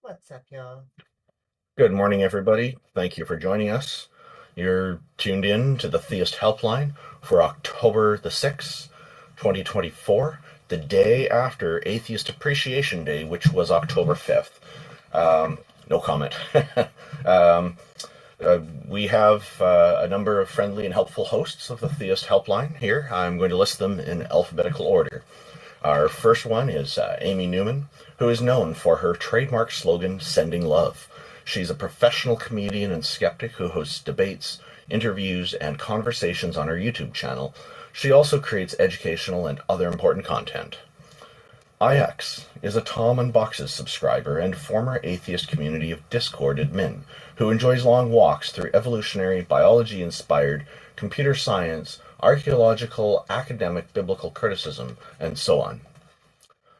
What's up, y'all? Good morning, everybody. Thank you for joining us. You're tuned in to the Theist Helpline for October the 6th, 2024, the day after Atheist Appreciation Day, which was October 5th. No comment. um, we have a number of friendly and helpful hosts of the Theist Helpline here. I'm going to list them in alphabetical order. Our first one is Amy Newman, who is known for her trademark slogan, Sending Love. She's a professional comedian and skeptic who hosts debates, interviews, and conversations on her YouTube channel. She also creates educational and other important content. IX is a Tom and Boxes subscriber and former atheist community of Discord admin who enjoys long walks through evolutionary, biology-inspired, computer science, archaeological, academic, biblical criticism, and so on.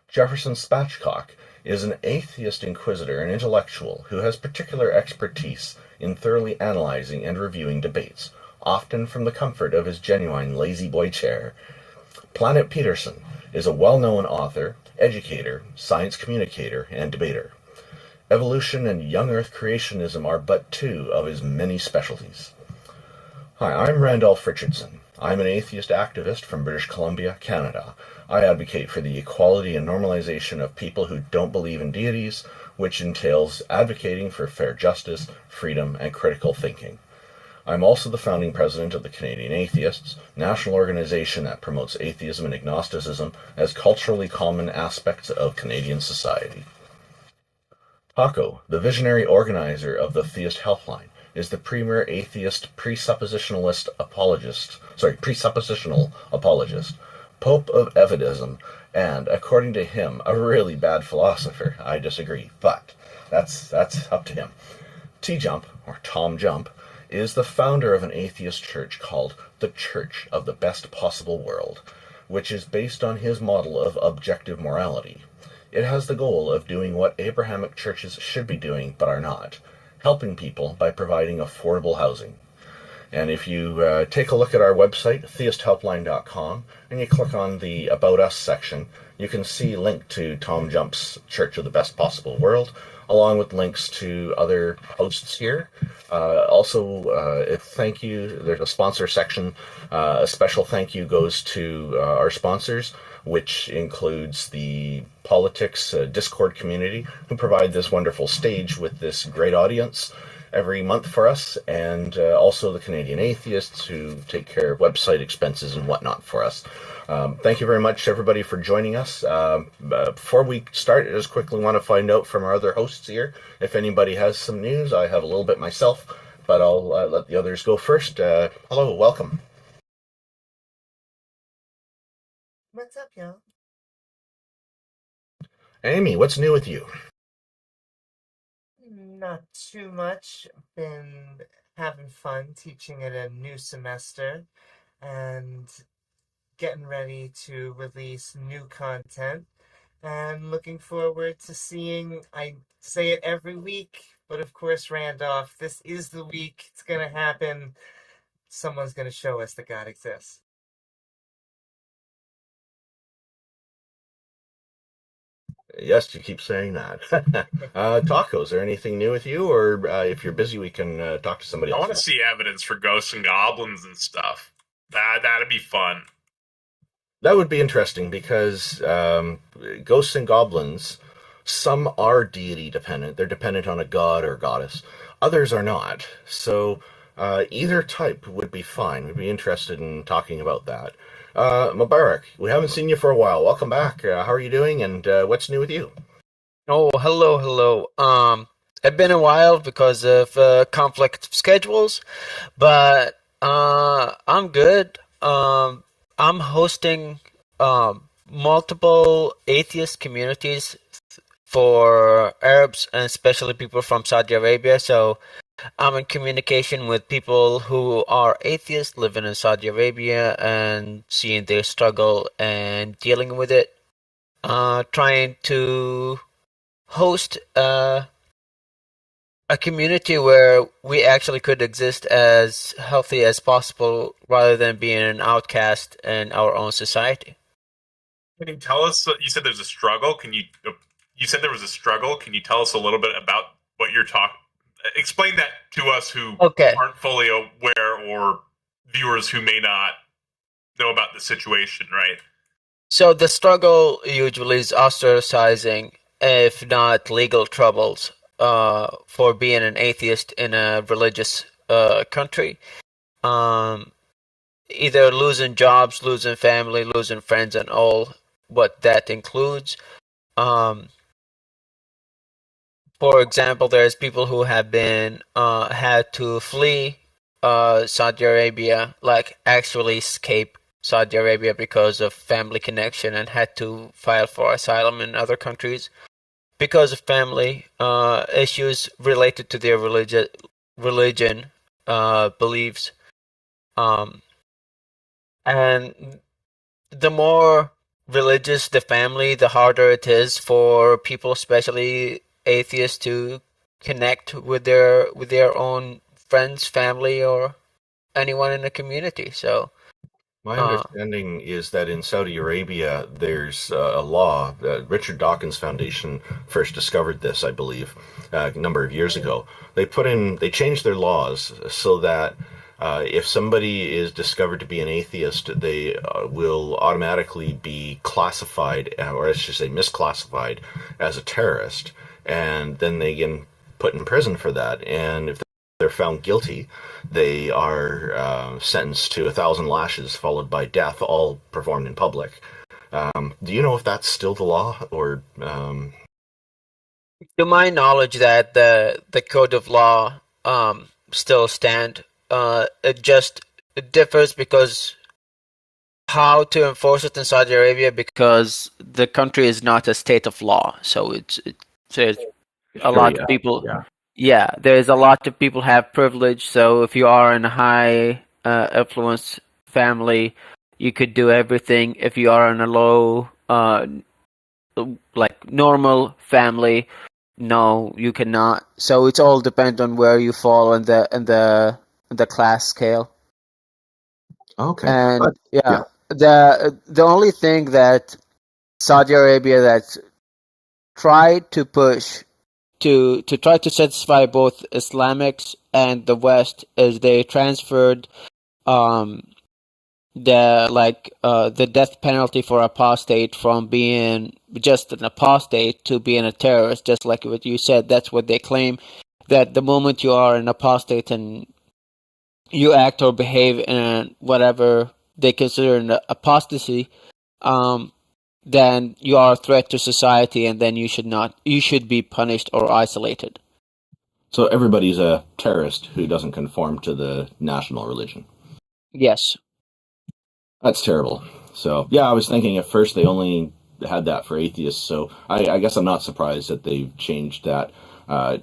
Jefferson Spatchcock is an atheist inquisitor and intellectual who has particular expertise in thoroughly analyzing and reviewing debates, often from the comfort of his genuine lazy boy chair. Planet Peterson is a well-known author, educator, science communicator, and debater. Evolution and young Earth creationism are but two of his many specialties. Hi, I'm Randolf Richardson. I'm an atheist activist from British Columbia, Canada. I advocate for the equality and normalization of people who don't believe in deities, which entails advocating for fair justice, freedom, and critical thinking. I'm also the founding president of the Canadian Atheists, national organization that promotes atheism and agnosticism as culturally common aspects of Canadian society. Taco, the visionary organizer of the Theist Helpline, is the premier atheist presuppositional apologist, Pope of Evidism, and, according to him, a really bad philosopher. I disagree, but that's up to him. TJump, or Tom Jump, is the founder of an atheist church called the Church of the Best Possible World, which is based on his model of objective morality. It has the goal of doing what Abrahamic churches should be doing but are not, helping people by providing affordable housing. And if you take a look at our website, theisthelpline.com, and you click on the About Us section, you can see a link to Tom Jump's Church of the Best Possible World, along with links to other hosts here. Thank you. There's a sponsor section. A special thank you goes to our sponsors, which includes the Politics Discord community, who provide this wonderful stage with this great audience every month for us, and also the Canadian Atheists, who take care of website expenses and whatnot for us. Thank you very much, everybody, for joining us. Before we start, I just quickly want to find out from our other hosts here if anybody has some news. I have a little bit myself, but I'll let the others go first. Hello, welcome. What's up, y'all? Amy, what's new with you? Not too much. Been having fun teaching at a new semester and getting ready to release new content and looking forward to seeing, I say it every week, but of course, Randolph, this is the week it's going to happen. Someone's going to show us that God exists. Yes, you keep saying that. Taco, is there anything new with you? Or if you're busy, we can talk to somebody else. I want to see evidence for ghosts and goblins and stuff. That'd be fun. That would be interesting because ghosts and goblins, some are deity dependent. They're dependent on a god or goddess. Others are not. So either type would be fine. We'd be interested in talking about that. Mubarak, we haven't seen you for a while. Welcome back. How are you doing, and what's new with you? Oh, hello. It's been a while because of conflict of schedules, but I'm good. I'm hosting multiple atheist communities for Arabs and especially people from Saudi Arabia. So I'm in communication with people who are atheists living in Saudi Arabia and seeing their struggle and dealing with it. Trying to host a community where we actually could exist as healthy as possible rather than being an outcast in our own society. Can you tell us? You said there's a struggle. Can you you said there was a struggle. Can you tell us a little bit about what you're talking? Explain that to us who aren't fully aware, or viewers who may not know about the situation, right? So the struggle usually is ostracizing, if not legal troubles, for being an atheist in a religious country. Either losing jobs, losing family, losing friends, and all what that includes. For example, there's people who have been had to flee Saudi Arabia, like actually escape Saudi Arabia because of family connection, and had to file for asylum in other countries because of family issues related to their religion beliefs. And the more religious the family, the harder it is for people, especially atheists, to connect with their own friends, family, or anyone in the community. So my understanding is that in Saudi Arabia, there's a law. Richard Dawkins Foundation first discovered this, I believe, a number of years ago. They changed their laws so that if somebody is discovered to be an atheist, they will automatically be classified, or I should say misclassified, as a terrorist, and then they get put in prison for that. And if they're found guilty, they are sentenced to 1,000 lashes followed by death, all performed in public. Do you know if that's still the law, or? To my knowledge, that the code of law still stand. It differs because how to enforce it in Saudi Arabia, because the country is not a state of law. So there's a lot of people. Yeah, there's a lot of people have privilege. So if you are in a high influence family, you could do everything. If you are in a low, like normal family, no, you cannot. So it all depends on where you fall in the class scale. Okay. And the only thing that Saudi Arabia that tried to push to try to satisfy both Islamics and the West is they transferred the death penalty for apostate from being just an apostate to being a terrorist, just like what you said. That's what they claim, that the moment you are an apostate and you act or behave in whatever they consider an apostasy, then you are a threat to society, and then you should be punished or isolated. So everybody's a terrorist who doesn't conform to the national religion. Yes. That's terrible. So, yeah, I was thinking at first they only had that for atheists, so I guess I'm not surprised that they've changed that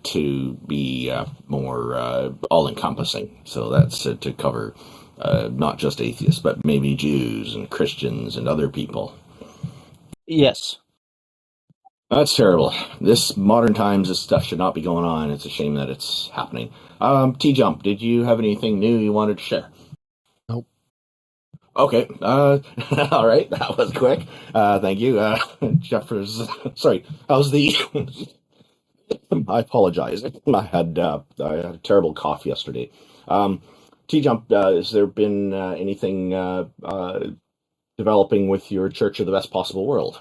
to be more all-encompassing. So that's to cover not just atheists, but maybe Jews and Christians and other people. Yes. That's terrible. This modern times, this stuff should not be going on. It's a shame that it's happening. TJump, did you have anything new you wanted to share? Nope. Okay. All right. That was quick. Thank you. Jefferson. Sorry. How's the? I apologize. I had a terrible cough yesterday. TJump, has there been anything developing with your Church of the Best Possible World?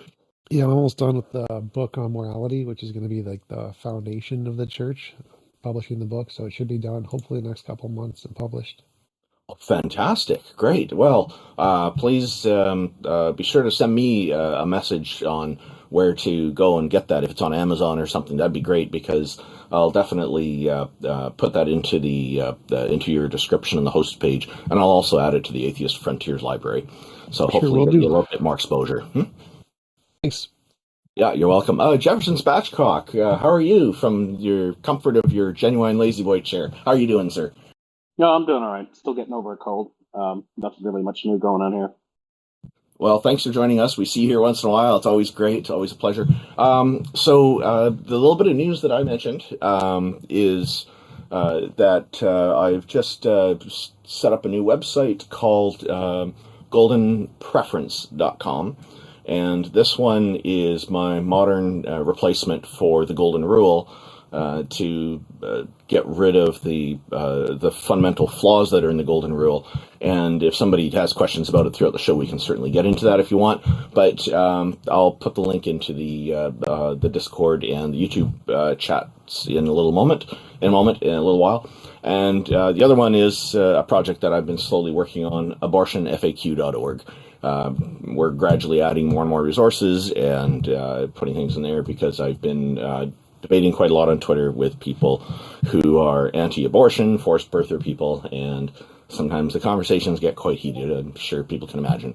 Yeah, I'm almost done with the book on morality, which is going to be like the foundation of the church, publishing the book. So it should be done hopefully the next couple of months and published. Fantastic. Great. Well, please be sure to send me a message on where to go and get that. If it's on Amazon or something, that'd be great, because I'll definitely put that into into your description on the host page, and I'll also add it to the Atheist Frontiers library. So hopefully you'll get a little bit more exposure. Thanks. Yeah, you're welcome. Jefferson Spatchcock, how are you from your comfort of your genuine lazy boy chair? How are you doing, sir? No, I'm doing all right. Still getting over a cold. Nothing really much new going on here. Well, thanks for joining us. We see you here once in a while. It's always great. It's always a pleasure. So the little bit of news that I mentioned is that I've just set up a new website called goldenpreference.com, And this one is my modern replacement for the Golden Rule, to get rid of the fundamental flaws that are in the Golden Rule. And if somebody has questions about it throughout the show, we can certainly get into that if you want. But I'll put the link into the Discord and the YouTube chats in a moment, in a little while. And the other one is a project that I've been slowly working on, abortionfaq.org. We're gradually adding more and more resources and putting things in there because I've been debating quite a lot on Twitter with people who are anti-abortion, forced birther people, and sometimes the conversations get quite heated, I'm sure people can imagine.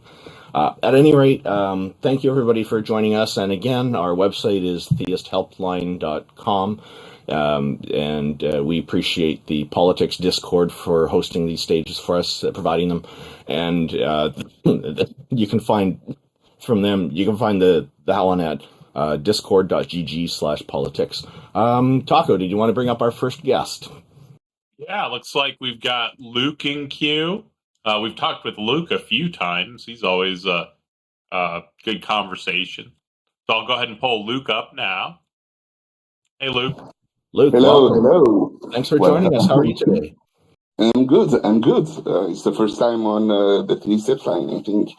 At any rate, thank you everybody for joining us, and again, our website is theisthelpline.com, and we appreciate the Politics Discord for hosting these stages for us, providing them, and you can find from them, you can find that one at discord.gg/politics. Taco, did you want to bring up our first guest? Yeah, looks like we've got Luc in queue. We've talked with Luc a few times. He's always a good conversation. So I'll go ahead and pull Luc up now. Hey, Luc. Luc, hello, welcome. hello. Thanks for joining us. How are you today? I'm good. It's the first time on the Theist Helpline. I think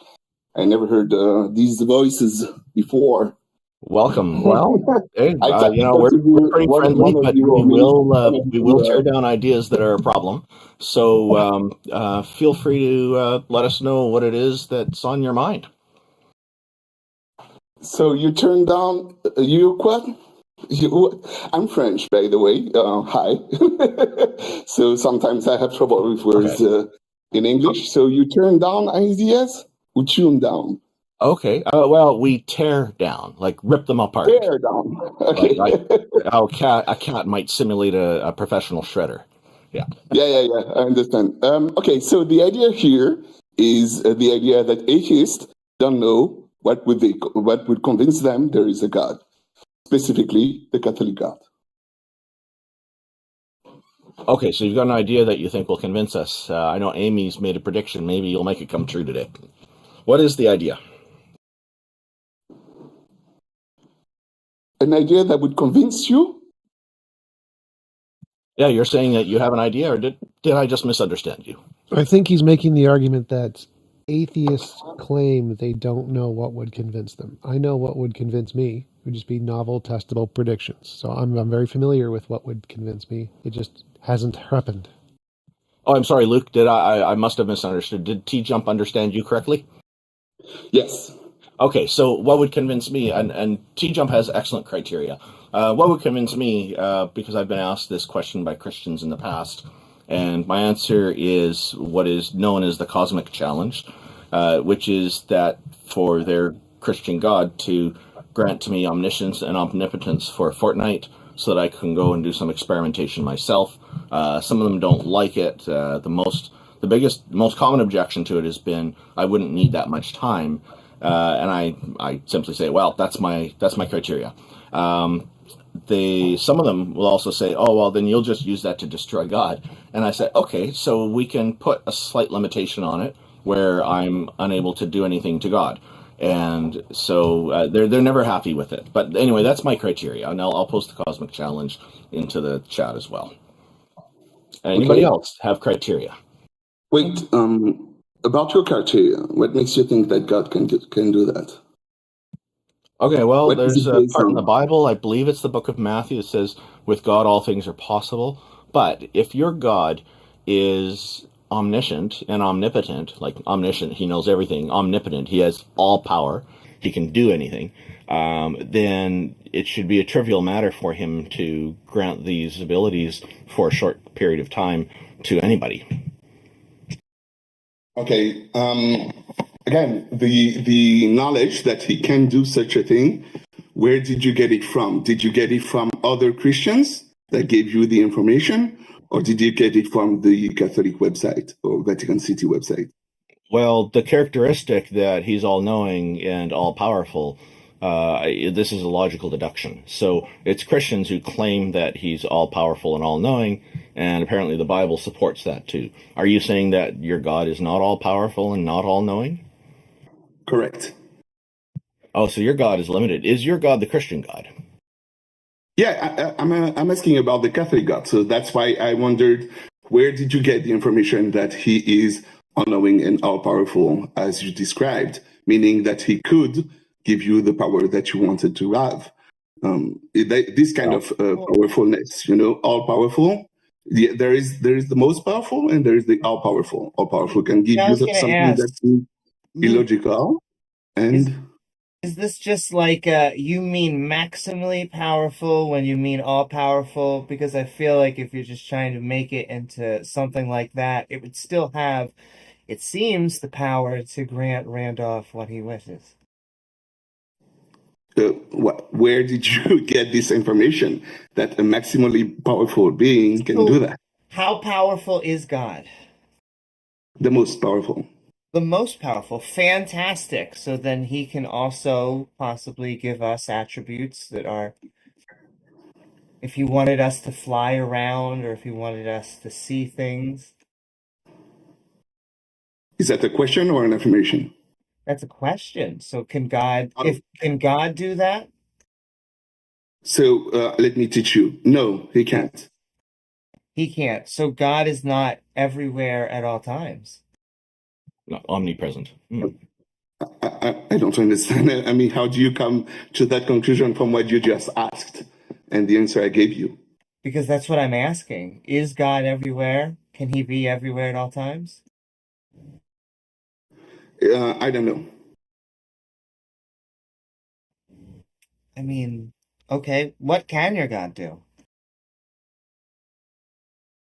I never heard these voices before. Welcome. Well, hey, we're pretty friendly, but we will tear down ideas that are a problem. So feel free to let us know what it is that's on your mind. So you turned down what? I'm French, by the way. Hi. So sometimes I have trouble with words in English. So you turn down ideas or tune down? Okay. Well, we tear down, like rip them apart. Tear down. Okay. A cat might simulate a professional shredder. Yeah. Yeah. I understand. Okay. So the idea here is the idea that atheists don't know what would convince them there is a God, specifically the Catholic God. Okay. So you've got an idea that you think will convince us. I know Amy's made a prediction. Maybe you'll make it come true today. What is the idea? An idea that would convince you? Yeah, you're saying that you have an idea, or did I just misunderstand you? I think he's making the argument that atheists claim they don't know what would convince them. I know what would convince me. It would just be novel, testable predictions. So I'm very familiar with what would convince me. It just hasn't happened. Oh, I'm sorry, Luc. I must have misunderstood. Did TJump understand you correctly? Yes. Okay, so what would convince me, and TJump has excellent criteria, what would convince me, because I've been asked this question by Christians in the past, and my answer is what is known as the Cosmic Challenge, which is that for their Christian God to grant to me omniscience and omnipotence for a fortnight so that I can go and do some experimentation myself. Some of them don't like it. The most common objection to it has been, I wouldn't need that much time. And I simply say, well, that's my criteria. Some of them will also say, oh, well, then you'll just use that to destroy God. And I say, okay, so we can put a slight limitation on it where I'm unable to do anything to God. And so they're never happy with it. But anyway, that's my criteria. And I'll post the Cosmic Challenge into the chat as well. Anybody else have criteria? Wait, about your criteria, what makes you think that God can do that? Okay, well, there's a part in the Bible, I believe it's the book of Matthew, that says, with God all things are possible. But if your God is omniscient and omnipotent, like omniscient, he knows everything, omnipotent, he has all power, he can do anything, then it should be a trivial matter for him to grant these abilities for a short period of time to anybody. Okay. Again, the knowledge that he can do such a thing, where did you get it from? Did you get it from other Christians that gave you the information, or did you get it from the Catholic website or Vatican City website? Well, the characteristic that he's all-knowing and all-powerful, this is a logical deduction. So it's Christians who claim that he's all-powerful and all-knowing, and apparently the Bible supports that too. Are you saying that your God is not all-powerful and not all-knowing? Correct. Oh, so your God is limited. Is your God the Christian God? Yeah, I'm asking about the Catholic God. So that's why I wondered, where did you get the information that he is all-knowing and all-powerful, as you described, meaning that he could give you the power that you wanted to have? This kind of powerfulness, all-powerful. There is the most powerful, and there is the all-powerful. All-powerful can give you something that's illogical, and... Is this just like you mean maximally powerful when you mean all powerful? Because I feel like if you're just trying to make it into something like that, it would still have, it seems, the power to grant Randolph what he wishes. Where did you get this information that a maximally powerful being can do that? How powerful is God? The most powerful. The most powerful. Fantastic. So then he can also possibly give us attributes that are, if he wanted us to fly around or if he wanted us to see things. Is that a question or an affirmation? That's a question. So can God do that? So let me teach you. No, he can't. He can't. So God is not everywhere at all times. Not omnipresent. I don't understand. I mean, how do you come to that conclusion from what you just asked and the answer I gave you? Because that's what I'm asking. Is God everywhere? Can he be everywhere at all times? I don't know. I mean, okay, what can your God do?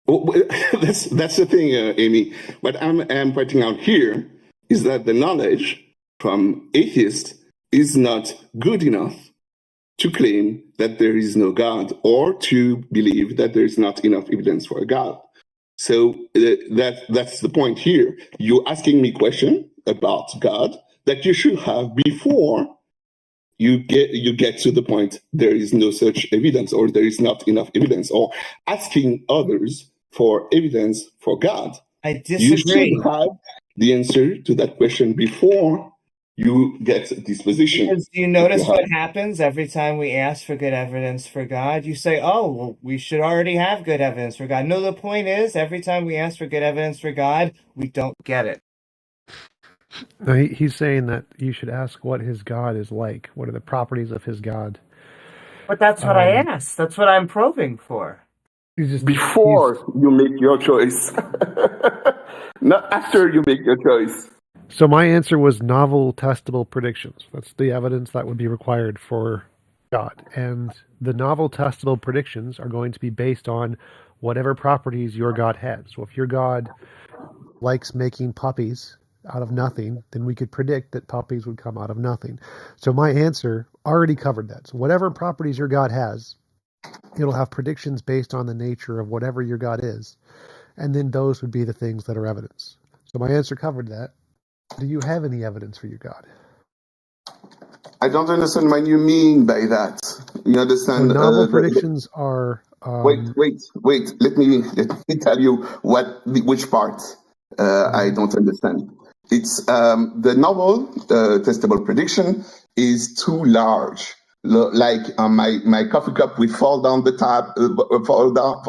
Well, that's the thing, Amy. What I'm pointing out here is that the knowledge from atheists is not good enough to claim that there is no God or to believe that there is not enough evidence for a God. So that's the point here. You're asking me a question about God that you should have before you get to the point there is no such evidence or there is not enough evidence, or asking others for evidence for God. I disagree. You should have the answer to that question before you get this position. Because do you notice what happens every time we ask for good evidence for God? You say, oh, well, we should already have good evidence for God. No, the point is, every time we ask for good evidence for God, we don't get it. No, he's saying that you should ask what his God is like. What are the properties of his God? But that's what I asked. That's what I'm probing for. Before you make your choice. Not after you make your choice. So my answer was novel testable predictions. That's the evidence that would be required for God. And the novel testable predictions are going to be based on whatever properties your God has. So if your God likes making puppies out of nothing, then we could predict that puppies would come out of nothing. So my answer already covered that. So whatever properties your God has, it'll have predictions based on the nature of whatever your God is. And then those would be the things that are evidence. So my answer covered that. Do you have any evidence for your God? I don't understand what you mean by that. You understand? So novel predictions are... Wait. Let me tell you which part I don't understand. It's the novel testable prediction is too large. Like my coffee cup will fall down fall down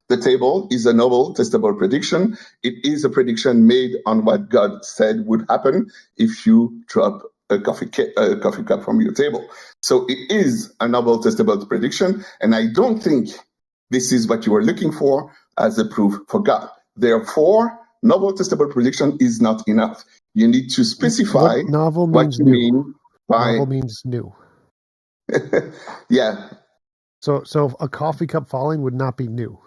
the table is a novel testable prediction. It is a prediction made on what God said would happen if you drop a coffee cup from your table. So it is a novel testable prediction, and I don't think this is what you are looking for as a proof for God. Therefore, novel testable prediction is not enough. You need to specify what you mean by... Novel means new. Yeah. So a coffee cup falling would not be new.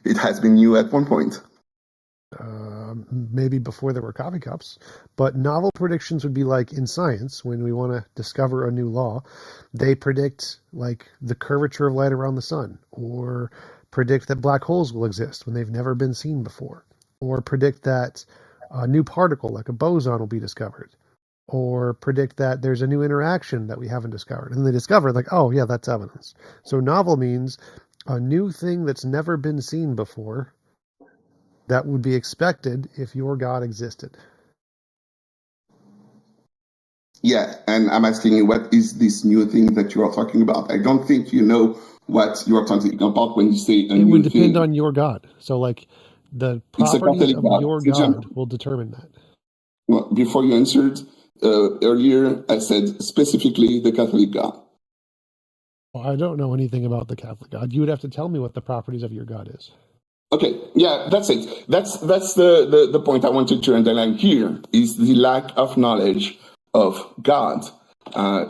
It has been new at one point. Maybe before there were coffee cups. But novel predictions would be like in science, when we want to discover a new law, they predict like the curvature of light around the sun, or predict that black holes will exist when they've never been seen before, or predict that a new particle like a boson will be discovered, or predict that there's a new interaction that we haven't discovered. And they discover like, oh yeah, that's evidence. So novel means a new thing that's never been seen before that would be expected if your God existed. Yeah, and I'm asking you, what is this new thing that you are talking about? I don't think you know what you are talking about when you say a new thing. It would depend on your God. So, like, the properties of your God will determine that. Well, before you answered earlier, I said specifically the Catholic God. Well, I don't know anything about the Catholic God. You would have to tell me what the properties of your God is. Okay, yeah, that's it. That's the point I wanted to underline here, is the lack of knowledge of God.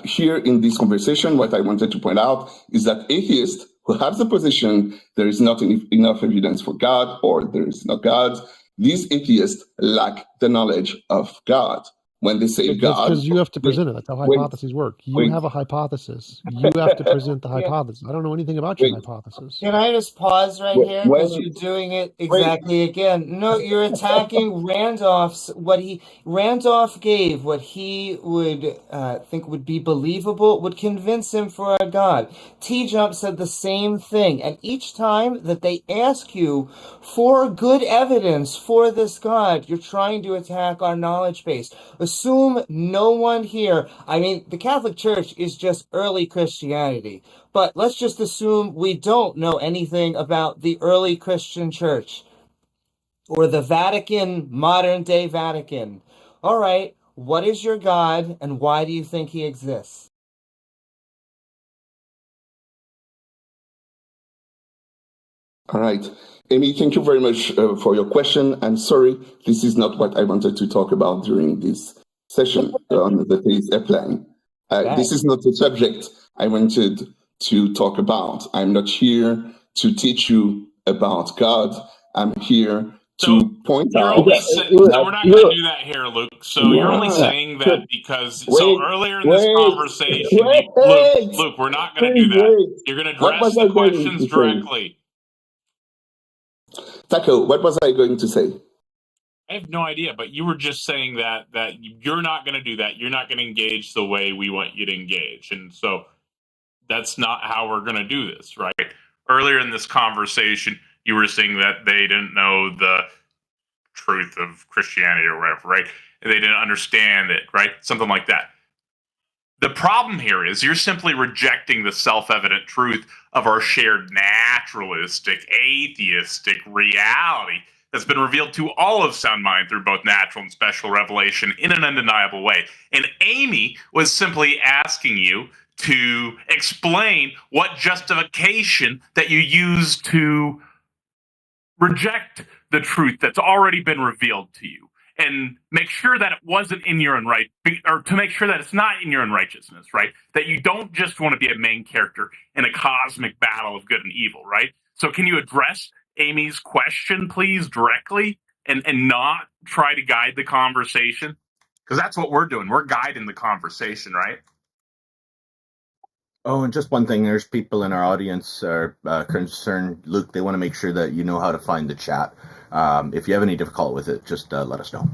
Here in this conversation, what I wanted to point out is that atheists who have the position there is not enough evidence for God, or there is no God, these atheists lack the knowledge of God. When they say God... That's because you have to present it. That's how hypotheses work. You have a hypothesis. You have to present the hypothesis. I don't know anything about your hypothesis. Can I just pause right here? Because you're doing it exactly again. No, you're attacking Randolph gave what he would think would be believable, would convince him for a God. TJump said the same thing. And each time that they ask you for good evidence for this God, you're trying to attack our knowledge base. Assume no one here, I mean, the Catholic Church is just early Christianity, but let's just assume we don't know anything about the early Christian Church or the Vatican, modern day Vatican. All right, what is your God and why do you think he exists? All right. Amy, thank you very much for your question. I'm sorry, this is not what I wanted to talk about during this session on the Theist Helpline. This is not the subject I wanted to talk about. I'm not here to teach you about God. I'm here to point out... No, we're not going to do that here, Luke. So you're only saying that because... earlier in this conversation... Luke, we're not going to do that. You're going to address the questions directly. Taco, what was I going to say? I have no idea, but you were just saying that you're not going to do that. You're not going to engage the way we want you to engage. And so that's not how we're going to do this, right? Earlier in this conversation, you were saying that they didn't know the truth of Christianity or whatever, right? They didn't understand it, right? Something like that. The problem here is you're simply rejecting the self-evident truth of our shared naturalistic, atheistic reality that's been revealed to all of sound mind through both natural and special revelation in an undeniable way. And Amy was simply asking you to explain what justification that you use to reject the truth that's already been revealed to you, and make sure that it wasn't in your own right, or to make sure that it's not in your own righteousness, right? That you don't just want to be a main character in a cosmic battle of good and evil, right? So can you address Amy's question, please, directly, and not try to guide the conversation? Because that's what we're doing. We're guiding the conversation, right? Oh, and just one thing, there's people in our audience are concerned, Luke, they want to make sure that you know how to find the chat. If you have any difficulty with it, just let us know.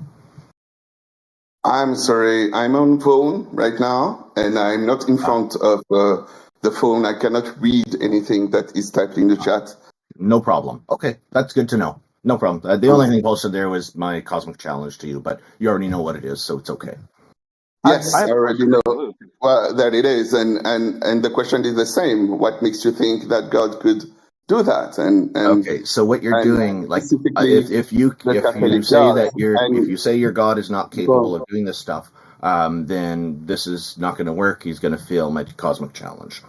I'm sorry, I'm on phone right now, and I'm not in front of the phone. I cannot read anything that is typed in the chat. No problem. Okay, that's good to know. No problem. The only thing posted there was my cosmic challenge to you, but you already know what it is, so it's okay. Yes, I already know that it is, and the question is the same. What makes you think that God could do that? And okay, so what you're doing, like, if you say your God is not capable of doing this stuff, then this is not going to work. He's going to fail my cosmic challenge.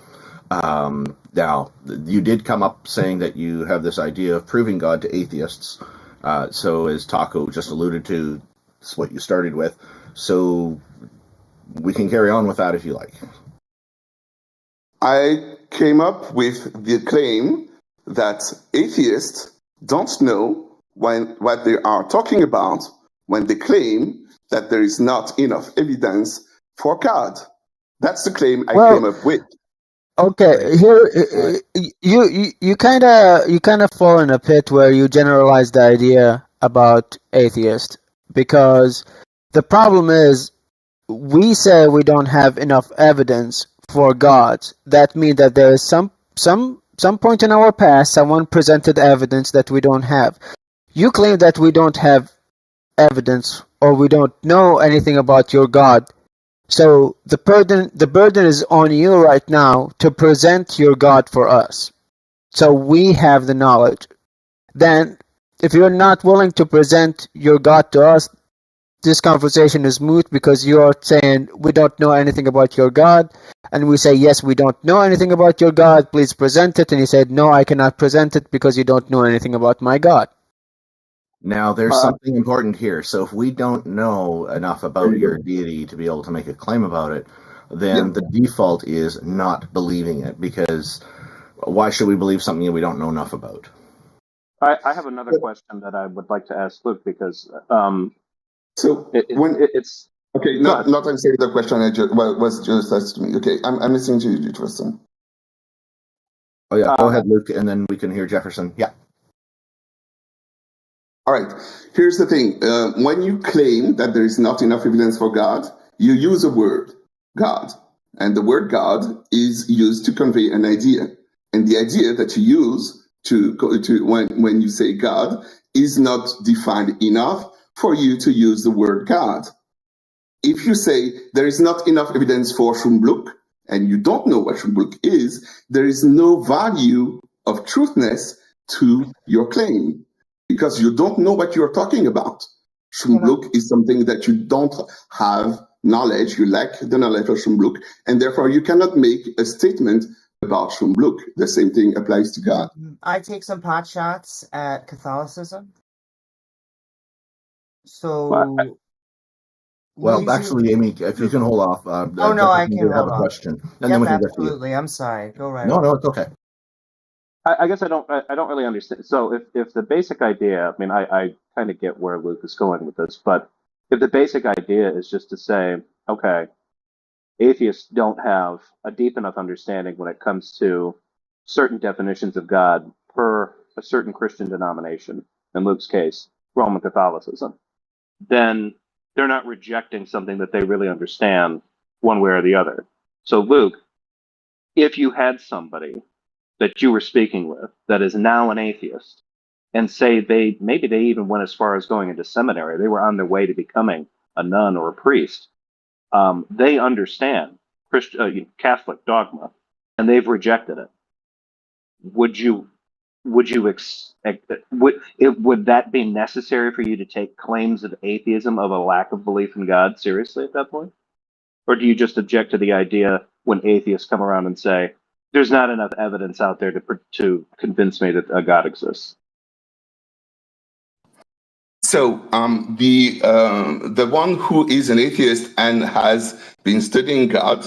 Now, you did come up saying that you have this idea of proving God to atheists. So as Taco just alluded to, it's what you started with. So we can carry on with that if you like. I came up with the claim that atheists don't know what they are talking about when they claim that there is not enough evidence for God. That's the claim I came up with. Okay, here you kind of fall in a pit where you generalize the idea about atheist, because the problem is we say we don't have enough evidence for God. That means that there is some point in our past someone presented evidence that we don't have. You claim that we don't have evidence or we don't know anything about your God, So the burden is on you right now to present your God for us. So we have the knowledge. Then, if you're not willing to present your God to us, this conversation is moot because you are saying we don't know anything about your God, and we say yes, we don't know anything about your God. Please present it, and you said no, I cannot present it because you don't know anything about my God. Now, there's something important here. So if we don't know enough about your deity to be able to make a claim about it, then the default is not believing it, because why should we believe something that we don't know enough about? I have another question that I would like to ask Luc, because it's okay. Not answering the question. Was just asked to me. Okay, I'm listening to you, Jefferson. Oh yeah, go ahead, Luc, and then we can hear Jefferson. Yeah. All right. Here's the thing. When you claim that there is not enough evidence for God, you use a word, God, and the word God is used to convey an idea, and the idea that you use when you say God is not defined enough for you to use the word God. If you say there is not enough evidence for Schumbluk, and you don't know what Schumbluk is, there is no value of truthness to your claim, because you don't know what you're talking about. Schumbluk is something that you don't have knowledge, you lack the knowledge of Schumbluk, and therefore you cannot make a statement about Schumbluk. The same thing applies to God. I take some pot shots at Catholicism. So... Well, actually, Amy, if you can hold off. Oh, no, I can have a question. And then we can absolutely. I'm sorry. Go right No, on. no, it's okay. I guess I don't really understand. So if the basic idea, I mean, I kind of get where Luc is going with this, but if the basic idea is just to say, okay, atheists don't have a deep enough understanding when it comes to certain definitions of God per a certain Christian denomination, in Luc's case, Roman Catholicism, then they're not rejecting something that they really understand one way or the other. So Luc, if you had somebody that you were speaking with that is now an atheist, and say maybe they even went as far as going into seminary, they were on their way to becoming a nun or a priest, they understand Catholic dogma, and they've rejected it. Would that be necessary for you to take claims of atheism, of a lack of belief in God, seriously at that point? Or do you just object to the idea when atheists come around and say, there's not enough evidence out there to convince me that a God exists? So the one who is an atheist and has been studying God,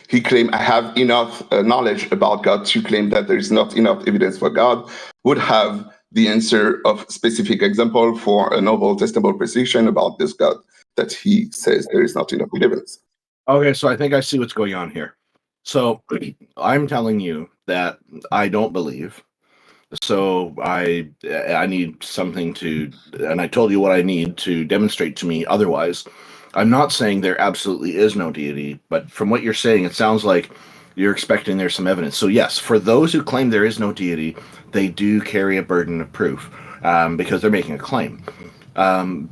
he claimed, I have enough knowledge about God to claim that there is not enough evidence for God, would have the answer of specific example for a novel testable precision about this God that he says there is not enough evidence. Okay, so I think I see what's going on here. So I'm telling you that I don't believe. So I need something to, and I told you what I need to demonstrate to me otherwise. I'm not saying there absolutely is no deity, but from what you're saying, it sounds like you're expecting there's some evidence. So yes, for those who claim there is no deity, they do carry a burden of proof because they're making a claim.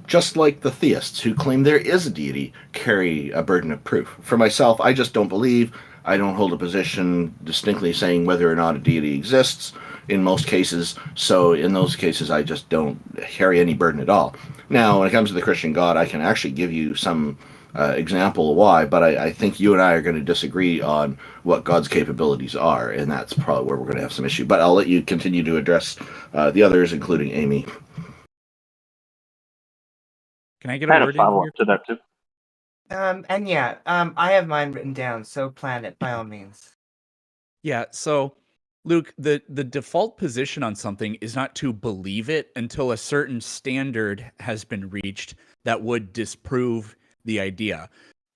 Just like the theists who claim there is a deity carry a burden of proof. For myself, I just don't believe. I don't hold a position distinctly saying whether or not a deity exists in most cases. So in those cases, I just don't carry any burden at all. Now, when it comes to the Christian God, I can actually give you some example of why, but I think you and I are going to disagree on what God's capabilities are, and that's probably where we're going to have some issue. But I'll let you continue to address the others, including Amy. Can I get a word in follow here? Up to that too? I have mine written down, so plan it by all means. Yeah, so Luc, the default position on something is not to believe it until a certain standard has been reached that would disprove the idea.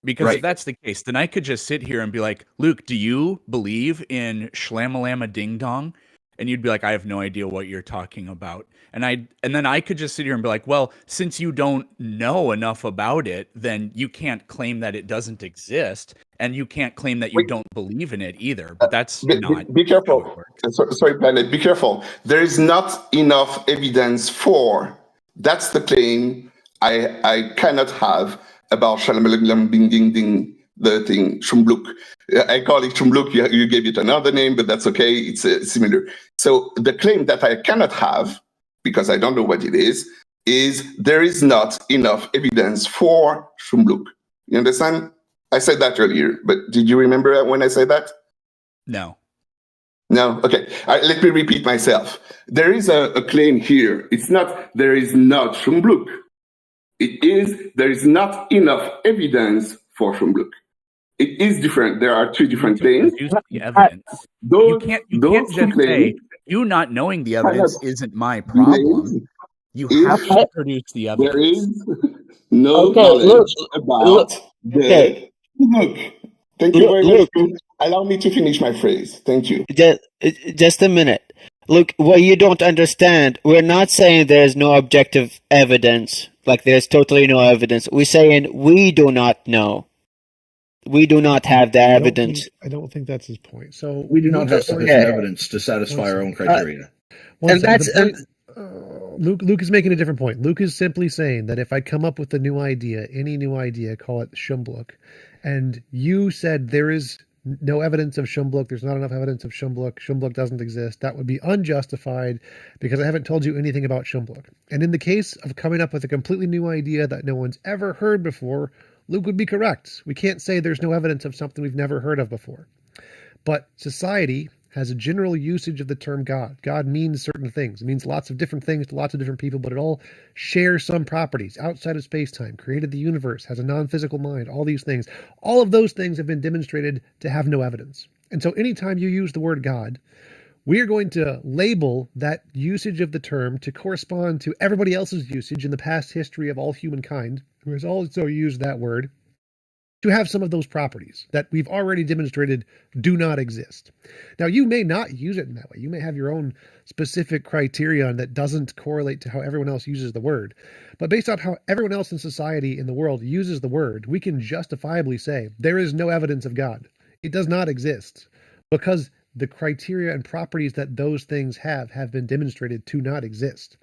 Because if that's the case, then I could just sit here and be like, Luc, do you believe in Shlammalama Ding Dong? And you'd be like, I have no idea what you're talking about. And then I could just sit here and be like, well, since you don't know enough about it, then you can't claim that it doesn't exist, and you can't claim that you don't believe in it either. But that's not. Be careful. Sorry, Planet. Be careful. There is not enough evidence for. That's the claim I cannot have about Shalamalaglam Ding Ding Ding, the thing, Shumbluk. I call it Shumbluk, you gave it another name, but that's okay, it's similar. So the claim that I cannot have, because I don't know what it is there is not enough evidence for Shumbluk. You understand? I said that earlier, but did you remember when I said that? No. No? Okay. Let me repeat myself. There is a claim here. It's not there is not Shumbluk. It is there is not enough evidence for Shumbluk. It is different. There are two different claims. The evidence. Those, you can't just say, you not knowing the evidence isn't my problem. You have to produce the evidence. There is no knowledge about the... Look, thank you very much. Allow me to finish my phrase. Thank you. Just a minute. Look, what you don't understand, we're not saying there's no objective evidence, like there's totally no evidence. We're saying we do not know. We do not have the evidence. I don't think that's his point. So we do not have sufficient evidence to satisfy our own criteria. Luc is making a different point. Luc is simply saying that if I come up with a new idea, any new idea, call it Shumbluk, and you said there is no evidence of Shumbluk, there's not enough evidence of Shumbluk doesn't exist, that would be unjustified because I haven't told you anything about Shumbluk. And in the case of coming up with a completely new idea that no one's ever heard before, Luc would be correct. We can't say there's no evidence of something we've never heard of before. But society has a general usage of the term God. God means certain things. It means lots of different things to lots of different people, but it all shares some properties outside of space-time, created the universe, has a non-physical mind, all these things. All of those things have been demonstrated to have no evidence. And so anytime you use the word God, we are going to label that usage of the term to correspond to everybody else's usage in the past history of all humankind, who has also used that word, to have some of those properties that we've already demonstrated do not exist. Now, you may not use it in that way. You may have your own specific criterion that doesn't correlate to how everyone else uses the word. But based on how everyone else in society in the world uses the word, we can justifiably say there is no evidence of God. It does not exist because the criteria and properties that those things have been demonstrated to not exist.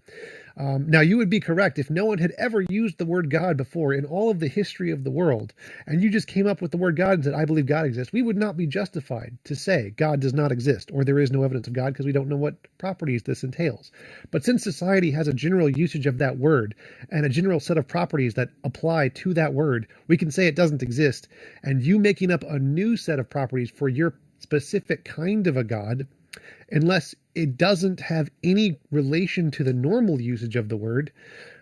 Now, you would be correct if no one had ever used the word God before in all of the history of the world, and you just came up with the word God and said, I believe God exists. We would not be justified to say God does not exist, or there is no evidence of God, because we don't know what properties this entails. But since society has a general usage of that word and a general set of properties that apply to that word, we can say it doesn't exist. And you making up a new set of properties for your specific kind of a God, unless it doesn't have any relation to the normal usage of the word,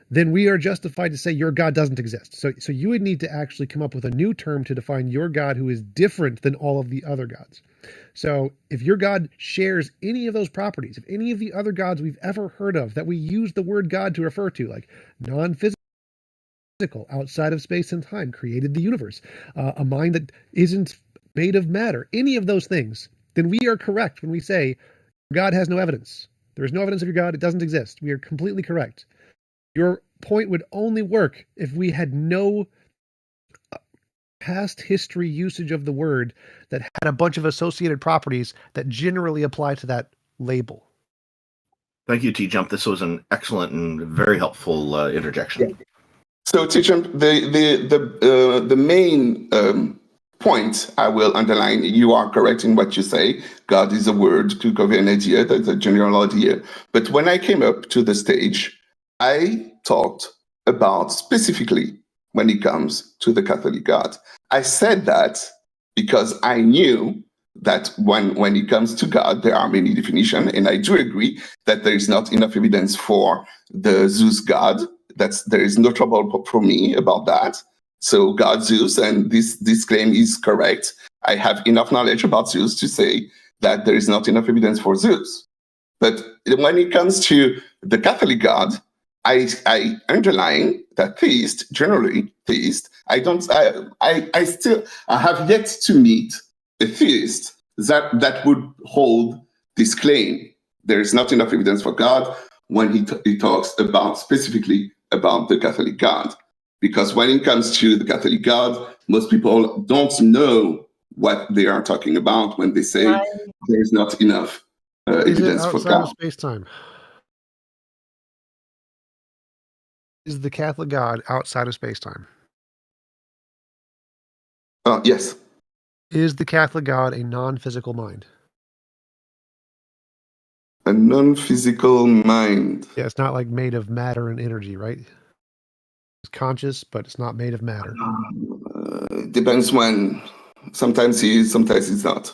then we are justified to say your God doesn't exist. So you would need to actually come up with a new term to define your God who is different than all of the other gods. So if your God shares any of those properties, if any of the other gods we've ever heard of that we use the word God to refer to, like non-physical, outside of space and time, created the universe, a mind that isn't made of matter, any of those things, then we are correct when we say God has no evidence. There is no evidence of your God. It doesn't exist. We are completely correct. Your point would only work if we had no past history usage of the word that had a bunch of associated properties that generally apply to that label. Thank you, TJump. This was an excellent and very helpful interjection. So, TJump, the main point I will underline, you are correct in what you say. God is a word to convey an idea, that's a general idea. But when I came up to the stage, I talked about specifically when it comes to the Catholic God. I said that because I knew that when it comes to God, there are many definitions, and I do agree that there is not enough evidence for the Zeus God. There is no trouble for me about that. So God, Zeus, and this claim is correct. I have enough knowledge about Zeus to say that there is not enough evidence for Zeus. But when it comes to the Catholic God, I underline that theist, generally theist, I have yet to meet a theist that would hold this claim. There is not enough evidence for God when he talks about specifically about the Catholic God. Because when it comes to the Catholic God, most people don't know what they are talking about when they say there is not enough evidence for God. Outside of space-time. Is the Catholic God outside of space-time? Yes. Is the Catholic God a non-physical mind? A non-physical mind. Yeah, it's not like made of matter and energy, right? It's conscious, but it's not made of matter. Depends when. Sometimes he is, sometimes he's not.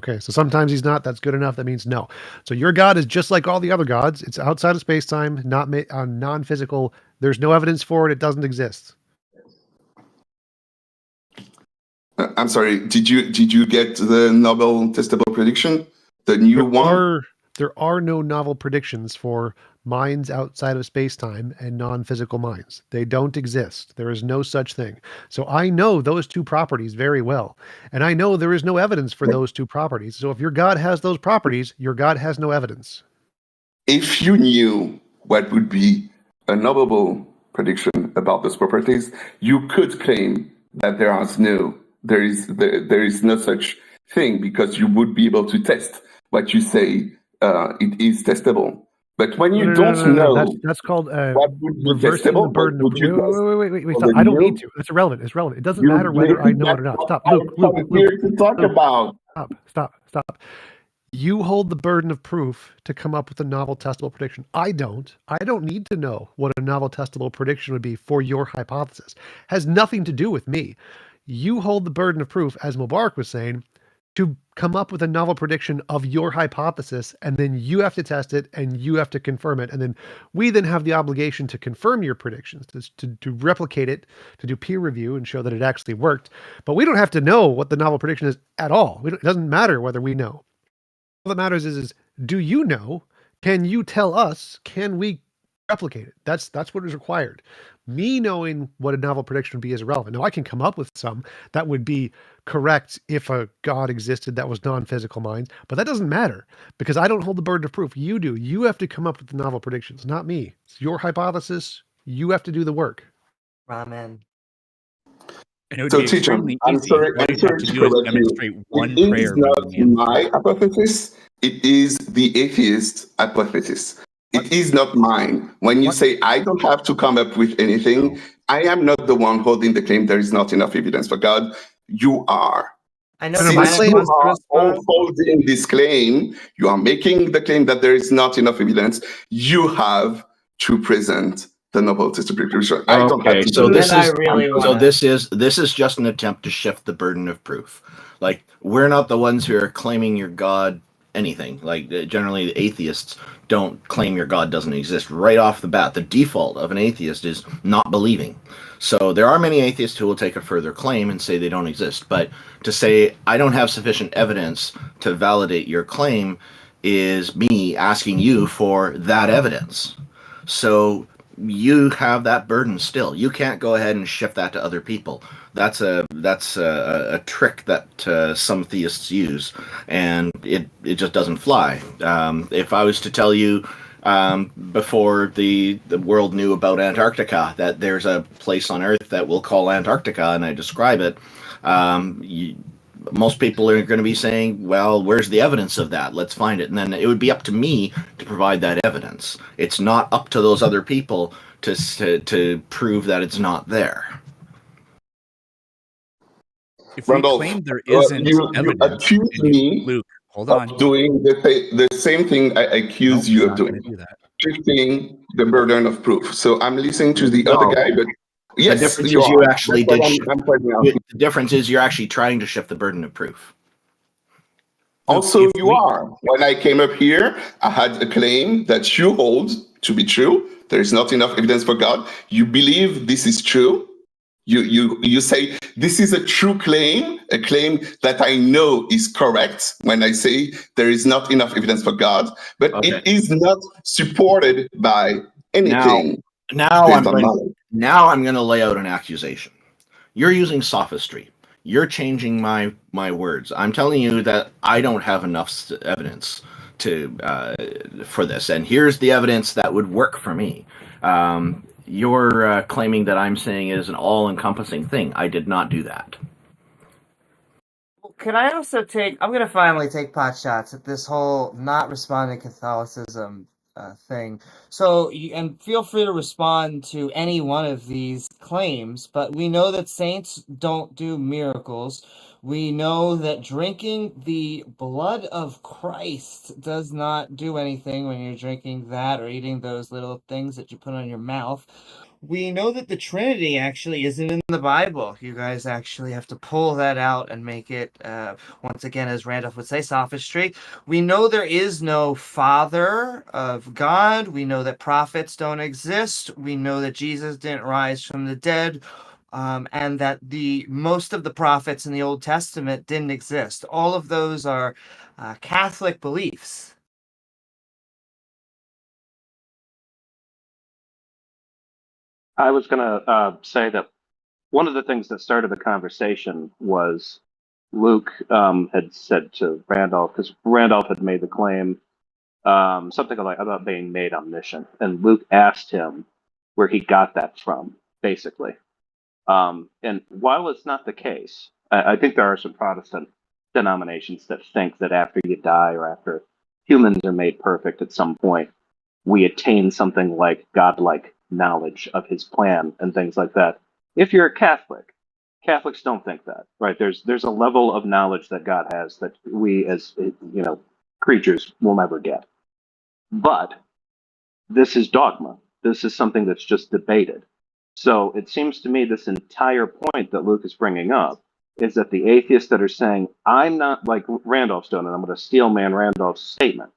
Okay, so sometimes he's not. That's good enough. That means no. So your God is just like all the other gods. It's outside of space-time, not non-physical. There's no evidence for it. It doesn't exist. I'm sorry. Did you get the novel testable prediction? The new one? There are no novel predictions for minds outside of space-time and non-physical minds. They don't exist. There is no such thing. So I know those two properties very well. And I know there is no evidence for those two properties. So if your God has those properties, your God has no evidence. If you knew what would be a knowable prediction about those properties, you could claim that there is no such thing, because you would be able to test what you say it is testable. But when you don't know, that's called what would be reversing testable, the burden what of. would you Wait. Stop. I don't need to. It's irrelevant. It's relevant. It doesn't matter whether I know it or not. Stop, Luke. To talk about. Stop. You hold the burden of proof to come up with a novel testable prediction. I don't. I don't need to know what a novel testable prediction would be for your hypothesis. It has nothing to do with me. You hold the burden of proof, as Mubarak was saying, to come up with a novel prediction of your hypothesis, and then you have to test it and you have to confirm it. And then we then have the obligation to confirm your predictions, to replicate it, to do peer review and show that it actually worked. But we don't have to know what the novel prediction is at all. It doesn't matter whether we know. All that matters is do you know? Can you tell us? Can we replicate it? That's what is required. Me knowing what a novel prediction would be is irrelevant. Now I can come up with some that would be correct if a God existed that was non-physical minds, but that doesn't matter because I don't hold the burden of proof. You do. You have to come up with the novel predictions, not me. It's your hypothesis. You have to do the work. Ramen. And it would be extremely easy. All you have to do is demonstrate one it prayer. It is not my hypothesis. It is the atheist hypothesis. It is not mine. When you say I don't have to come up with anything, I am not the one holding the claim there is not enough evidence for God. You are. I know. Since you are all holding this claim, you are making the claim that there is not enough evidence. You have to present the novel testable prediction. I don't have to. So this is just an attempt to shift the burden of proof. Like, we're not the ones who are claiming your God anything. Like, generally the atheists don't claim your God doesn't exist right off the bat. The default of an atheist is not believing. So there are many atheists who will take a further claim and say they don't exist. But to say I don't have sufficient evidence to validate your claim is me asking you for that evidence. So you have that burden still. You can't go ahead and shift that to other people. That's a trick that some theists use, and it just doesn't fly. If I was to tell you before the world knew about Antarctica that there's a place on Earth that we'll call Antarctica, and I describe it, most people are going to be saying, well, where's the evidence of that? Let's find it. And then it would be up to me to provide that evidence. It's not up to those other people to prove that it's not there. If we Randolph, claim there isn't evidence, you accuse me, Luke, hold on, doing the same thing I accuse you of doing, shifting the burden of proof. So I'm listening to the other guy, but yes, the difference is you're actually trying to shift the burden of proof. Also, you are. When I came up here, I had a claim that you hold to be true. There is not enough evidence for God. You believe this is true. You say this is a true claim, a claim that I know is correct when I say there is not enough evidence for God, but it is not supported by anything. Now I'm going to lay out an accusation. You're using sophistry. You're changing my words. I'm telling you that I don't have enough evidence for this, and here's the evidence that would work for me. You're claiming that I'm saying it is an all-encompassing thing. I did not do that. Can I also I'm going to finally take pot shots at this whole not responding Catholicism thing. So, and feel free to respond to any one of these claims, but we know that saints don't do miracles. We know that drinking the blood of Christ does not do anything when you're drinking that or eating those little things that you put on your mouth. We know that the Trinity actually isn't in the Bible. You guys actually have to pull that out and make it, once again, as Randolph would say, sophistry. We know there is no Father of God. We know that prophets don't exist. We know that Jesus didn't rise from the dead. And that most of the prophets in the Old Testament didn't exist. All of those are Catholic beliefs. I was going to say that one of the things that started the conversation was Luke had said to Randolph, because Randolph had made the claim, something like about being made omniscient, and Luke asked him where he got that from, basically. And while it's not the case, I think there are some Protestant denominations that think that after you die or after humans are made perfect at some point, we attain something like godlike knowledge of his plan and things like that. If you're a Catholic, Catholics don't think that, right? There's a level of knowledge that God has that we as creatures will never get. But this is dogma. This is something that's just debated. So it seems to me this entire point that Luke is bringing up is that the atheists that are saying, I'm not like Randolph's done, and I'm going to steal man Randolph's statement.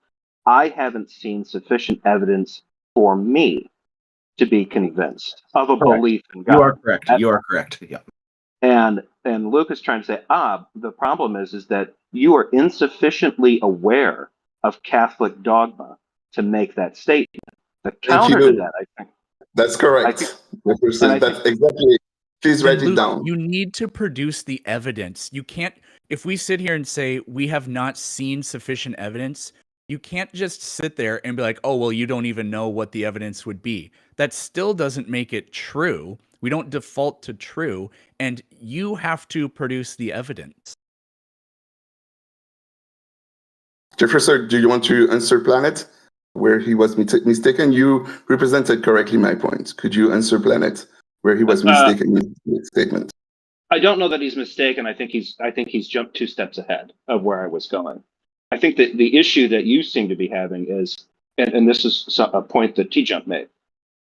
I haven't seen sufficient evidence for me to be convinced of a belief in God. You are correct. You are correct. Yeah. And Luke is trying to say, the problem is that you are insufficiently aware of Catholic dogma to make that statement. The counter to that, I think. That's correct. That's exactly. Please write it down. You need to produce the evidence. You can't, if we sit here and say we have not seen sufficient evidence, you can't just sit there and be like, oh, well, you don't even know what the evidence would be. That still doesn't make it true. We don't default to true, and you have to produce the evidence. Jefferson, do you want to answer Planet where he was mistaken? You represented correctly my point. Could you answer Planet where he was mistaken in his statement? I don't know that he's mistaken. I think he's jumped 2 steps ahead of where I was going. I think that the issue that you seem to be having is, and this is a point that TJump made,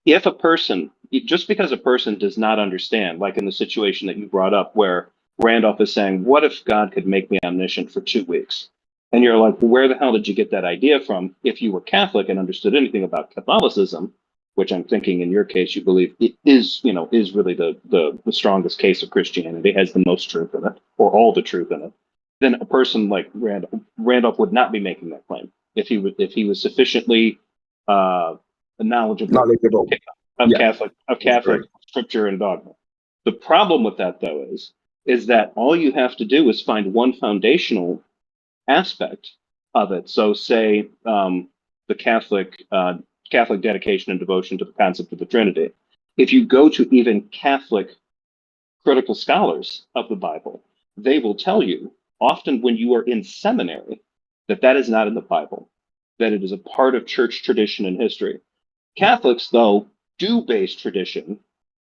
if a person, just because a person does not understand, like in the situation that you brought up where Randolph is saying, what if God could make me omniscient for 2 weeks? And you're like, well, where the hell did you get that idea from? If you were Catholic and understood anything about Catholicism, which I'm thinking in your case, you believe it is, is really the strongest case of Christianity, has the most truth in it, or all the truth in it, then a person like Randolph would not be making that claim if he was sufficiently knowledgeable of Catholic scripture and dogma. The problem with that, though, is that all you have to do is find one foundational aspect of it. So, say the Catholic dedication and devotion to the concept of the Trinity. If you go to even Catholic critical scholars of the Bible, they will tell you, often when you are in seminary, that is not in the Bible, that it is a part of church tradition and history. Catholics, though, do base tradition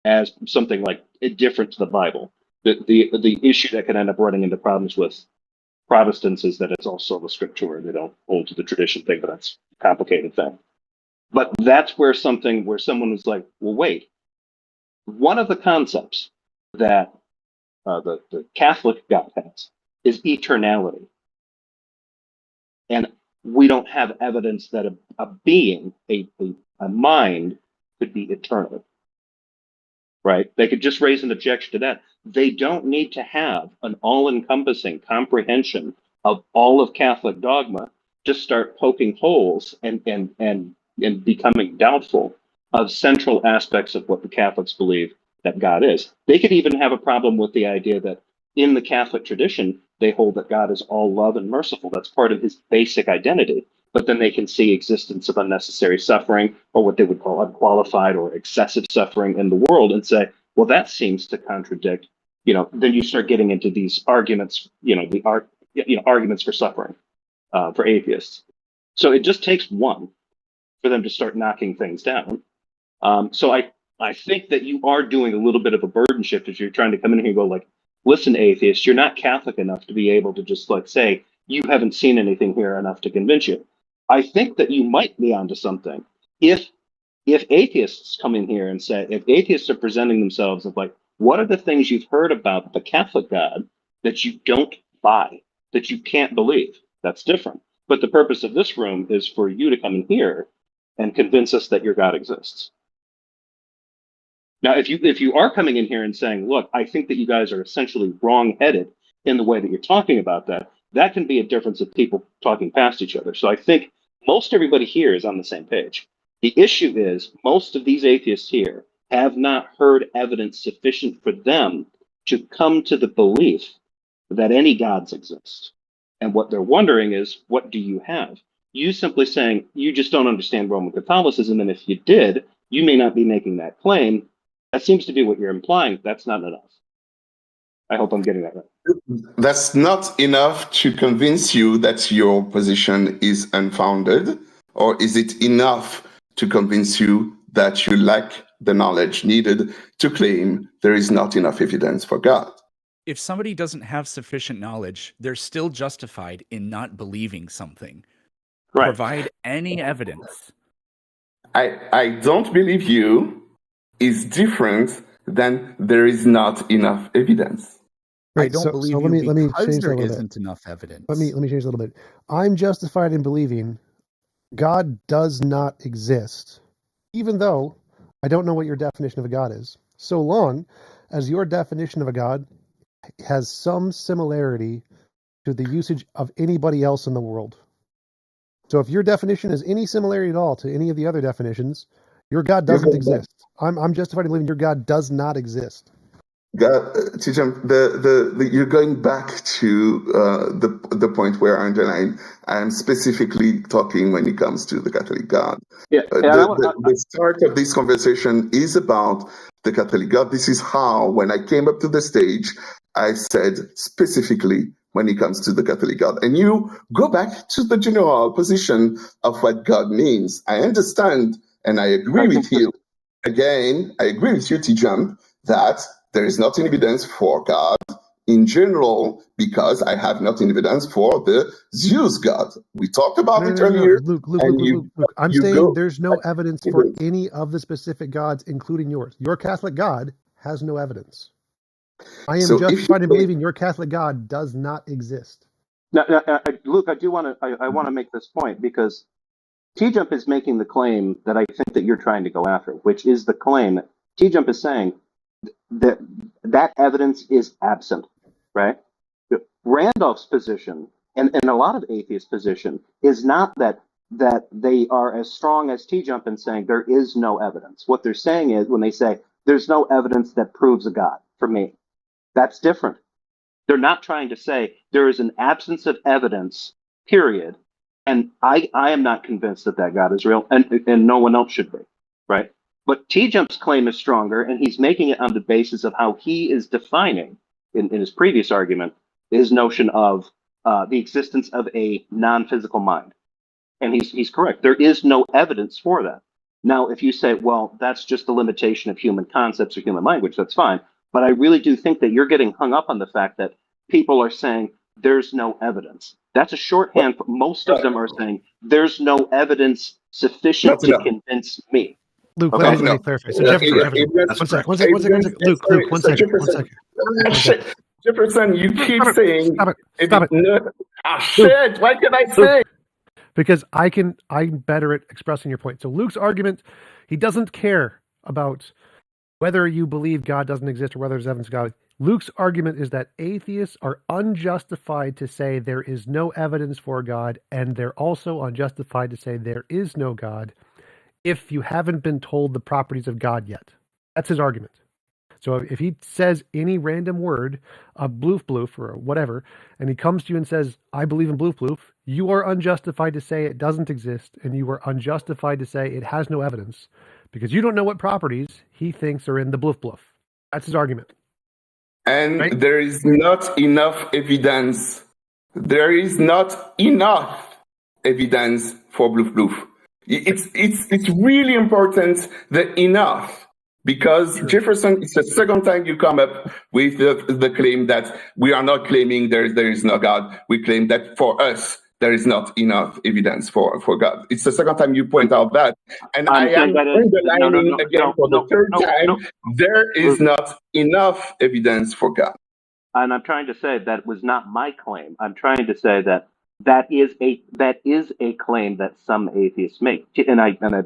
as something like different to the Bible. The issue that can end up running into problems with Protestants is that it's all sola scriptura. They don't hold to the tradition thing, but that's a complicated thing. But that's where someone was like, well, wait, one of the concepts that the Catholic God has is eternality. And we don't have evidence that a being, a mind, could be eternal. Right? They could just raise an objection to that. They don't need to have an all-encompassing comprehension of all of Catholic dogma to start poking holes and becoming doubtful of central aspects of what the Catholics believe that God is. They could even have a problem with the idea that in the Catholic tradition, they hold that God is all love and merciful. That's part of his basic identity. But then they can see existence of unnecessary suffering, or what they would call unqualified or excessive suffering in the world, and say, well, that seems to contradict, then you start getting into these arguments, arguments for suffering, for atheists. So it just takes one for them to start knocking things down. So I think that you are doing a little bit of a burden shift if you're trying to come in here and go like, listen, atheist, you're not Catholic enough to be able to just like say, you haven't seen anything here enough to convince you. I think that you might be onto something. If atheists come in here and say, if atheists are presenting themselves of like, what are the things you've heard about the Catholic God that you don't buy, that you can't believe? That's different. But the purpose of this room is for you to come in here and convince us that your God exists. Now, if you are coming in here and saying, look, I think that you guys are essentially wrong-headed in the way that you're talking about that, that can be a difference of people talking past each other. So I think most everybody here is on the same page. The issue is most of these atheists here have not heard evidence sufficient for them to come to the belief that any gods exist. And what they're wondering is, what do you have? You simply saying, you just don't understand Roman Catholicism, and if you did, you may not be making that claim. That seems to be what you're implying. That's not enough. I hope I'm getting that right. That's not enough to convince you that your position is unfounded, or is it enough to convince you that you lack the knowledge needed to claim there is not enough evidence for God? If somebody doesn't have sufficient knowledge, they're still justified in not believing something. Right. Provide any evidence. I don't believe you is different than there is not enough evidence. Right, I don't believe you because there isn't enough evidence. Let me change a little bit. I'm justified in believing God does not exist, even though I don't know what your definition of a God is, so long as your definition of a God has some similarity to the usage of anybody else in the world. So if your definition has any similarity at all to any of the other definitions, your God doesn't exist. I'm justified in believing your God does not exist. God, TJump, you're going back to the point where I'm specifically talking when it comes to the Catholic God. Yeah, the start of this conversation is about the Catholic God. This is how, when I came up to the stage, I said specifically when it comes to the Catholic God. And you go back to the general position of what God means. I understand, and I agree with you. Again, I agree with you, TJump, that there is not evidence for God in general because I have not evidence for the Zeus God. We talked about it earlier. Luke, I'm saying there's no evidence for any of the specific gods, including yours. Your Catholic God has no evidence. I am justified in believing your Catholic God does not exist. Now, Luke, I do want to make this point because TJump is making the claim that I think that you're trying to go after, which is the claim that TJump is saying that evidence is absent, right? Randolph's position and a lot of atheist position is not that they are as strong as TJump in saying there is no evidence. What they're saying is when they say there's no evidence that proves a God for me, that's different. They're not trying to say there is an absence of evidence, period, and I am not convinced that God is real, and no one else should be, right? But TJump's claim is stronger, and he's making it on the basis of how he is defining, in his previous argument, his notion of the existence of a non-physical mind. And he's correct. There is no evidence for that. Now, if you say, well, that's just the limitation of human concepts or human language, that's fine. But I really do think that you're getting hung up on the fact that people are saying there's no evidence. That's a shorthand. Most of them are saying there's no evidence sufficient to convince me. Luke, let me clarify. So Jefferson, one second. Luke, one second. Jefferson, you keep saying Stop it. Shit, what can I say? Because I'm better at expressing your point. So Luke's argument, he doesn't care about whether you believe God doesn't exist or whether there's evidence of God. Luke's argument is that atheists are unjustified to say there is no evidence for God, and they're also unjustified to say there is no God if you haven't been told the properties of God yet. That's his argument. So if he says any random word, a bloof or whatever, and he comes to you and says, I believe in bloof, you are unjustified to say it doesn't exist, and you are unjustified to say it has no evidence, because you don't know what properties he thinks are in the bloof. That's his argument. And right? There is not enough evidence. There is not enough evidence for bloof. It's really important, the enough, because Jefferson, it's the second time you come up with the claim that we are not claiming there is no God. We claim that for us, there is not enough evidence for God. It's the second time you point out that. And I am underlining again for the third time, there is not enough evidence for God. And I'm trying to say that was not my claim. I'm trying to say that is a claim that some atheists make, and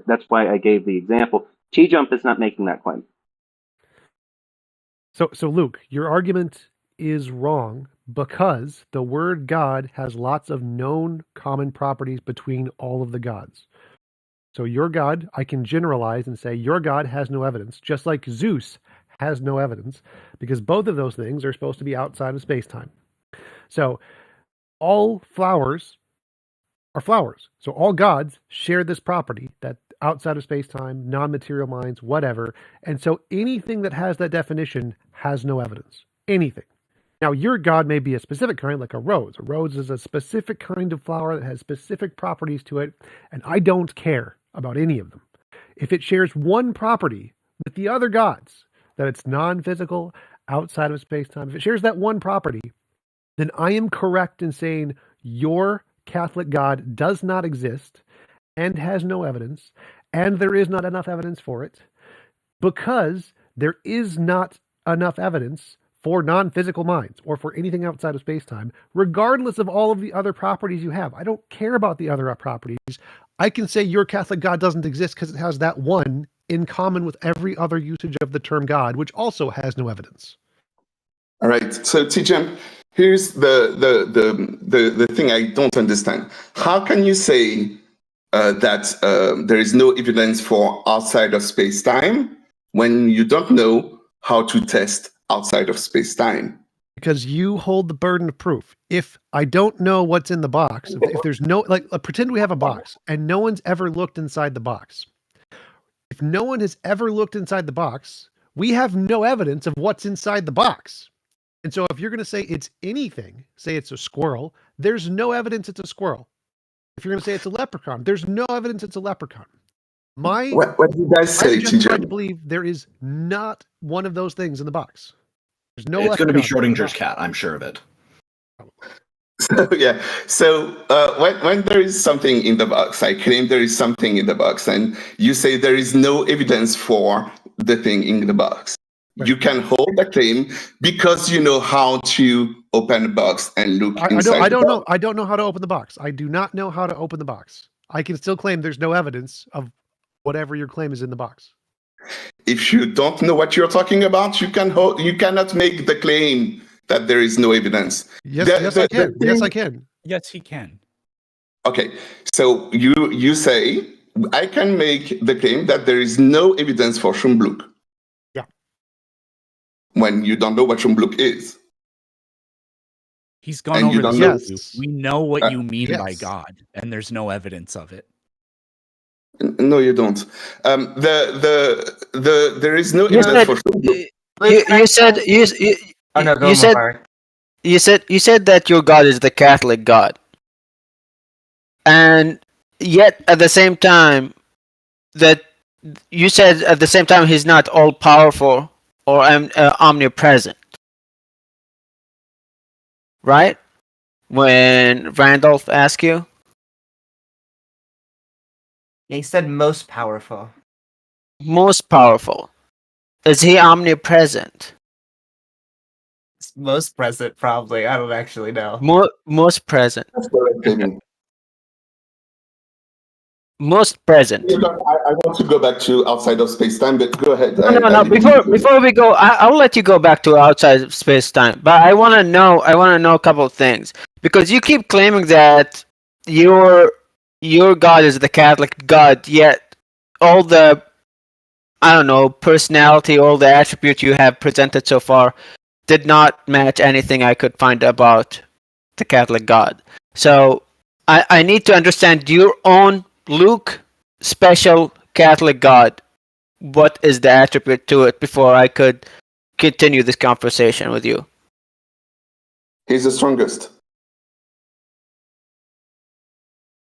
that's why I gave the example. TJump is not making that claim. So Luke, your argument is wrong because the word God has lots of known common properties between all of the gods. So your God, I can generalize and say your God has no evidence, just like Zeus has no evidence, because both of those things are supposed to be outside of space-time. So all flowers are flowers. So all gods share this property that outside of space-time, non-material minds, whatever. And so anything that has that definition has no evidence. Anything. Now, your God may be a specific kind, like a rose. A rose is a specific kind of flower that has specific properties to it, and I don't care about any of them. If it shares one property with the other gods, that it's non-physical, outside of space-time, if it shares that one property, then I am correct in saying your Catholic God does not exist and has no evidence, and there is not enough evidence for it, because there is not enough evidence for non-physical minds or for anything outside of space-time, regardless of all of the other properties you have. I don't care about the other properties. I can say your Catholic God doesn't exist because it has that one in common with every other usage of the term God, which also has no evidence. All right. So TJump, here's the thing I don't understand. How can you say that there is no evidence for outside of space-time when you don't know how to test outside of space-time? Because you hold the burden of proof. If I don't know what's in the box, if there's no, pretend we have a box and no one's ever looked inside the box. If no one has ever looked inside the box, we have no evidence of what's inside the box. And so if you're going to say it's anything, say it's a squirrel, there's no evidence it's a squirrel. If you're going to say it's a leprechaun, there's no evidence it's a leprechaun. What did you guys say, I'm just trying to believe there is not one of those things in the box. There's no. It's going to be Schrodinger's cat. I'm sure of it. So yeah. So when there is something in the box, I claim there is something in the box, and you say there is no evidence for the thing in the box. Right. You can hold the claim because you know how to open the box and look inside. I don't know how to open the box. I do not know how to open the box. I can still claim there's no evidence of whatever your claim is in the box. If you don't know what you're talking about, you cannot make the claim that there is no evidence. Yes, I can. Yes, I can. Yes, he can. Okay, so you say I can make the claim that there is no evidence for Schumbluk. Yeah. When you don't know what Schumbluk is. He's gone over this. Yes. We know what you mean by God, and there's no evidence of it. No, you don't. There is no evidence for Schumbluk. You said that your God is the Catholic God, and yet at the same time he's not all powerful or omnipresent, right? When Randolph asked you, he said most powerful. Most powerful. Is he omnipresent? Most present, probably. I don't actually know. Most present. Most present. I want to go back to outside of space-time, but go ahead. No. Before we go, I'll let you go back to outside of space-time. But I want to know a couple of things, because you keep claiming that your God is the Catholic God, yet all the personality, all the attributes you have presented so far did not match anything I could find about the Catholic God. So I need to understand your own Luke special Catholic God. What is the attribute to it before I could continue this conversation with you? He's the strongest.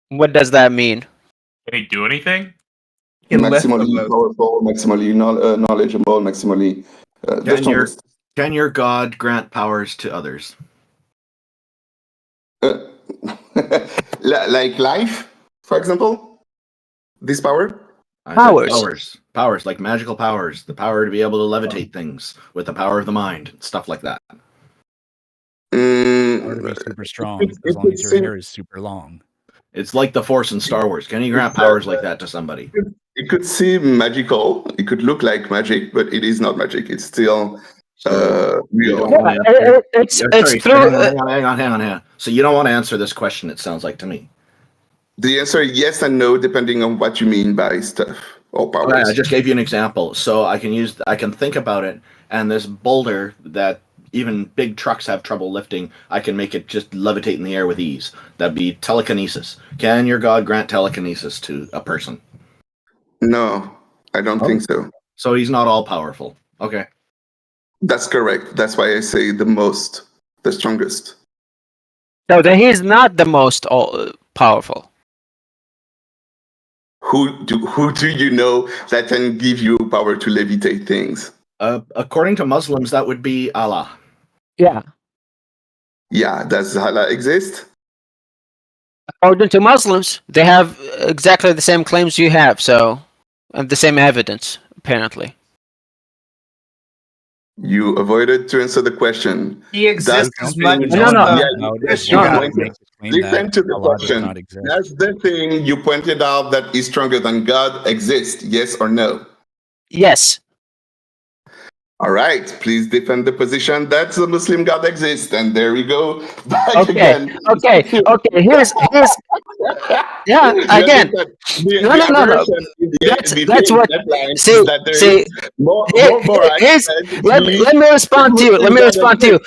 What does that mean? Can he do anything? Maximally powerful, maximally knowledgeable, maximally the strongest. Can your God grant powers to others? Like life, for example? This power? Powers, like magical powers. The power to be able to levitate things with the power of the mind, stuff like that. Power to be super strong, as long as your hair is super long. It's like the Force in Star Wars. Can you grant powers like that to somebody? It could seem magical. It could look like magic, but it is not magic. It's still real. It's true. Hang on. So you don't want to answer this question, it sounds like to me. The answer is yes and no, depending on what you mean by stuff or powers. Okay, I just gave you an example. So I can think about it, and this boulder that even big trucks have trouble lifting, I can make it just levitate in the air with ease. That'd be telekinesis. Can your God grant telekinesis to a person? No, I don't think so. So he's not all powerful. Okay. That's correct. That's why I say the strongest. No, that he's not the most powerful. Who do you know that can give you power to levitate things? According to Muslims, that would be Allah. Yeah. Yeah, does Allah exist? According to Muslims, they have exactly the same claims you have, and the same evidence, apparently. You avoided to answer the question. He exists as much. Listen to the question. That's the thing you pointed out that is stronger than God exists. Yes or no? Yes. All right. Please defend the position that the Muslim God exists. And there we go. Back again. Okay. Here's. Yeah. Again. No. That's what. See. Let me respond to you.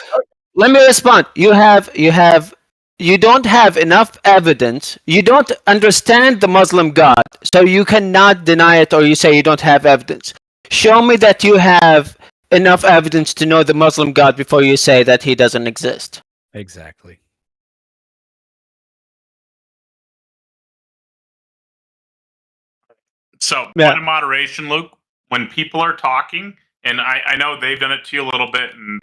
You don't have enough evidence. You don't understand the Muslim God, so you cannot deny it, or you say you don't have evidence. Show me that you have enough evidence to know the Muslim God before you say that he doesn't exist. Exactly. So, point of moderation, Luke. When people are talking, and I know they've done it to you a little bit, and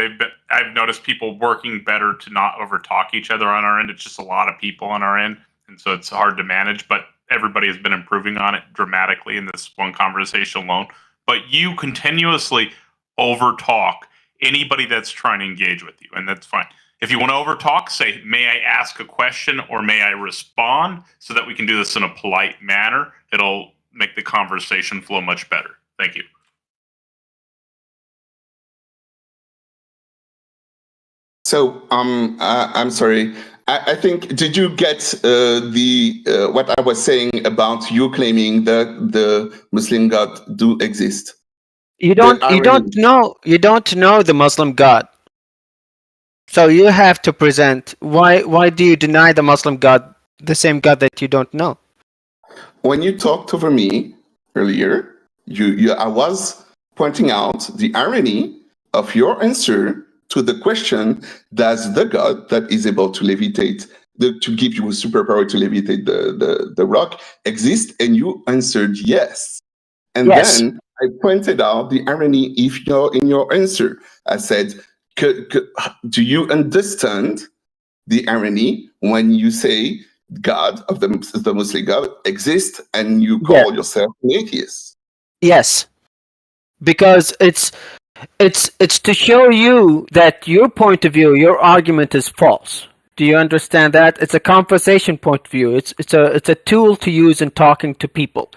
I've noticed people working better to not overtalk each other on our end. It's just a lot of people on our end, and so it's hard to manage. But everybody has been improving on it dramatically in this one conversation alone. But you continuously overtalk anybody that's trying to engage with you, and that's fine. If you want to overtalk, say, may I ask a question or may I respond, so that we can do this in a polite manner. It'll make the conversation flow much better. Thank you. So I'm sorry. I think, did you get what I was saying about you claiming that the Muslim God do exist? You don't know the Muslim God. So you have to present why do you deny the Muslim God, the same God that you don't know? When you talked over me earlier, I was pointing out the irony of your answer to the question, does the God that is able to levitate, to give you a superpower to levitate the rock exist? And you answered yes. And then I pointed out the irony in your answer. I said, do you understand the irony when you say God of the Muslim God exists and you call yourself an atheist? Yes, because it's to show you that your point of view, your argument is false. Do you understand that? It's a conversation point of view. It's a tool to use in talking to people.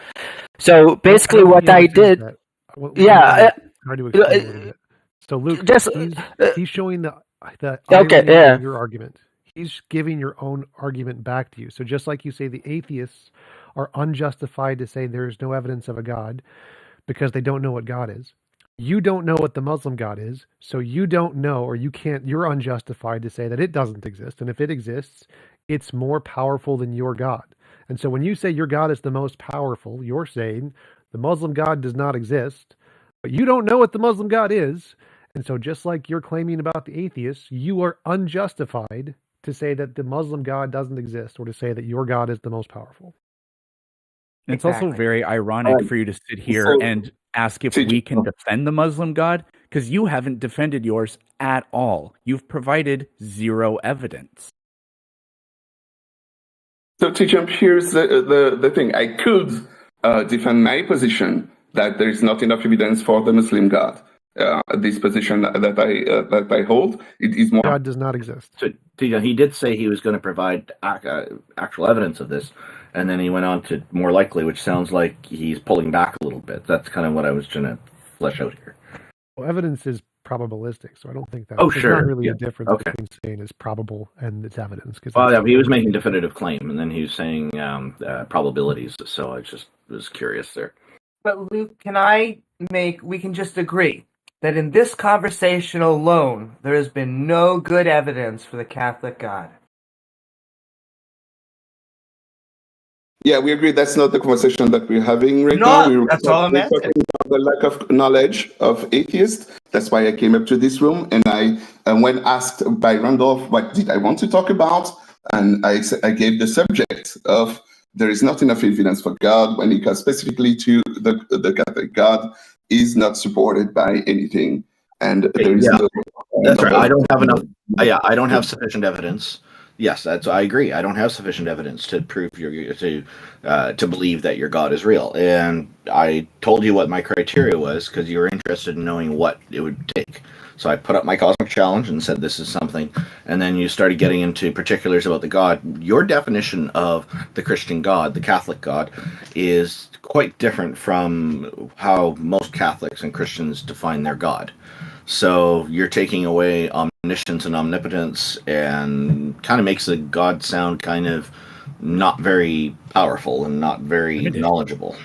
So basically, what I did, Hard to explain a little bit. So Luke, he's showing the irony of your argument. He's giving your own argument back to you. So just like you say, the atheists are unjustified to say there is no evidence of a God because they don't know what God is. You don't know what the Muslim God is, so you don't know, or you can't, you're unjustified to say that it doesn't exist. And if it exists, it's more powerful than your God. And so when you say your God is the most powerful, you're saying the Muslim God does not exist, but you don't know what the Muslim God is. And so just like you're claiming about the atheists, you are unjustified to say that the Muslim God doesn't exist or to say that your God is the most powerful. It's also very ironic for you to sit here and ask if we can defend the Muslim God, because you haven't defended yours at all. You've provided zero evidence. So TJump, here's the thing. I could defend my position that there is not enough evidence for the Muslim God. This position that I hold, it is more. God does not exist. So he did say he was going to provide actual evidence of this, and then he went on to more likely, which sounds like he's pulling back a little bit. That's kind of what I was trying to flesh out here. Well, evidence is probabilistic, so I don't think that there's not really a difference between saying it's probable and it's evidence. He was making definitive claim, and then he was saying probabilities. So I just was curious there. But Luke, we can just agree that in this conversation alone, there has been no good evidence for the Catholic God. Yeah, we agree that's not the conversation that we're having right now. That's all I'm asking. We're talking about the lack of knowledge of atheists. That's why I came up to this room. And when asked by Randolph, what did I want to talk about? And I gave the subject of there is not enough evidence for God when it comes specifically to the Catholic God is not supported by anything. And there is that's right. I don't have enough. I don't have sufficient evidence. Yes, I agree. I don't have sufficient evidence to prove to believe that your God is real. And I told you what my criteria was because you were interested in knowing what it would take. So I put up my cosmic challenge and said this is something. And then you started getting into particulars about the God. Your definition of the Christian God, the Catholic God, is quite different from how most Catholics and Christians define their God. So you're taking away omniscience and omnipotence and kind of makes the God sound kind of not very powerful and not very knowledgeable.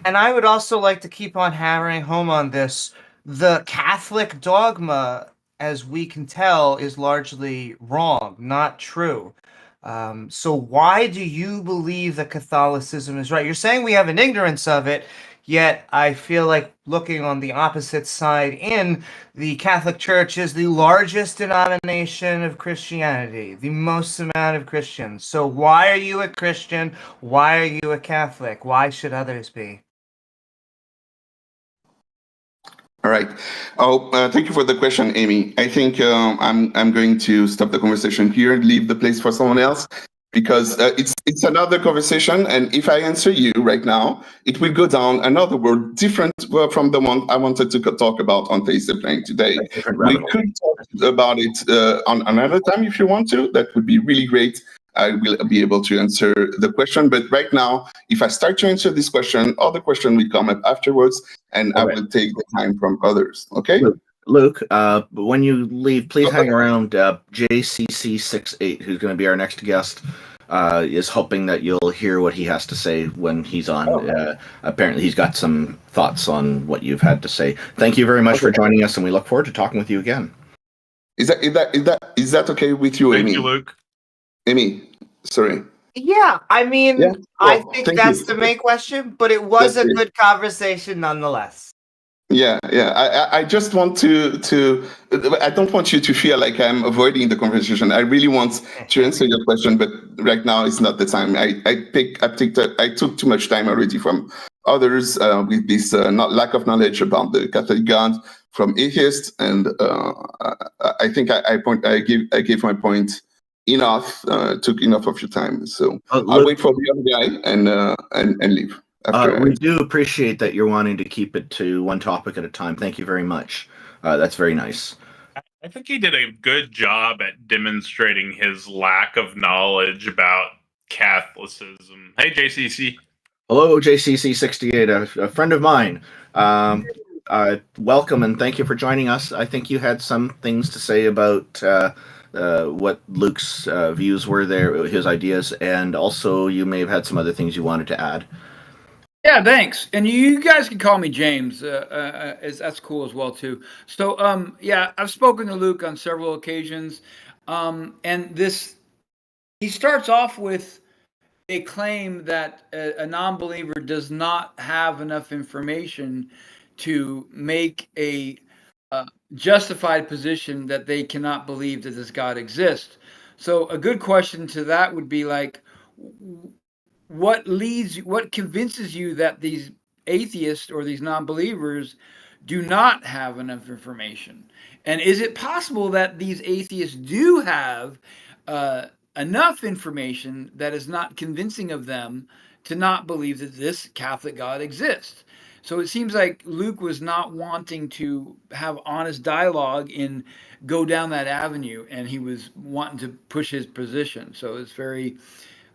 And I would also like to keep on hammering home on this. The Catholic dogma, as we can tell, is largely wrong, not true. So why do you believe that Catholicism is right? You're saying we have an ignorance of it, yet I feel like looking on the opposite side in, the Catholic Church is the largest denomination of Christianity, the most amount of Christians. So why are you a Christian? Why are you a Catholic? Why should others be? All right. Thank you for the question, Amy. I think I'm going to stop the conversation here and leave the place for someone else because it's another conversation. And if I answer you right now, it will go down another road different from the one I wanted to talk about on Theist Helpline today. We could talk about it on another time if you want to. That would be really great. I will be able to answer the question. But right now, if I start to answer this question, other question will come up afterwards, and I will take the time from others. Okay? Luke, when you leave, please hang around. JCC68, who's going to be our next guest, is hoping that you'll hear what he has to say when he's on. Apparently, he's got some thoughts on what you've had to say. Thank you very much for joining us, and we look forward to talking with you again. Is that okay with you, Amy? Thank you, Luke. Amy, sorry. Yeah, I mean, Yeah? I think that's the main question, but it was a good conversation nonetheless. Yeah. I just want to I don't want you to feel like I'm avoiding the conversation. I really want to answer your question, but right now is not the time. I took too much time already from others with this lack of knowledge about the Catholic God from atheists, and I think I gave my point enough. Took enough of your time, so I'll wait for the other guy and leave. We do appreciate that you're wanting to keep it to one topic at a time. Thank you very much. That's very nice. I think he did a good job at demonstrating his lack of knowledge about Catholicism. Hey, JCC. Hello, JCC68, a friend of mine. Welcome and thank you for joining us. I think you had some things to say about what Luke's views were there, his ideas, and also you may have had some other things you wanted to add. Yeah, thanks. And you guys can call me James. That's cool as well too. So, yeah, I've spoken to Luke on several occasions, and he starts off with a claim that a non-believer does not have enough information to make a justified position that they cannot believe that this God exists. So, a good question to that would be like, what convinces you that these atheists or these non-believers do not have enough information? And is it possible that these atheists do have enough information that is not convincing of them to not believe that this Catholic God exists? So it seems like Luc was not wanting to have honest dialogue and go down that avenue, and he was wanting to push his position. So it's very,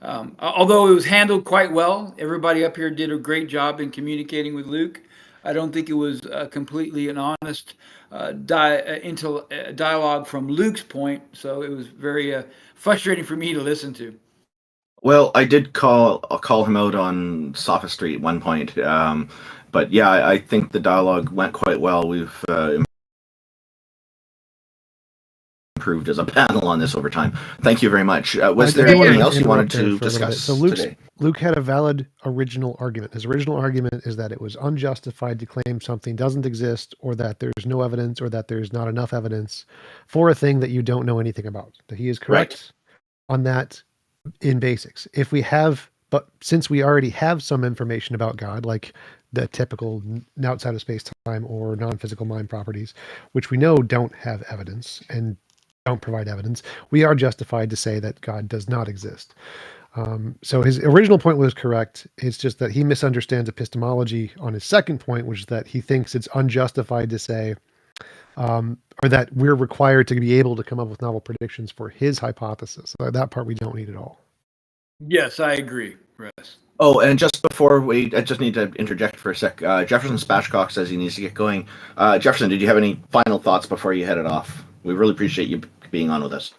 although it was handled quite well, everybody up here did a great job in communicating with Luc. I don't think it was completely an honest dialogue from Luc's point, so it was very frustrating for me to listen to. Well, I did call him out on sophistry at one point, but yeah, I think the dialogue went quite well. We've improved as a panel on this over time. Thank you very much. Was there anything else you wanted to discuss today? Luc had a valid original argument. His original argument is that it was unjustified to claim something doesn't exist, or that there's no evidence, or that there's not enough evidence for a thing that you don't know anything about. That he is correct on that in basics. If we have, but since we already have some information about God, like the typical outside of space-time or non-physical mind properties, which we know don't have evidence and don't provide evidence, we are justified to say that God does not exist. So his original point was correct. It's just that he misunderstands epistemology on his second point, which is that he thinks it's unjustified to say, or that we're required to be able to come up with novel predictions for his hypothesis. So that part we don't need at all. Yes, I agree, Russ. Oh, and just before I just need to interject for a sec. Jefferson Spatchcock says he needs to get going. Jefferson, did you have any final thoughts before you headed off? We really appreciate you being on with us.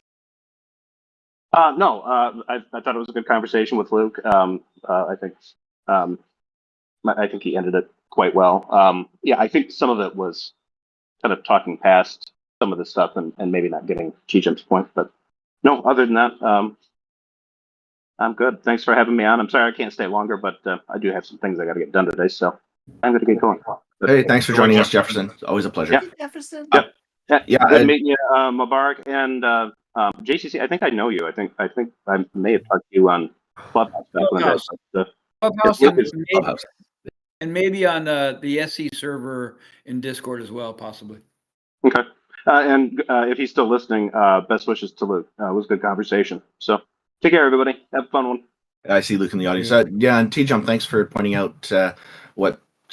No, I thought it was a good conversation with Luc. I think he ended it quite well. Yeah, I think some of it was kind of talking past some of the stuff and maybe not getting TJump's point. But no, other than that, I'm good. Thanks for having me on. I'm sorry I can't stay longer, but I do have some things I got to get done today, so I'm going to get going. Hey, thanks for joining us, Jefferson. It's always a pleasure. Yeah. Jefferson. Yeah. Good meeting you, Mubarak and JCC. I think I know you. I think I may have talked to you on Clubhouse back when I Clubhouse, and maybe on the SC server in Discord as well, possibly. Okay. And if he's still listening, best wishes to Luc. It was a good conversation. So take care, everybody. Have a fun one. I see Luc in the audience. Yeah, and TJump, thanks for pointing out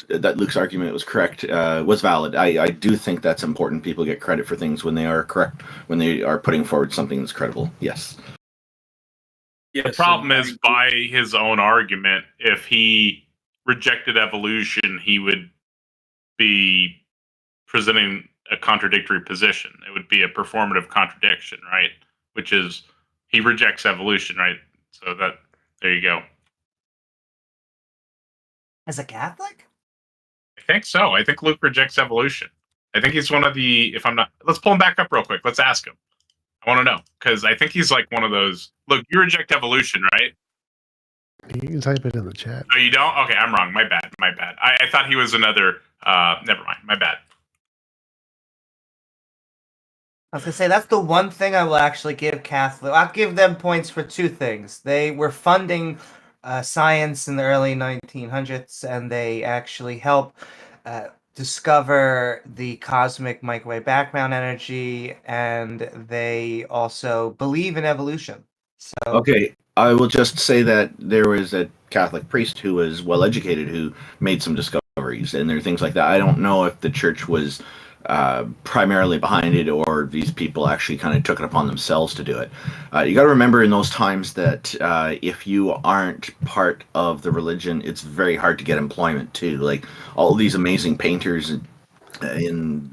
that Luc's argument was correct, was valid. I do think that's important. People get credit for things when they are correct, when they are putting forward something that's credible. Yes. The problem is, by his own argument, if he rejected evolution, he would be presenting a contradictory position. It would be a performative contradiction, right? Which is, he rejects evolution, right? So there you go. As a Catholic? I think so. I think Luc rejects evolution. I think he's one of the, let's pull him back up real quick. Let's ask him. I want to know, because I think he's like one of those, look, you reject evolution, right? You can type it in the chat. Oh, you don't? Okay, I'm wrong. My bad. I thought he was another, never mind. My bad. I was going to say, that's the one thing I will actually give Catholic. I'll give them points for two things. They were funding science in the early 1900s, and they actually helped discover the cosmic microwave background energy, and they also believe in evolution. So okay, I will just say that there was a Catholic priest who was well educated who made some discoveries, and there are things like that. I don't know if the church was primarily behind it, or these people actually kind of took it upon themselves to do it. You got to remember in those times that if you aren't part of the religion, it's very hard to get employment too. Like all these amazing painters in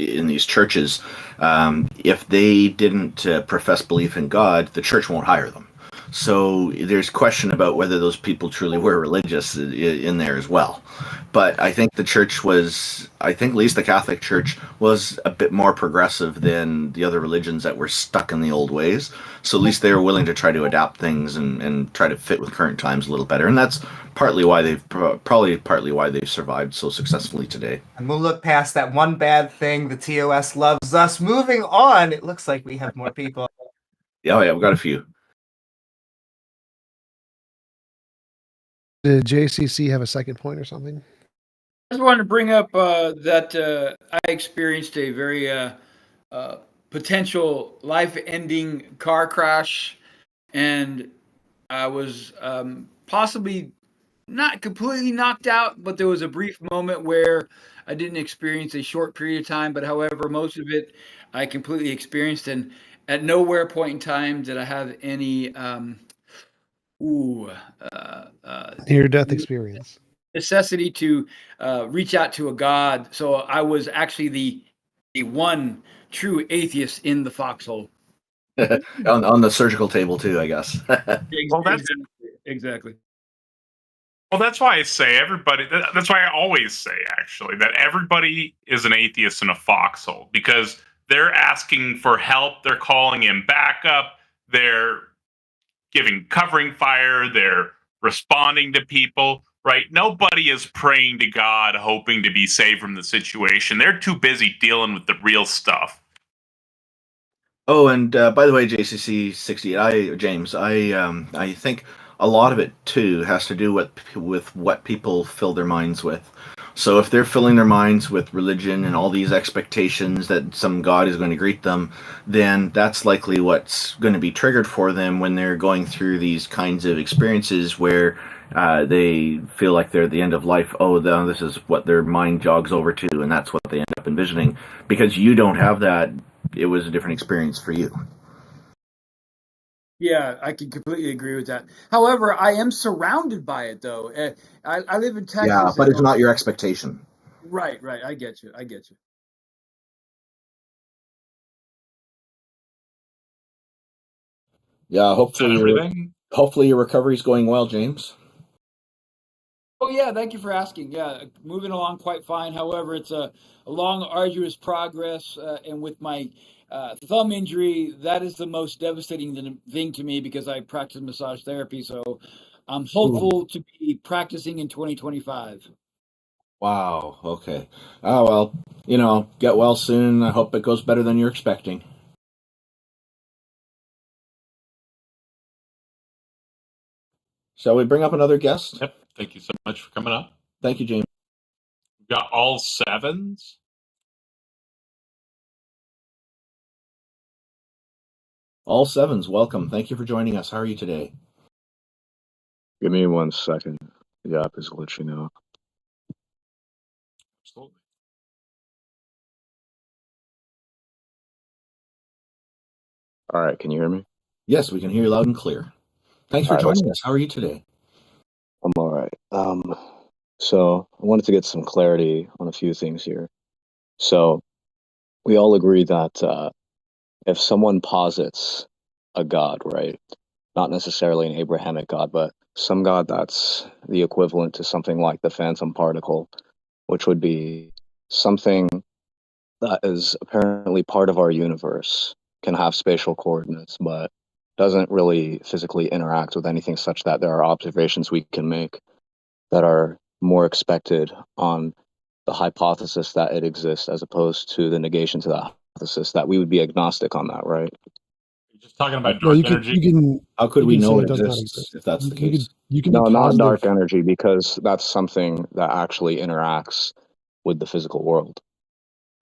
these churches, if they didn't profess belief in God, the church won't hire them. So there's question about whether those people truly were religious in there as well. But I think the church was, at least the Catholic Church was a bit more progressive than the other religions that were stuck in the old ways. So at least they were willing to try to adapt things and try to fit with current times a little better. And that's partly why they've survived so successfully today. And we'll look past that one bad thing. The TOS loves us. Moving on, it looks like we have more people. Yeah, we've got a few. Did JCC have a second point or something? I just wanted to bring up that I experienced a very potential life-ending car crash, and I was possibly not completely knocked out, but there was a brief moment where I didn't experience a short period of time, but however, most of it I completely experienced, and at nowhere point in time did I have any near-death experience. Necessity to reach out to a god. So I was actually the one true atheist in the foxhole. on the surgical table too, I guess. Well, exactly. Well, that's why I say everybody. That's why I always say, actually, that everybody is an atheist in a foxhole, because they're asking for help. They're calling in backup. They're giving covering fire. They're responding to people. Right? Nobody is praying to God, hoping to be saved from the situation. They're too busy dealing with the real stuff. Oh, and by the way, JCC 68, James, I think a lot of it too has to do with what people fill their minds with. So if they're filling their minds with religion and all these expectations that some God is going to greet them, then that's likely what's going to be triggered for them when they're going through these kinds of experiences where they feel like they're at the end of life. Oh, this is what their mind jogs over to, and that's what they end up envisioning. Because you don't have that, it was a different experience for you. Yeah, I can completely agree with that. However, I am surrounded by it, though. I live in Texas. Yeah, but it's not your expectation. Right. I get you. Yeah, hopefully your recovery is going well, James. Oh, yeah, thank you for asking. Yeah, moving along quite fine. However, it's a long, arduous progress, and with my thumb injury, that is the most devastating thing to me because I practice massage therapy. So I'm hopeful to be practicing in 2025. Wow, okay. Oh, well, get well soon. I hope it goes better than you're expecting. Shall we bring up another guest? Yep. Thank you so much for coming up. Thank you, James. We've got all sevens. All sevens, welcome. Thank you for joining us. How are you today? Give me 1 second. The app is glitching out. Absolutely. All right, can you hear me? Yes, we can hear you loud and clear. Thanks for joining us. How are you today? I'm all right. So I wanted to get some clarity on a few things here. So we all agree that if someone posits a god, right, not necessarily an Abrahamic god, but some god that's the equivalent to something like the phantom particle, which would be something that is apparently part of our universe, can have spatial coordinates, but doesn't really physically interact with anything such that there are observations we can make that are more expected on the hypothesis that it exists as opposed to the negation to that hypothesis, that we would be agnostic on that, right? You're just talking about dark energy. How could we know it exists if that's the case? No, not dark energy, because that's something that actually interacts with the physical world.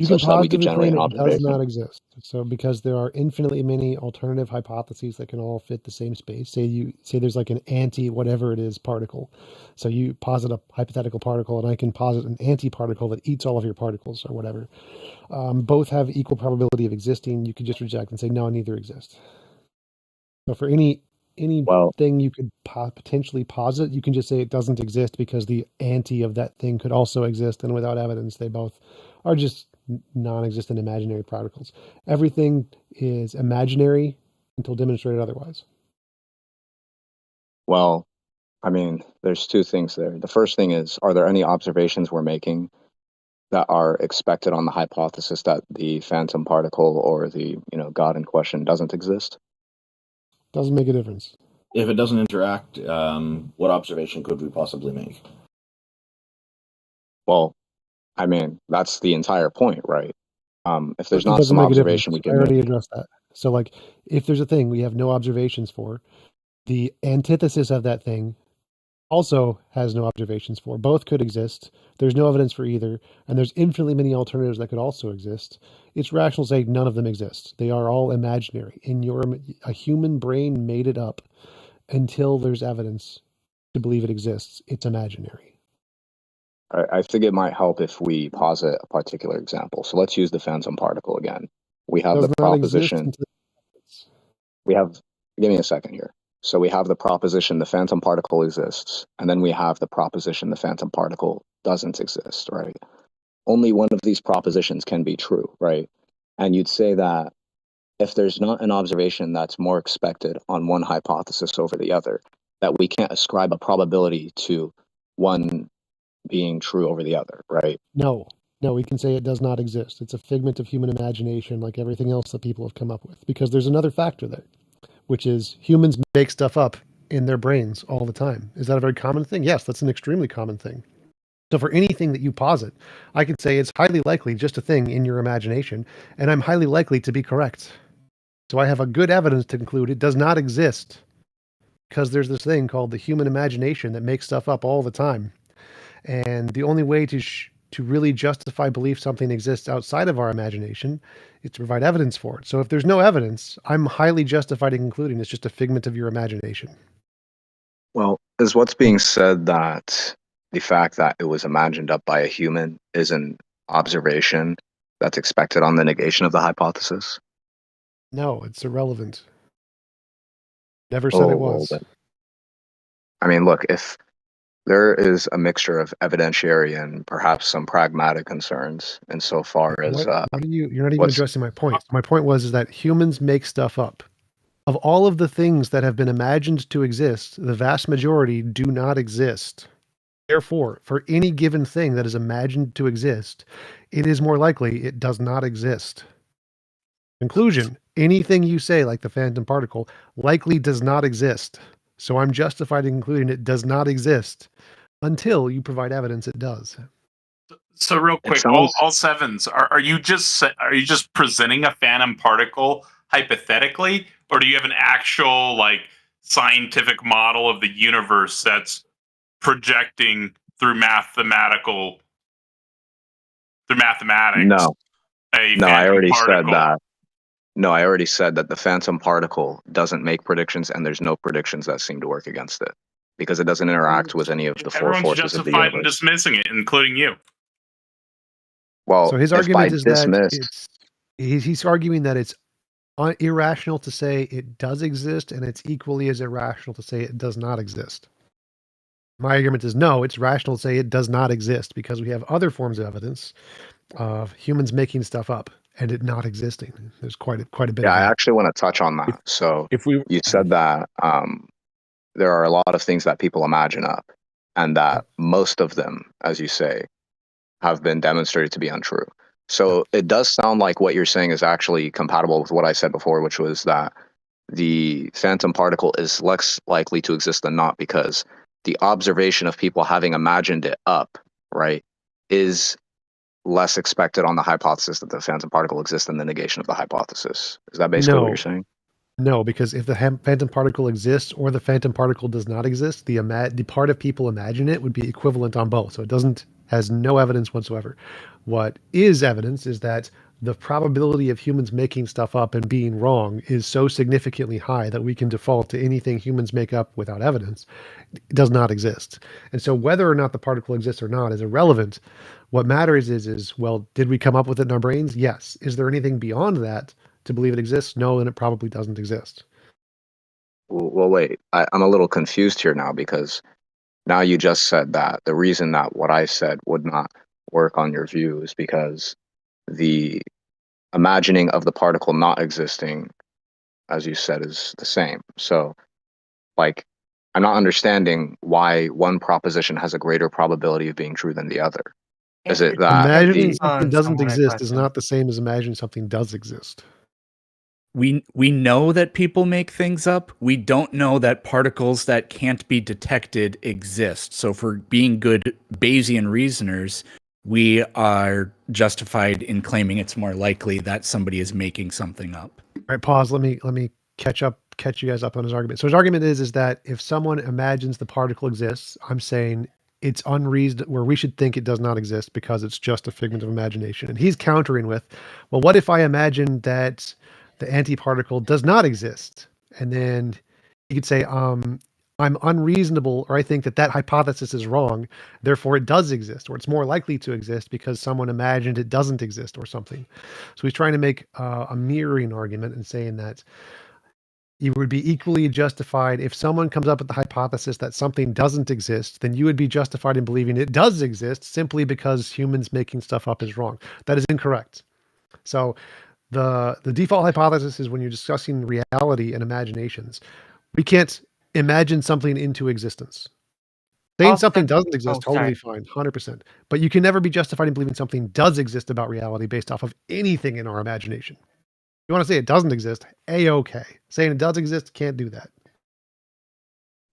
You can positively claim it does not exist. So because there are infinitely many alternative hypotheses that can all fit the same space. Say there's like an anti-whatever it is particle. So you posit a hypothetical particle, and I can posit an anti-particle that eats all of your particles or whatever. Both have equal probability of existing. You could just reject and say, no, neither exist. So for any thing you could potentially posit, you can just say it doesn't exist because the anti of that thing could also exist, and without evidence, they both are just non-existent imaginary particles. Everything is imaginary until demonstrated otherwise. Well, I mean, there's two things there. The first thing is, are there any observations we're making that are expected on the hypothesis that the phantom particle or the God in question doesn't exist? Doesn't make a difference. If it doesn't interact, what observation could we possibly make? Well, I mean, that's the entire point, right? If there's not some observation we can make. I already addressed that. So, like, if there's a thing we have no observations for, the antithesis of that thing also has no observations for. Both could exist. There's no evidence for either, and there's infinitely many alternatives that could also exist. It's rational to say none of them exist. They are all imaginary. A human brain made it up until there's evidence to believe it exists. It's imaginary. I think it might help if we posit a particular example. So let's use the phantom particle again. We have the proposition. Give me a second here. So we have the proposition the phantom particle exists, and then we have the proposition the phantom particle doesn't exist, right? Only one of these propositions can be true, right? And you'd say that if there's not an observation that's more expected on one hypothesis over the other, that we can't ascribe a probability to one being true over the other, right? No, we can say it does not exist. It's a figment of human imagination like everything else that people have come up with, because there's another factor there, which is humans make stuff up in their brains all the time. Is that a very common thing? Yes, that's an extremely common thing. So for anything that you posit, I could say it's highly likely just a thing in your imagination, and I'm highly likely to be correct. So I have a good evidence to conclude it does not exist, because there's this thing called the human imagination that makes stuff up all the time. And the only way to really justify belief something exists outside of our imagination is to provide evidence for it. So if there's no evidence, I'm highly justified in concluding it's just a figment of your imagination. Well, is what's being said that the fact that it was imagined up by a human is an observation that's expected on the negation of the hypothesis? No, it's irrelevant. Never said it was. Well, I mean, look, if there is a mixture of evidentiary and perhaps some pragmatic concerns insofar as... You're not even addressing my point. My point was that humans make stuff up. Of all of the things that have been imagined to exist, the vast majority do not exist. Therefore, for any given thing that is imagined to exist, it is more likely it does not exist. Conclusion, anything you say, like the phantom particle, likely does not exist. So I'm justified in concluding it does not exist until you provide evidence it does. So real quick, all sevens, are you just presenting a phantom particle hypothetically, or do you have an actual like scientific model of the universe that's projecting through mathematics? No, I already said that. No, I already said that the phantom particle doesn't make predictions, and there's no predictions that seem to work against it because it doesn't interact with any of the four forces of the universe. Everyone's justified in dismissing it, including you. Well, so his argument is that he's arguing that it's irrational to say it does exist, and it's equally as irrational to say it does not exist. My argument is no, it's rational to say it does not exist because we have other forms of evidence of humans making stuff up and it not existing. There's quite a bit. Yeah, I actually want to touch on that. You said that there are a lot of things that people imagine up, and that most of them, as you say, have been demonstrated to be untrue. So it does sound like what you're saying is actually compatible with what I said before, which was that the phantom particle is less likely to exist than not because the observation of people having imagined it up, right, is less expected on the hypothesis that the phantom particle exists than the negation of the hypothesis. Is that basically what you're saying? No, because if the phantom particle exists or the phantom particle does not exist, the part of people imagine it would be equivalent on both. So it has no evidence whatsoever. What is evidence is that the probability of humans making stuff up and being wrong is so significantly high that we can default to anything humans make up without evidence. It does not exist. And so whether or not the particle exists or not is irrelevant. What matters is, well, did we come up with it in our brains? Yes. Is there anything beyond that to believe it exists? No, and it probably doesn't exist. Well, wait. I'm a little confused here now because now you just said that the reason that what I said would not work on your view is because the imagining of the particle not existing, as you said, is the same. So, like, I'm not understanding why one proposition has a greater probability of being true than the other. Is it that imagining something doesn't exist is not the same as imagining something does exist? We know that people make things up. We don't know that particles that can't be detected exist. So for being good Bayesian reasoners, we are justified in claiming it's more likely that somebody is making something up. All right, pause. Let me catch up catch you guys up on his argument. So his argument is that if someone imagines the particle exists, I'm saying it's unreasonable, where we should think it does not exist because it's just a figment of imagination. And he's countering with, well, what if I imagine that the antiparticle does not exist? And then you could say, I'm unreasonable, or I think that hypothesis is wrong, therefore it does exist, or it's more likely to exist because someone imagined it doesn't exist or something. So he's trying to make a mirroring argument and saying that you would be equally justified if someone comes up with the hypothesis that something doesn't exist, then you would be justified in believing it does exist simply because humans making stuff up is wrong. That is incorrect. So the default hypothesis is when you're discussing reality and imaginations, we can't imagine something into existence. Saying something doesn't exist, totally fine, 100%. But you can never be justified in believing something does exist about reality based off of anything in our imagination. You want to say it doesn't exist, A-okay. Saying it does exist, can't do that.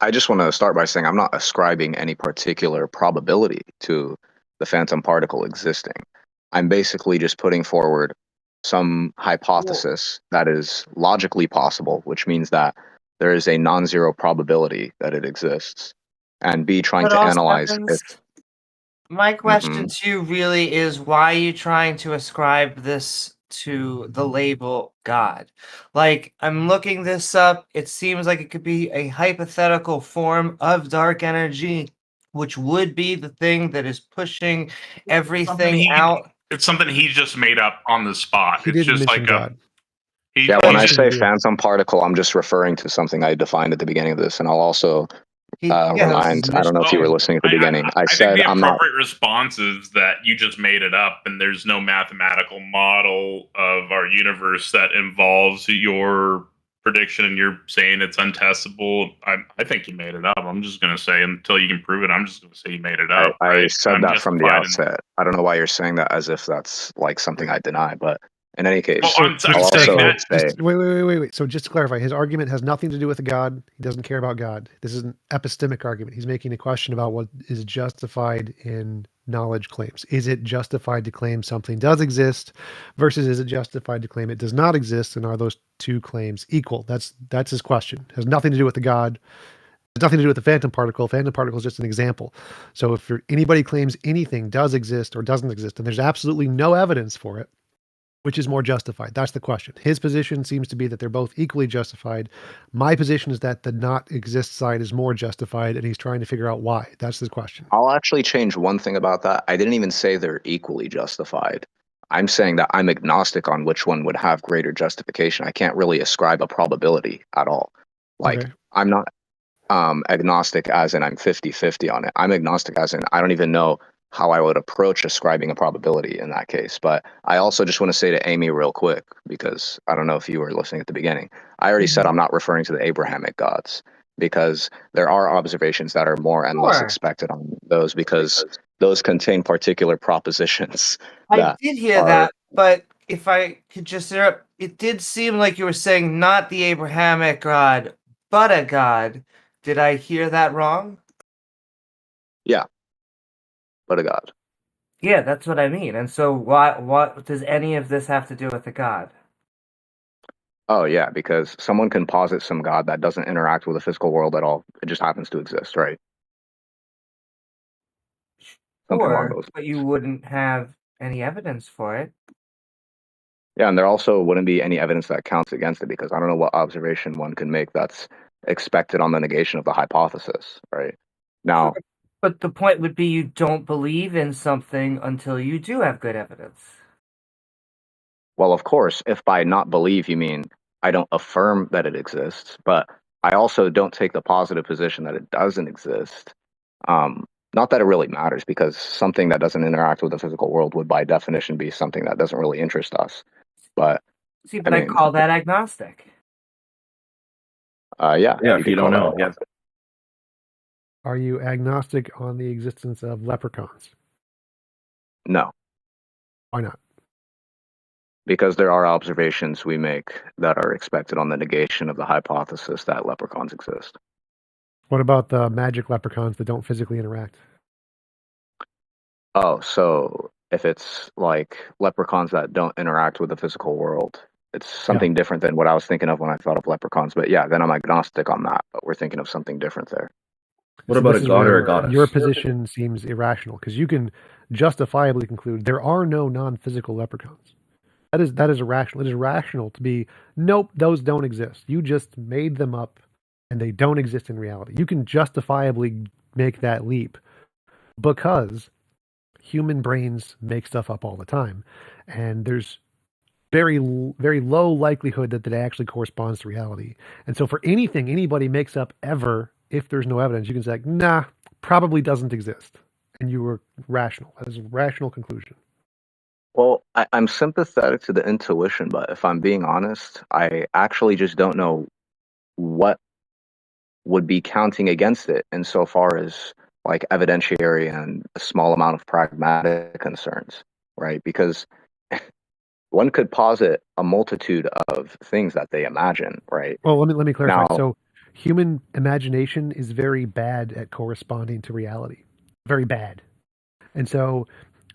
I just want to start by saying I'm not ascribing any particular probability to the phantom particle existing. I'm basically just putting forward some hypothesis that is logically possible, which means that there is a non-zero probability that it exists, and B, trying to analyze if... My question to you really is, why are you trying to ascribe this to the label God? Like, I'm looking this up. It seems like it could be a hypothetical form of dark energy, which would be the thing that is pushing everything out. It's something he just made up on the spot. He it's just like God. When I say phantom particle, I'm just referring to something I defined at the beginning of this, and I'll also remind, I don't know if you were listening at the beginning. I said think the I'm not... appropriate response is that you just made it up, and there's no mathematical model of our universe that involves your prediction, and you're saying it's untestable. I think you made it up. I'm just going to say, until you can prove it, I'm just going to say you made it up. I said that from the outset. I don't know why you're saying that as if that's like something I deny, but in any case, I'll also say... Wait. So just to clarify, his argument has nothing to do with God. He doesn't care about God. This is an epistemic argument. He's making a question about what is justified in knowledge claims. Is it justified to claim something does exist versus is it justified to claim it does not exist? And are those two claims equal? That's his question. It has nothing to do with the God. It has nothing to do with the phantom particle. Phantom particle is just an example. So if anybody claims anything does exist or doesn't exist, and there's absolutely no evidence for it, which is more justified? That's the question. His position seems to be that they're both equally justified. My position is that the not exist side is more justified, and he's trying to figure out why. That's the question. I'll actually change one thing about that. I didn't even say they're equally justified. I'm saying that I'm agnostic on which one would have greater justification. I can't really ascribe a probability at all. Like, I'm not agnostic as in I'm 50-50 on it. I'm agnostic as in I don't even know how I would approach ascribing a probability in that case. But I also just want to say to Amy real quick, because I don't know if you were listening at the beginning, I already said I'm not referring to the Abrahamic gods, because there are observations that are more and less expected on those, because those contain particular propositions. I did hear that, but if I could just interrupt, it did seem like you were saying not the Abrahamic God, but a God. Did I hear that wrong? Yeah. But a God. Yeah, that's what I mean. And so what does any of this have to do with a God? Oh, yeah, because someone can posit some God that doesn't interact with the physical world at all. It just happens to exist, right? Something along those lines. But you wouldn't have any evidence for it. Yeah, and there also wouldn't be any evidence that counts against it, because I don't know what observation one can make that's expected on the negation of the hypothesis, right? Now... But the point would be you don't believe in something until you do have good evidence. Well, of course, if by not believe you mean I don't affirm that it exists, but I also don't take the positive position that it doesn't exist. Not that it really matters, because something that doesn't interact with the physical world would by definition be something that doesn't really interest us. But I call that agnostic. Yeah, if you don't know. Yeah. Are you agnostic on the existence of leprechauns? No. Why not? Because there are observations we make that are expected on the negation of the hypothesis that leprechauns exist. What about the magic leprechauns that don't physically interact? Oh, so if it's like leprechauns that don't interact with the physical world, It's something different than what I was thinking of when I thought of leprechauns. But yeah, then I'm agnostic on that. But we're thinking of something different there. What about a god or a goddess? Your position seems irrational because you can justifiably conclude there are no non-physical leprechauns. That is irrational. It is rational to be, nope, those don't exist. You just made them up and they don't exist in reality. You can justifiably make that leap because human brains make stuff up all the time. And there's very low likelihood that actually corresponds to reality. And so for anything anybody makes up ever, if there's no evidence, you can say, nah, probably doesn't exist. And you were rational. That is a rational conclusion. Well, I'm sympathetic to the intuition, but if I'm being honest, I actually just don't know what would be counting against it insofar as like evidentiary and a small amount of pragmatic concerns, right? Because one could posit a multitude of things that they imagine, right? Well, let me clarify. Now, so human imagination is very bad at corresponding to reality. Very bad. And so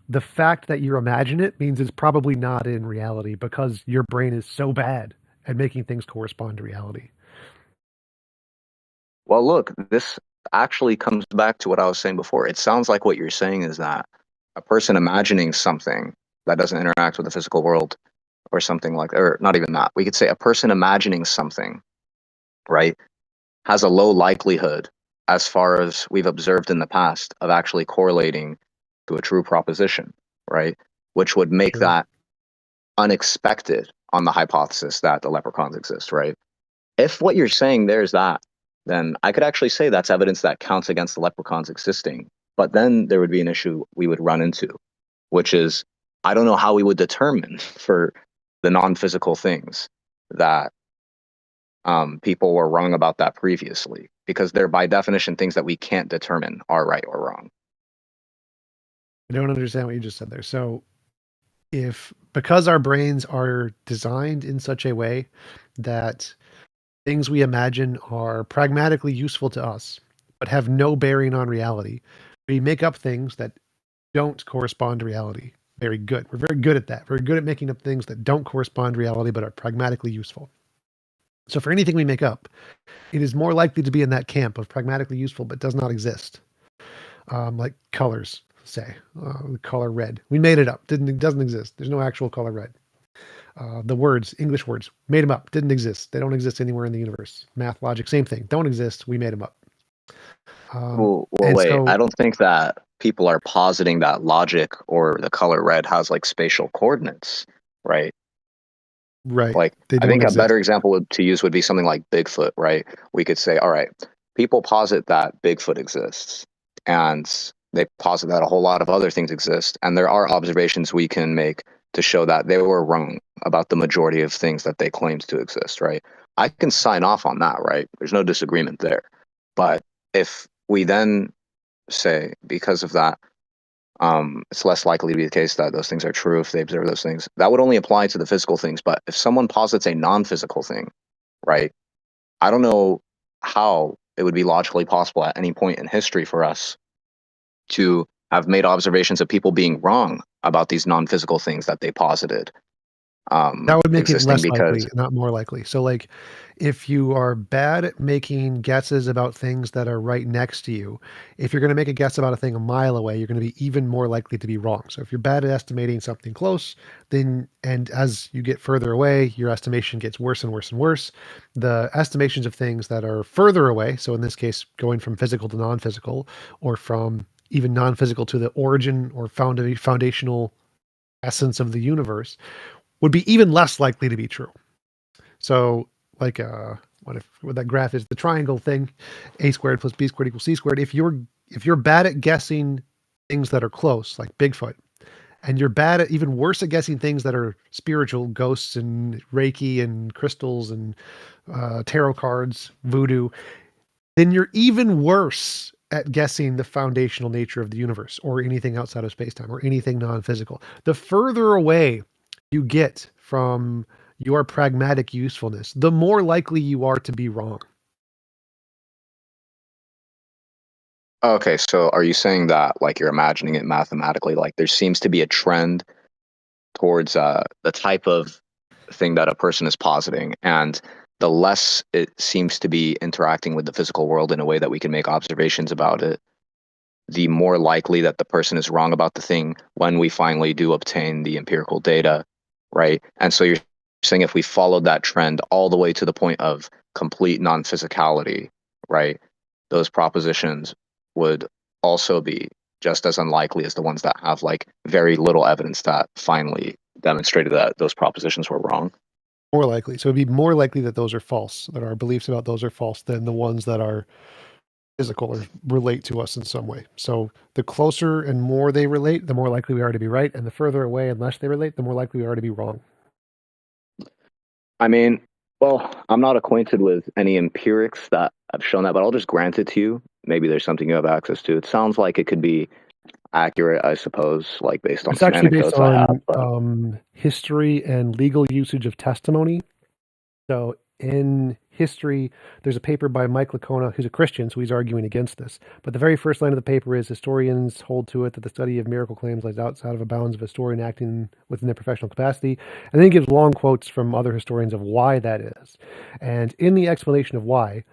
the fact that you imagine it means it's probably not in reality because your brain is so bad at making things correspond to reality. Well, look, this actually comes back to what I was saying before. It sounds like what you're saying is that a person imagining something that doesn't interact with the physical world or something like, or not even that. We could say a person imagining something, right, has a low likelihood as far as we've observed in the past of actually correlating to a true proposition, right? Which would make that unexpected on the hypothesis that the leprechauns exist, right? If what you're saying there's that, then I could actually say that's evidence that counts against the leprechauns existing. But then there would be an issue we would run into, which is I don't know how we would determine for the non-physical things that people were wrong about that previously, because they're by definition things that we can't determine are right or wrong. I don't understand what you just said there. So because our brains are designed in such a way that things we imagine are pragmatically useful to us, but have no bearing on reality, we make up things that don't correspond to reality. Very good. We're very good at that. Very good at making up things that don't correspond to reality, but are pragmatically useful. So for anything we make up, it is more likely to be in that camp of pragmatically useful, but does not exist. Like colors, say, the color red. We made it up. It doesn't exist. There's no actual color red. The words, English words, made them up. Didn't exist. They don't exist anywhere in the universe. Math, logic, same thing. Don't exist. We made them up. Well, wait. So, I don't think that people are positing that logic or the color red has like spatial coordinates, right? Right. Like, I think a better example to use would be something like Bigfoot, right? We could say, all right, people posit that Bigfoot exists, and they posit that a whole lot of other things exist, and there are observations we can make to show that they were wrong about the majority of things that they claimed to exist, right? I can sign off on that, right? There's no disagreement there. But if we then say, because of that, it's less likely to be the case that those things are true if they observe those things. That would only apply to the physical things. But if someone posits a non-physical thing, right, I don't know how it would be logically possible at any point in history for us to have made observations of people being wrong about these non-physical things that they posited. That would make it less likely, not more likely. So like if you are bad at making guesses about things that are right next to you, if you're going to make a guess about a thing a mile away, you're going to be even more likely to be wrong. So if you're bad at estimating something close, then, and as you get further away, your estimation gets worse and worse and worse. The estimations of things that are further away, so in this case, going from physical to non-physical, or from even non-physical to the origin or foundational essence of the universe, would be even less likely to be true. So like what that graph is, the triangle thing, a squared plus b squared equals c squared. If you're bad at guessing things that are close, like Bigfoot, and you're bad at, even worse at guessing things that are spiritual, ghosts and Reiki and crystals and tarot cards, voodoo, then you're even worse at guessing the foundational nature of the universe or anything outside of space-time or anything non-physical. The further away you get from your pragmatic usefulness, the more likely you are to be wrong. Okay, so are you saying that like you're imagining it mathematically, like there seems to be a trend towards the type of thing that a person is positing, and the less it seems to be interacting with the physical world in a way that we can make observations about it, the more likely that the person is wrong about the thing when we finally do obtain the empirical data, right? And so you're saying if we followed that trend all the way to the point of complete non-physicality, right, those propositions would also be just as unlikely as the ones that have like very little evidence that finally demonstrated that those propositions were wrong. More likely. So it'd be more likely that those are false, that our beliefs about those are false than the ones that are physical or relate to us in some way. So the closer and more they relate, the more likely we are to be right. And the further away and less they relate, the more likely we are to be wrong. I mean, well, I'm not acquainted with any empirics that have shown that, but I'll just grant it to you. Maybe there's something you have access to. It sounds like it could be accurate, I suppose, like based on it's some actually based anecdotes I have. on history and legal usage of testimony. So in history, there's a paper by Mike Licona, who's a Christian, so he's arguing against this. But the very first line of the paper is, historians hold to it that the study of miracle claims lies outside of the bounds of a historian acting within their professional capacity. And then he gives long quotes from other historians of why that is. And in the explanation of why,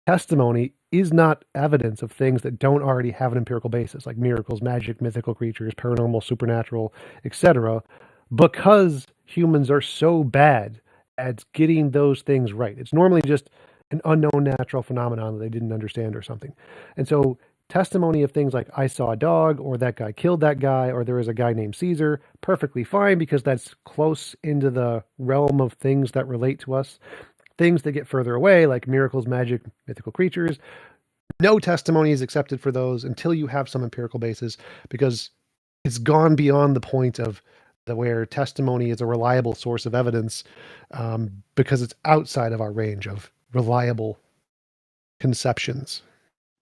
testimony is not evidence of things that don't already have an empirical basis, like miracles, magic, mythical creatures, paranormal, supernatural, etc., because humans are so bad at getting those things right. It's normally just an unknown natural phenomenon that they didn't understand or something. And so testimony of things like I saw a dog, or that guy killed that guy, or there was a guy named Caesar, perfectly fine, because that's close into the realm of things that relate to us. Things that get further away, like miracles, magic, mythical creatures, no testimony is accepted for those until you have some empirical basis, because it's gone beyond the point of where testimony is a reliable source of evidence, because it's outside of our range of reliable conceptions.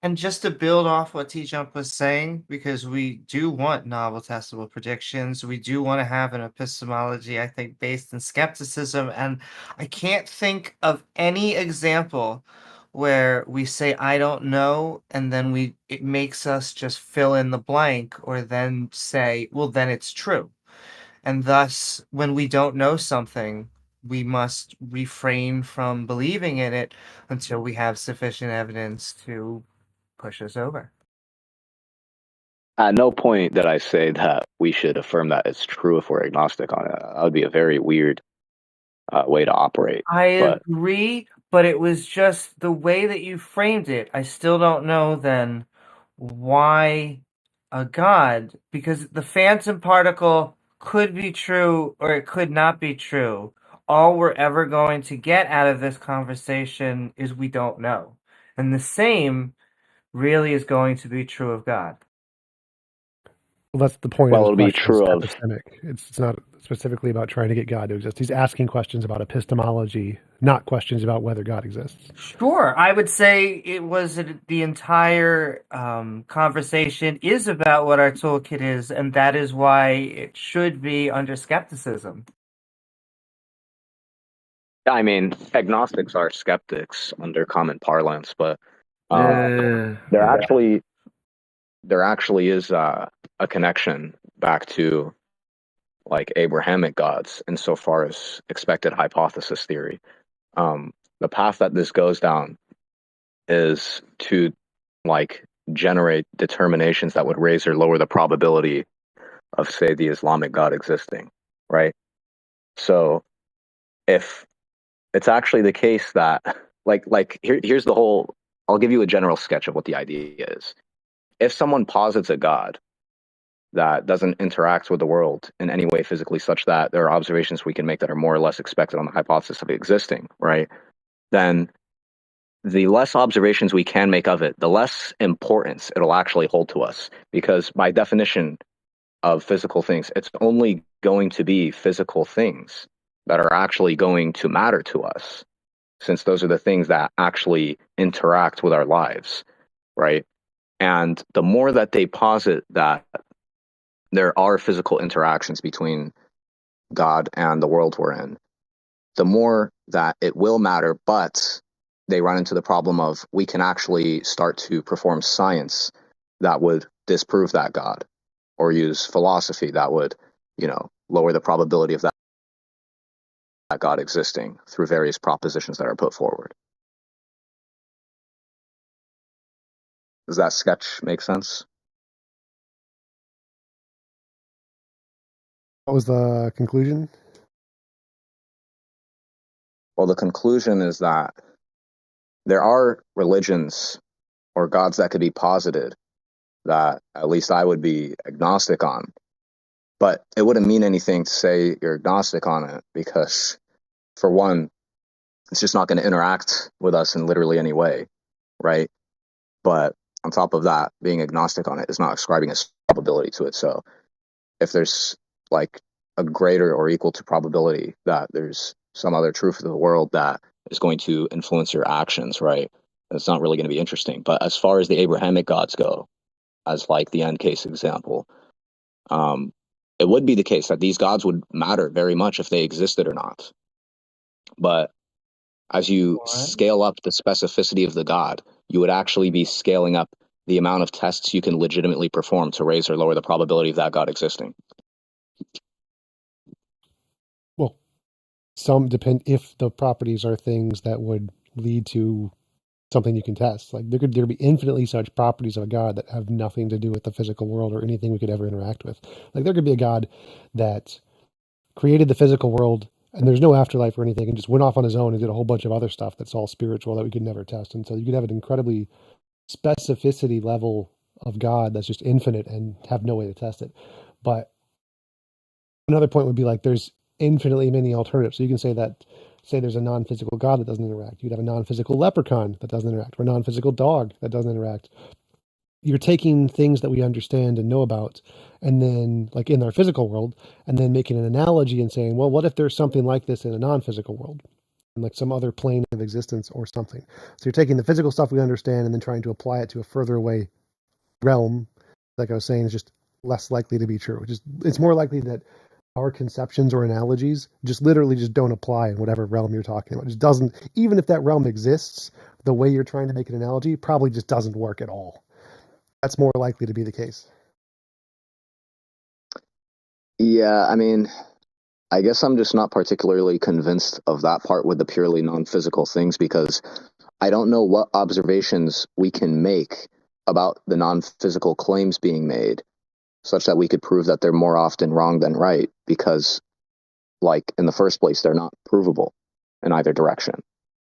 And just to build off what TJump was saying, because we do want novel testable predictions, we do want to have an epistemology, I think, based in skepticism. And I can't think of any example where we say, I don't know, and then it makes us just fill in the blank, or then say, well, then it's true. And thus, when we don't know something, we must refrain from believing in it until we have sufficient evidence to push us over. At no point did I say that we should affirm that it's true if we're agnostic on it. That would be a very weird way to operate. I agree, but it was just the way that you framed it. I still don't know then why a god, because the phantom particle could be true or it could not be true. All we're ever going to get out of this conversation is we don't know. And the same really is going to be true of God. Well, that's the point. Well, of it'll be true of. It's not specifically about trying to get God to exist. He's asking questions about epistemology, not questions about whether God exists. Sure. I would say it was the entire conversation is about what our toolkit is, and that is why it should be under skepticism. I mean, agnostics are skeptics under common parlance, but there actually is a connection back to like Abrahamic gods insofar as expected hypothesis theory. The path that this goes down is to like generate determinations that would raise or lower the probability of, say, the Islamic God existing, right? So if it's actually the case that here's the whole, I'll give you a general sketch of what the idea is. If someone posits a God that doesn't interact with the world in any way physically, such that there are observations we can make that are more or less expected on the hypothesis of it existing, right? Then the less observations we can make of it, the less importance it'll actually hold to us. Because by definition of physical things, it's only going to be physical things that are actually going to matter to us, since those are the things that actually interact with our lives, right? And the more that they posit that there are physical interactions between God and the world we're in, the more that it will matter, but they run into the problem of we can actually start to perform science that would disprove that God, or use philosophy that would, lower the probability of that that God existing through various propositions that are put forward. Does that sketch make sense? What was the conclusion? Well, the conclusion is that there are religions or gods that could be posited that at least I would be agnostic on. But it wouldn't mean anything to say you're agnostic on it because, for one, it's just not going to interact with us in literally any way, right? But on top of that, being agnostic on it is not ascribing a probability to it. So if there's like a greater or equal to probability that there's some other truth of the world that is going to influence your actions, right? It's not really going to be interesting. But as far as the Abrahamic gods go, as like the end case example, it would be the case that these gods would matter very much if they existed or not. But as you scale up the specificity of the god, you would actually be scaling up the amount of tests you can legitimately perform to raise or lower the probability of that god existing. Well, some depend if the properties are things that would lead to something you can test. Like there be infinitely such properties of a god that have nothing to do with the physical world or anything we could ever interact with. Like there could be a god that created the physical world and there's no afterlife or anything and just went off on his own and did a whole bunch of other stuff that's all spiritual that we could never test. And so you could have an incredibly specificity level of God that's just infinite and have no way to test it. But another point would be like there's infinitely many alternatives. So you can say that, say there's a non-physical God that doesn't interact. You'd have a non-physical leprechaun that doesn't interact, or a non-physical dog that doesn't interact. You're taking things that we understand and know about, and then like in our physical world, and then making an analogy and saying, well, what if there's something like this in a non-physical world? Like some other plane of existence or something. So you're taking the physical stuff we understand and then trying to apply it to a further away realm, like I was saying, is just less likely to be true. It's more likely that our conceptions or analogies just literally just don't apply in whatever realm you're talking about. It just doesn't, even if that realm exists, the way you're trying to make an analogy probably just doesn't work at all. That's more likely to be the case. Yeah, I mean, I guess I'm just not particularly convinced of that part with the purely non-physical things because I don't know what observations we can make about the non-physical claims being made such that we could prove that they're more often wrong than right because, like, in the first place, they're not provable in either direction.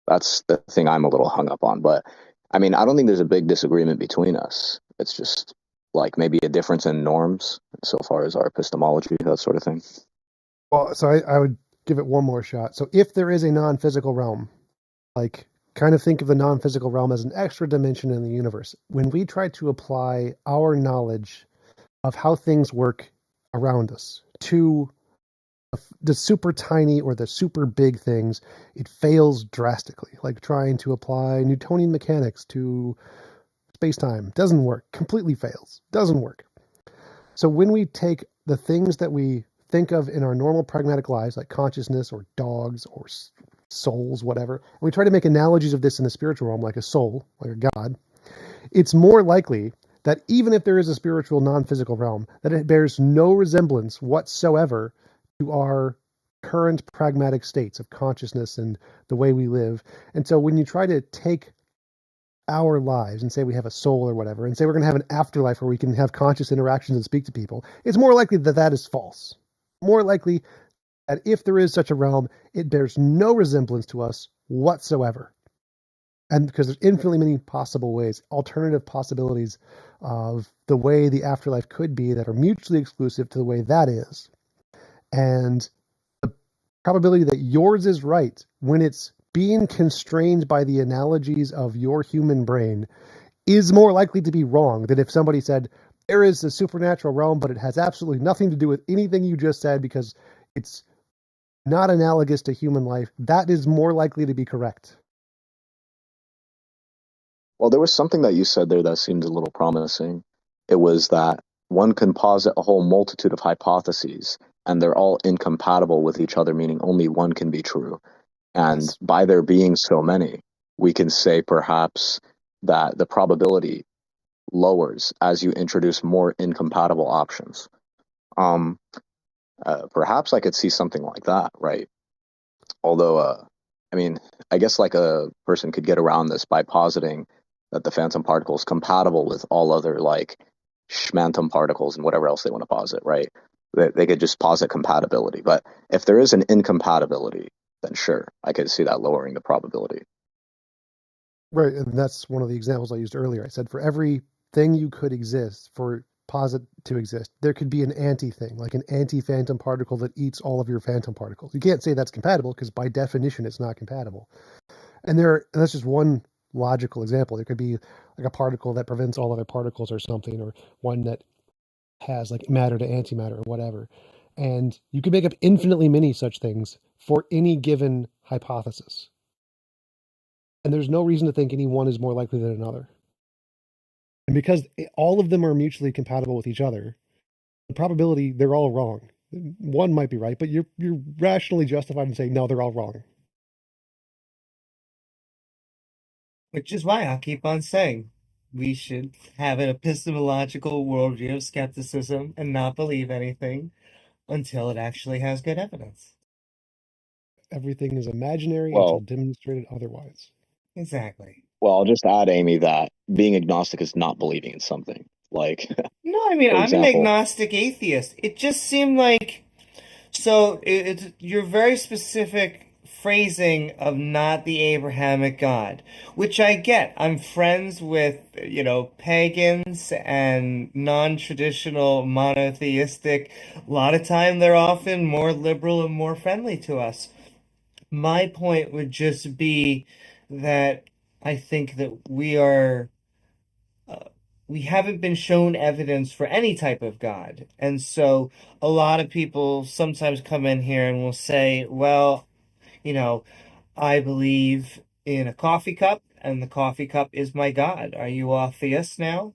That's the thing I'm a little hung up on. But, I mean, I don't think there's a big disagreement between us. It's just, like, maybe a difference in norms so far as our epistemology, that sort of thing. Well, so I would give it one more shot. So if there is a non-physical realm, like kind of think of the non-physical realm as an extra dimension in the universe. When we try to apply our knowledge of how things work around us to the super tiny or the super big things, it fails drastically. Like trying to apply Newtonian mechanics to space-time doesn't work. Completely fails. Doesn't work. So when we take the things that we think of in our normal pragmatic lives, like consciousness or dogs or souls, whatever, and we try to make analogies of this in the spiritual realm, like a soul, like a god, it's more likely that even if there is a spiritual non-physical realm, that it bears no resemblance whatsoever to our current pragmatic states of consciousness and the way we live. And so when you try to take our lives and say we have a soul or whatever, and say we're going to have an afterlife where we can have conscious interactions and speak to people, it's more likely that that is false. More likely that if there is such a realm, it bears no resemblance to us whatsoever. And because there's infinitely many possible ways, alternative possibilities of the way the afterlife could be that are mutually exclusive to the way that is. And the probability that yours is right when it's being constrained by the analogies of your human brain is more likely to be wrong than if somebody said, there is a supernatural realm, but it has absolutely nothing to do with anything you just said because it's not analogous to human life. That is more likely to be correct. Well, there was something that you said there that seemed a little promising. It was that one can posit a whole multitude of hypotheses, and they're all incompatible with each other, meaning only one can be true. And Yes. by there being so many, we can say perhaps that the probability lowers as you introduce more incompatible options. Perhaps I could see something like that, right? Although, I mean, I guess like a person could get around this by positing that the phantom particle is compatible with all other like schmantom particles and whatever else they want to posit, right? They could just posit compatibility. But if there is an incompatibility, then sure, I could see that lowering the probability. Right, and that's one of the examples I used earlier. I said for every thing you could exist, for posit to exist, there could be an anti-thing, like an anti-phantom particle that eats all of your phantom particles. You can't say that's compatible because by definition it's not compatible. And that's just one logical example. There could be like a particle that prevents all other particles or something, or one that has like matter to antimatter or whatever. And you could make up infinitely many such things for any given hypothesis. And there's no reason to think any one is more likely than another. And because all of them are mutually compatible with each other, the probability they're all wrong. One might be right, but you're rationally justified in saying, no, they're all wrong. Which is why I keep on saying we should have an epistemological worldview of skepticism and not believe anything until it actually has good evidence. Everything is imaginary until demonstrated otherwise. Exactly. Well, I'll just add, Amy, that being agnostic is not believing in something. Like, no, I mean, I'm an agnostic atheist. It just seemed like, so it's your very specific phrasing of not the Abrahamic God, which I get. I'm friends with, pagans and non-traditional monotheistic. A lot of time they're often more liberal and more friendly to us. My point would just be that I think that we haven't been shown evidence for any type of God. And so a lot of people sometimes come in here and will say, well, I believe in a coffee cup and the coffee cup is my God. Are you a theist now?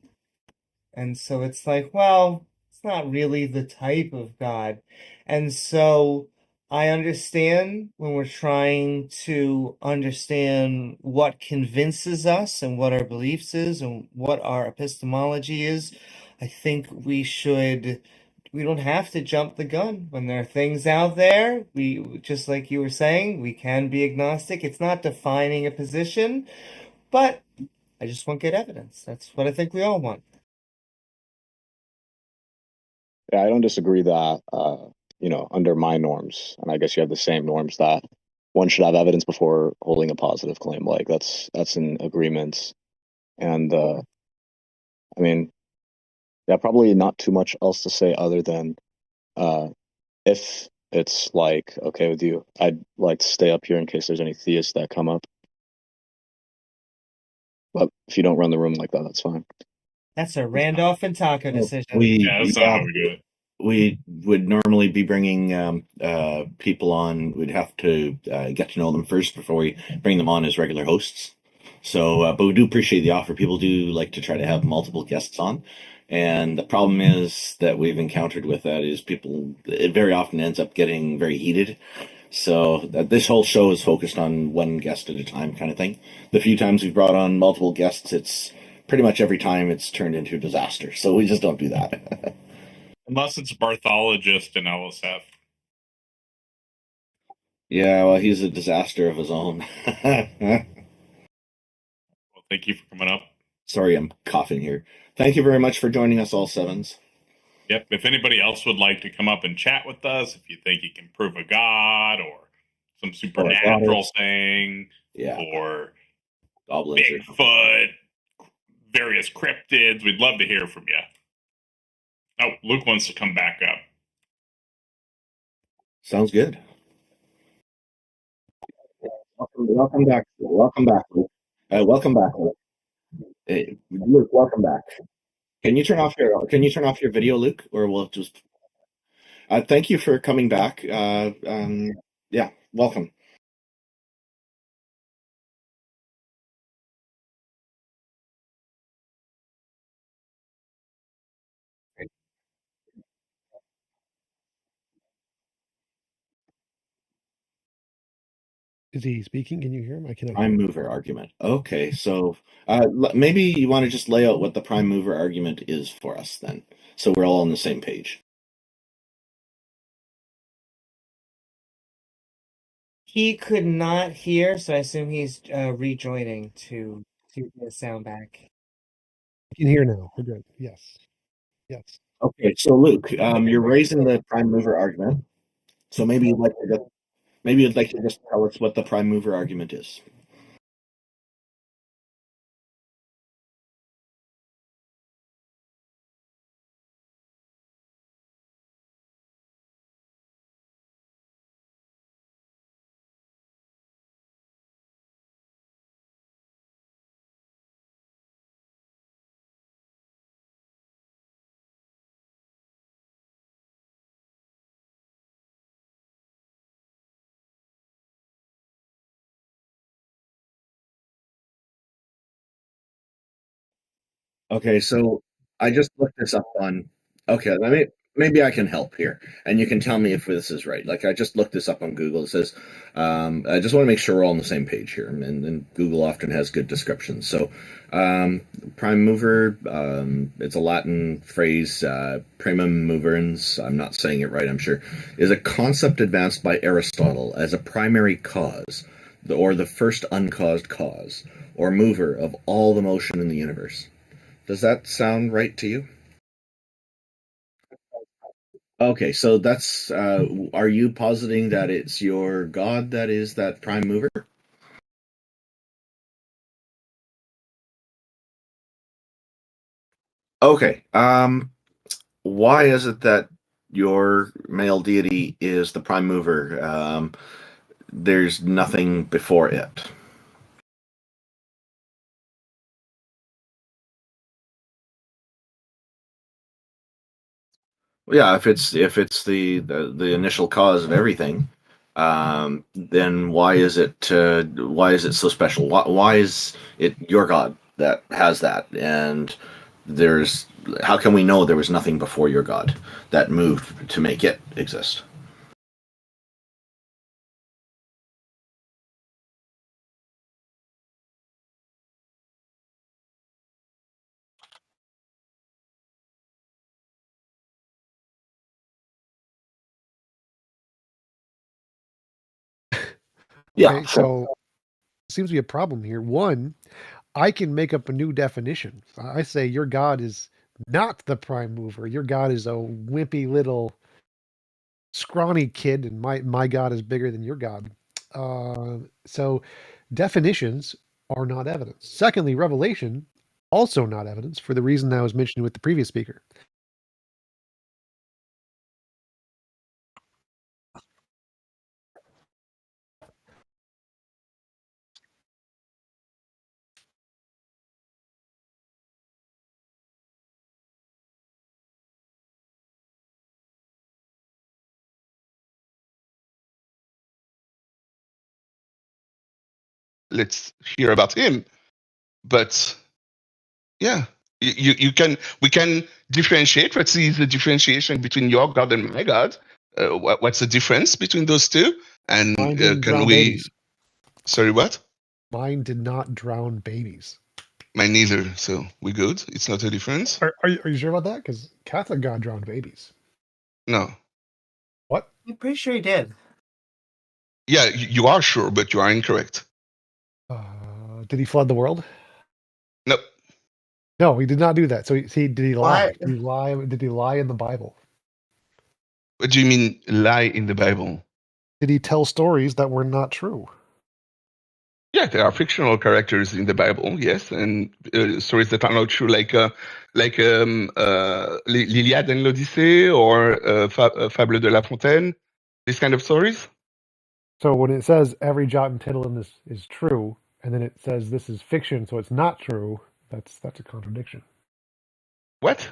And so it's like, well, it's not really the type of God. And so I understand when we're trying to understand what convinces us and what our beliefs is and what our epistemology is. I think we don't have to jump the gun when there are things out there. We, just like you were saying, we can be agnostic. It's not defining a position, but I just want good evidence. That's what I think we all want. Yeah, I don't disagree that, under my norms, and I guess you have the same norms, that one should have evidence before holding a positive claim. Like that's in agreement. And I mean, yeah, probably not too much else to say other than if it's like okay with you, I'd like to stay up here in case there's any theists that come up. But if you don't run the room like that, that's fine. That's a Randolph and Taco decision. That's not how we do it. We would normally be bringing people on. We'd have to get to know them first before we bring them on as regular hosts. So, but we do appreciate the offer. People do like to try to have multiple guests on. And the problem is that we've encountered with that is it very often ends up getting very heated. So this whole show is focused on one guest at a time kind of thing. The few times we've brought on multiple guests, it's pretty much every time it's turned into a disaster. So we just don't do that. Unless it's Barthologist and LSF. Yeah, well, he's a disaster of his own. Well, thank you for coming up. Sorry, I'm coughing here. Thank you very much for joining us, all sevens. Yep. If anybody else would like to come up and chat with us, if you think you can prove a god or some supernatural thing, or goblins, Bigfoot, various cryptids, we'd love to hear from you. Oh, Luke wants to come back up. Sounds good. Welcome back. Welcome back, Luke. Welcome back, Luke. Hey, Luke, welcome back. Can you turn off your video, Luke, or we'll just? Thank you for coming back. Yeah, welcome. Is he speaking? Can you hear him? I cannot. Prime mover argument. Okay, so maybe you want to just lay out what the prime mover argument is for us then, so we're all on the same page. He could not hear, so I assume he's rejoining to get the sound back. I can hear now. We're good. Yes. Yes. Okay, so Luke, you're raising the prime mover argument. So maybe you'd like to just tell us what the prime mover argument is. Okay, so I just looked this up on. Okay, maybe I can help here, and you can tell me if this is right. Like I just looked this up on Google. It says, I just want to make sure we're all on the same page here, and Google often has good descriptions. So, prime mover, it's a Latin phrase, primum moverans. I'm not saying it right, I'm sure, is a concept advanced by Aristotle as a primary cause, or the first uncaused cause, or mover of all the motion in the universe. Does that sound right to you? Okay, so that's, are you positing that it's your God that is that prime mover? Okay, why is it that your male deity is the prime mover? There's nothing before it. Yeah, if it's the initial cause of everything, then why is it so special? Why is it your God that has that? And how can we know there was nothing before your God that moved to make it exist? Yeah, okay, so seems to be a problem here. One, I can make up a new definition. I say your God is not the prime mover. Your God is a wimpy little scrawny kid, and my God is bigger than your God. So definitions are not evidence. Secondly, revelation also not evidence for the reason that I was mentioning with the previous speaker. Let's hear about him. But yeah, we can differentiate. Let's see the differentiation between your God and my God. What's the difference between those two? And can we? Babies. Sorry, what? Mine did not drown babies. Mine neither. So we good. It's not a difference. Are you sure about that? Because Catholic God drowned babies. No. What? I'm pretty sure he did. Yeah, you are sure, but you are incorrect. Did he flood the world? Nope. No, he did not do that. So did he lie? What? Did he lie? Did he lie in the Bible? What do you mean lie in the Bible? Did he tell stories that were not true? Yeah, there are fictional characters in the Bible, yes, and stories that are not true, like l'Iliade and l'Odyssée, or Fable de La Fontaine, these kind of stories. So when it says every jot and tittle in this is true, and then it says this is fiction, so it's not true, that's a contradiction. What?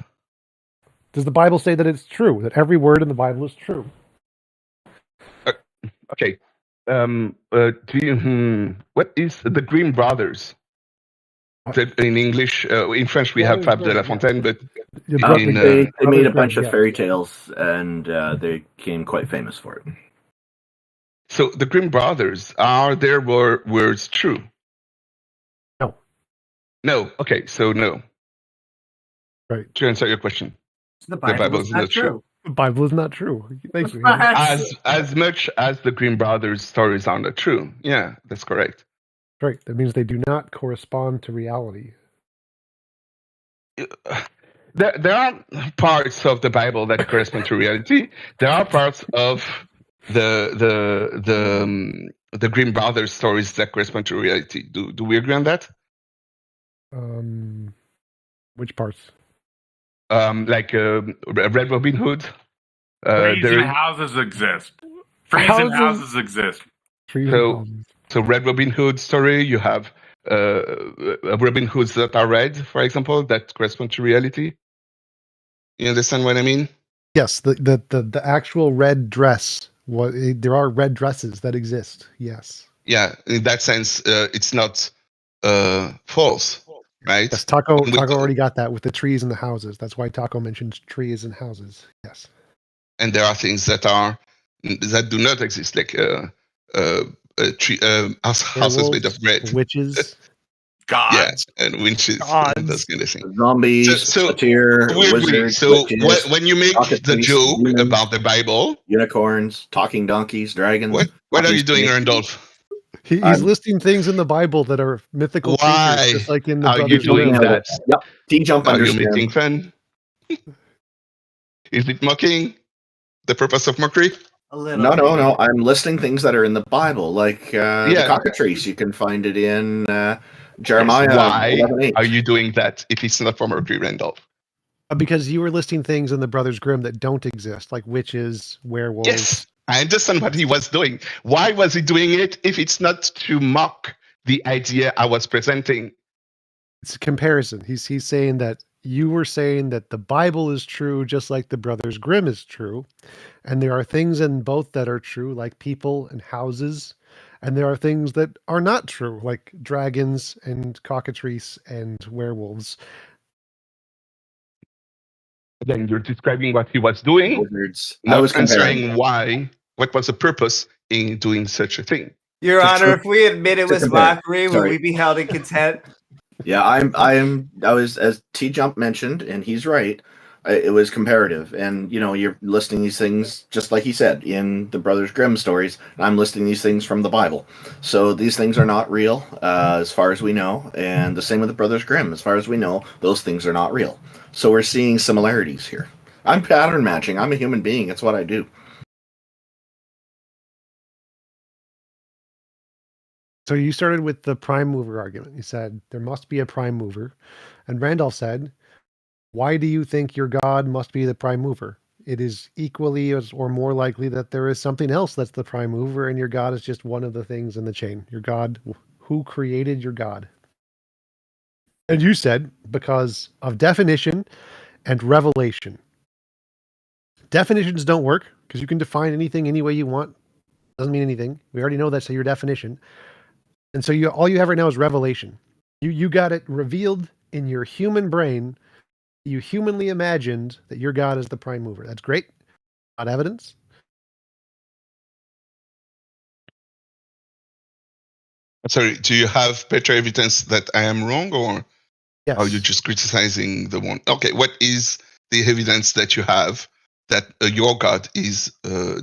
Does the Bible say that it's true, that every word in the Bible is true? Okay. What is the Grimm brothers? In English, in French, we have Fable de La Fontaine, but they made a bunch of fairy tales, and they became quite famous for it. So the Grimm brothers, are their words true? No. No. Okay, so no. Right. To answer your question, the Bible is not true. The Bible is not true. Thank you. As much as the Grimm brothers stories are not true. Yeah, that's correct. Right. That means they do not correspond to reality. There are parts of the Bible that correspond to reality. There are parts of the Grimm brothers stories that correspond to reality. Do we agree on that? Which parts? Like Red Robin Hood. Trees and houses exist. Trees and houses exist. So Red Robin Hood story, you have Robin Hoods that are red, for example, that correspond to reality. You understand what I mean? Yes, the actual red dress. There are red dresses that exist. Yes. Yeah, in that sense, it's not false, right? Yes, Taco already got that with the trees and the houses. That's why Taco mentions trees and houses. Yes. And there are things that do not exist, like houses made of bread, witches, gods, and witches, gods, and those kind of things. Zombies, wizards. So witches, when you make the joke humans, about the Bible, unicorns, talking donkeys, dragons. What are you doing, Randolph? He's listing things in the Bible that are mythical creatures, just like in the Brothers Grimm. Yep. TJump Are understands. you making fun? Is it mocking? The purpose of mockery? No. I'm listing things that are in the Bible, like the cockatrice. You can find it in Jeremiah. Why 11:8. are you doing that if it's not for mockery, Randolph? Because you were listing things in the Brothers Grimm that don't exist, like witches, werewolves. Yes, I understand what he was doing. Why was he doing it if it's not to mock the idea I was presenting? It's a comparison. He's saying that you were saying that the Bible is true, just like the Brothers Grimm is true. And there are things in both that are true, like people and houses. And there are things that are not true, like dragons and cockatrice and werewolves. Again, you're describing what he was doing, Wizards. not answering why. What was the purpose in doing such a thing? Your Honor, if we admit it was mockery, would we be held in contempt? Yeah, I was, as TJump mentioned, and he's right. It was comparative, and you're listing these things just like he said in the Brothers Grimm stories. I'm listing these things from the Bible, so these things are not real as far as we know, and the same with the Brothers Grimm. As far as we know, those things are not real. So we're seeing similarities here. I'm pattern matching. I'm a human being. It's what I do. So you started with the prime mover argument. You said there must be a prime mover, and Randolph said, why do you think your God must be the prime mover? It is equally or more likely that there is something else that's the prime mover, and your God is just one of the things in the chain. Your God, who created your God? And you said, because of definition and revelation. Definitions don't work, because you can define anything any way you want. Doesn't mean anything. We already know that's your definition. And so all you have right now is revelation. You got it revealed in your human brain. You humanly imagined that your God is the prime mover. That's great. Not evidence. Sorry, do you have better evidence that I am wrong, or are you just criticizing the one? Okay, what is the evidence that you have that your God is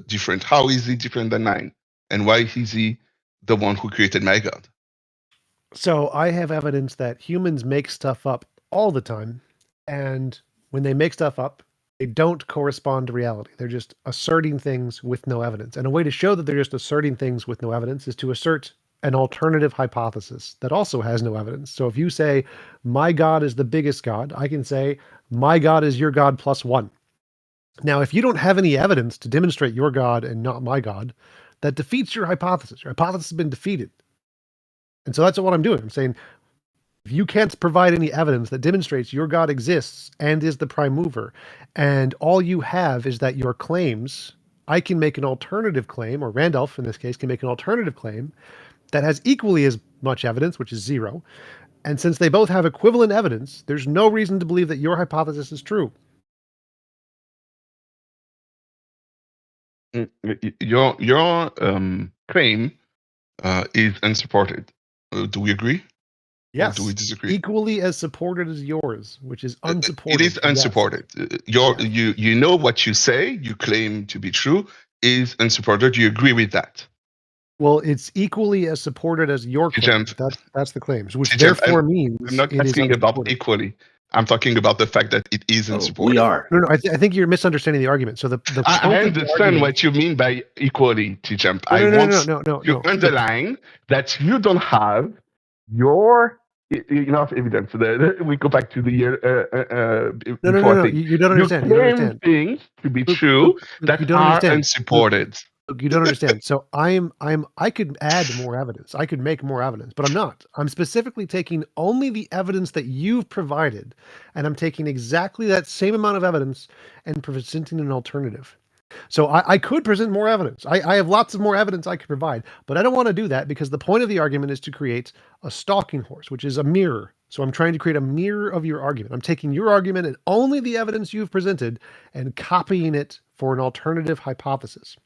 different? How is he different than mine? And why is he the one who created my God? So I have evidence that humans make stuff up all the time. And when they make stuff up, they don't correspond to reality. They're just asserting things with no evidence. And a way to show that they're just asserting things with no evidence is to assert an alternative hypothesis that also has no evidence. So if you say, my God is the biggest God, I can say, my God is your God plus one. Now, if you don't have any evidence to demonstrate your God and not my God, that defeats your hypothesis. Your hypothesis has been defeated. And so that's what I'm doing. I'm saying, if you can't provide any evidence that demonstrates your God exists and is the prime mover, and all you have is that your claims, I can make an alternative claim, or Randolph in this case can make an alternative claim that has equally as much evidence, which is 0. And since they both have equivalent evidence, there's no reason to believe that your hypothesis is true. Your claim is unsupported. Do we agree? Yes. Or do we disagree? Equally as supported as yours, which is unsupported. It is unsupported. Yes. You know what you say, you claim to be true, is unsupported. You agree with that? Well, it's equally as supported as your claim. That's the claims, which therefore means I'm not asking about equally. I'm talking about the fact that it is unsupported. We are. No, I think you're misunderstanding the argument. So I understand what you mean by equally, TJump. No, I want to underline that you don't have your enough evidence. We go back to the No. You don't understand. You claim things to be true that are unsupported. You don't understand. So I could add more evidence. I could make more evidence, but I'm not. I'm specifically taking only the evidence that you've provided, and I'm taking exactly that same amount of evidence and presenting an alternative. So I could present more evidence. I have lots of more evidence I could provide, but I don't want to do that because the point of the argument is to create a stalking horse, which is a mirror. So I'm trying to create a mirror of your argument. I'm taking your argument and only the evidence you've presented and copying it for an alternative hypothesis.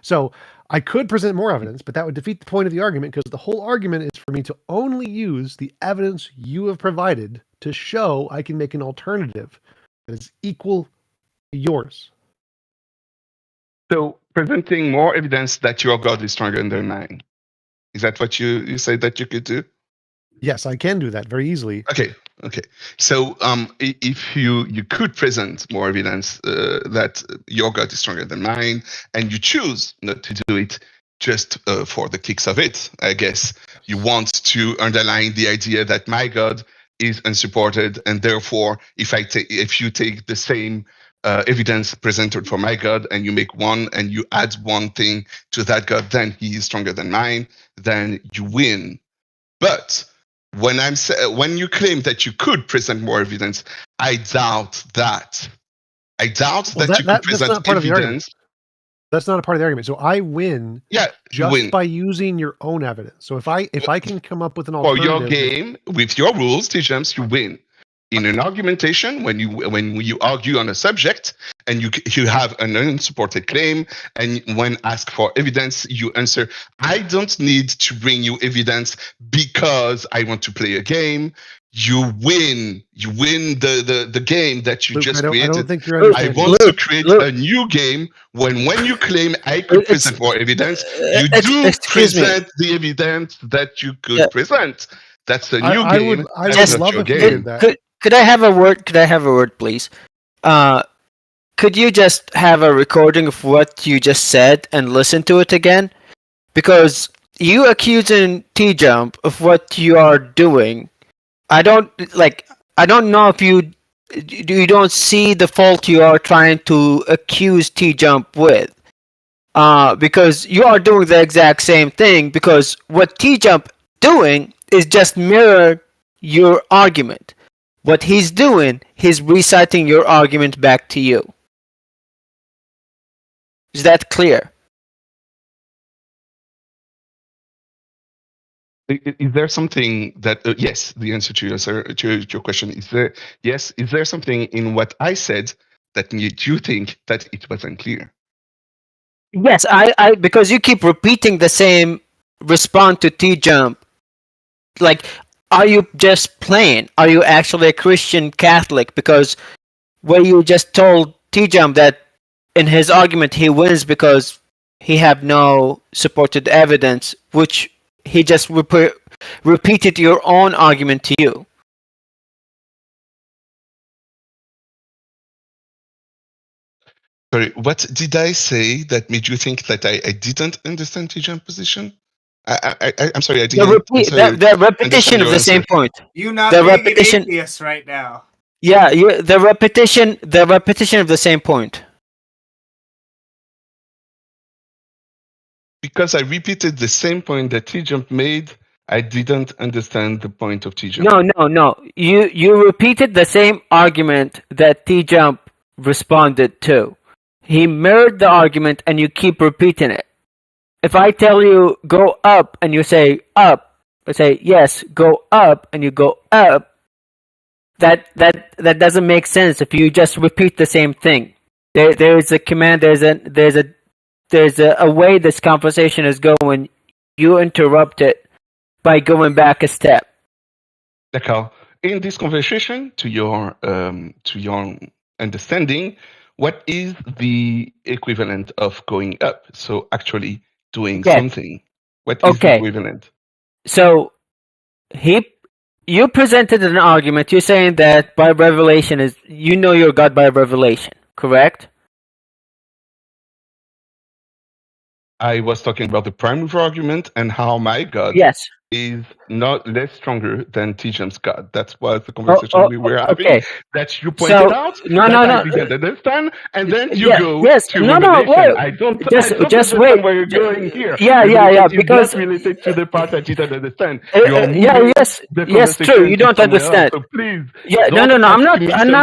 So I could present more evidence, but that would defeat the point of the argument because the whole argument is for me to only use the evidence you have provided to show I can make an alternative that is equal to yours. So presenting more evidence that your God is stronger than mine. Is that what you said that you could do? Yes, I can do that very easily. Okay. So if you could present more evidence that your God is stronger than mine, and you choose not to do it just for the kicks of it, I guess you want to underline the idea that my God is unsupported, and therefore, if you take the same evidence presented for my God and you make one and you add one thing to that God, then he is stronger than mine, then you win. But when you claim that you could present more evidence, I doubt that. I doubt that you could present evidence. That's not a part of the argument. So I win by using your own evidence. So if I can come up with an alternative for your game with your rules, TJump, you win. In an argumentation, when you argue on a subject and you have an unsupported claim, and when asked for evidence, you answer, I don't need to bring you evidence because I want to play a game. You win. You win the game that you just created. I don't think you're understanding. I want to create a new game when you claim I could present more evidence, you do present the evidence that you could present. That's a new game. I would love if you did that. Could I have a word? Could I have a word, please? Could you just have a recording of what you just said and listen to it again? Because you accusing TJump of what you are doing. I don't know if you don't see the fault you are trying to accuse TJump with. Because you are doing the exact same thing. Because what TJump doing is just mirror your argument. What he's doing, he's reciting your argument back to you. Is that clear? Is there something that yes? The answer to your question is there. Yes. Is there something in what I said that made you think that it wasn't clear? Yes, I because you keep repeating the same response to TJump. Like, are you just playing? Are you actually a Christian Catholic? Because where you just told TJump that in his argument he wins because he have no supported evidence, which he just repeated your own argument to you. Sorry, what did I say that made you think that I didn't understand TJump's position? I'm sorry, I didn't. The repetition of the same point. You not being an atheist right now. Yeah, the repetition of the same point. Because I repeated the same point that TJump made, I didn't understand the point of TJump. No. You repeated the same argument that TJump responded to. He mirrored the argument and you keep repeating it. If I tell you go up and you say up, I say yes, go up and you go up. That doesn't make sense if you just repeat the same thing. There is a command. There's a way this conversation is going. You interrupt it by going back a step. D'accord. In this conversation, to your understanding, what is the equivalent of going up? So actually doing something. What is the equivalent? So you presented an argument. You're saying that by revelation is you know your God by revelation, correct? I was talking about the prime mover argument and how my God is not less stronger than TJump's God. That was the conversation we were having. That you pointed out I didn't understand, and then you go to revelation. I don't understand where you're going here. Because it's not related to the part that you don't understand. You're moving the conversation true. You don't understand. So please, I'm not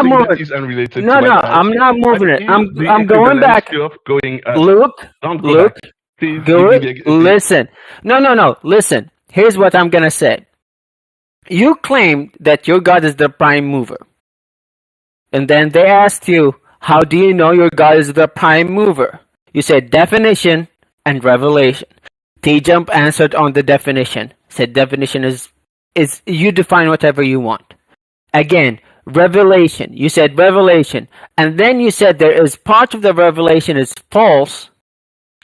moving. That is unrelated no, to no, I'm not moving it. I'm going back. Going up. Luke, Don't go back. Please listen. No. Listen. Here's what I'm gonna say. You claimed that your God is the prime mover. And then they asked you, how do you know your God is the prime mover? You said definition and revelation. TJump answered on the definition. Said definition is you define whatever you want. Again, revelation. You said revelation. And then you said there is part of the revelation is false,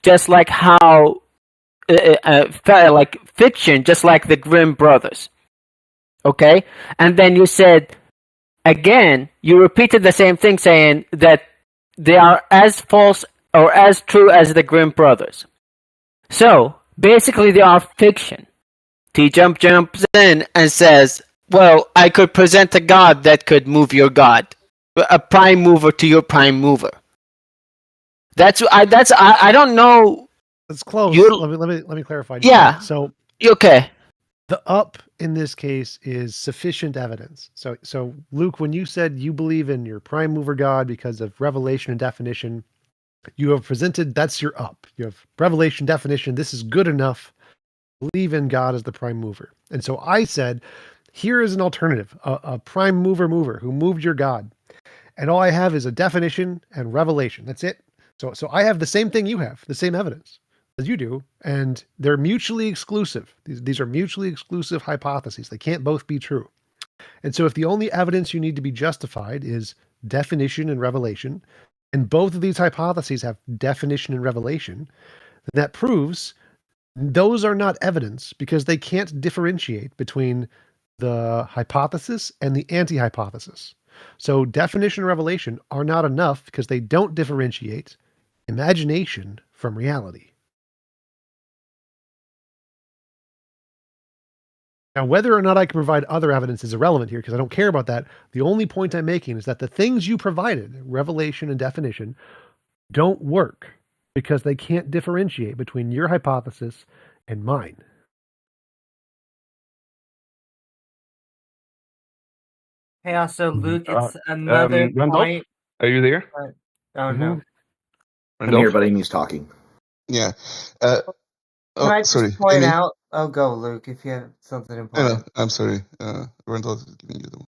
just like how like fiction, just like the Grimm brothers. Okay? And then you said, again, you repeated the same thing, saying that they are as false or as true as the Grimm brothers. So, basically they are fiction. TJump jumps in and says, well, I could present a God that could move your God. A prime mover to your prime mover. I don't know. That's close. Let me clarify. Yeah. So okay. The up in this case is sufficient evidence. So Luke, when you said you believe in your prime mover God because of revelation and definition, you have presented that's your up. You have revelation, definition. This is good enough. Believe in God as the prime mover. And so I said, here is an alternative, a prime mover who moved your God. And all I have is a definition and revelation. That's it. So I have the same thing you have, the same evidence as you do, and they're mutually exclusive. These are mutually exclusive hypotheses. They can't both be true. And so if the only evidence you need to be justified is definition and revelation, and both of these hypotheses have definition and revelation, then that proves those are not evidence because they can't differentiate between the hypothesis and the anti-hypothesis. So definition and revelation are not enough because they don't differentiate imagination from reality. Now, whether or not I can provide other evidence is irrelevant here because I don't care about that. The only point I'm making is that the things you provided, revelation and definition, don't work because they can't differentiate between your hypothesis and mine. Hey, also, Luke, it's another point. Are you there? Oh, no. I'm here, but Amy's talking. Yeah. Can I just point out? Oh, go, Luke, if you have something important. I'm sorry. Randolph is giving you the one.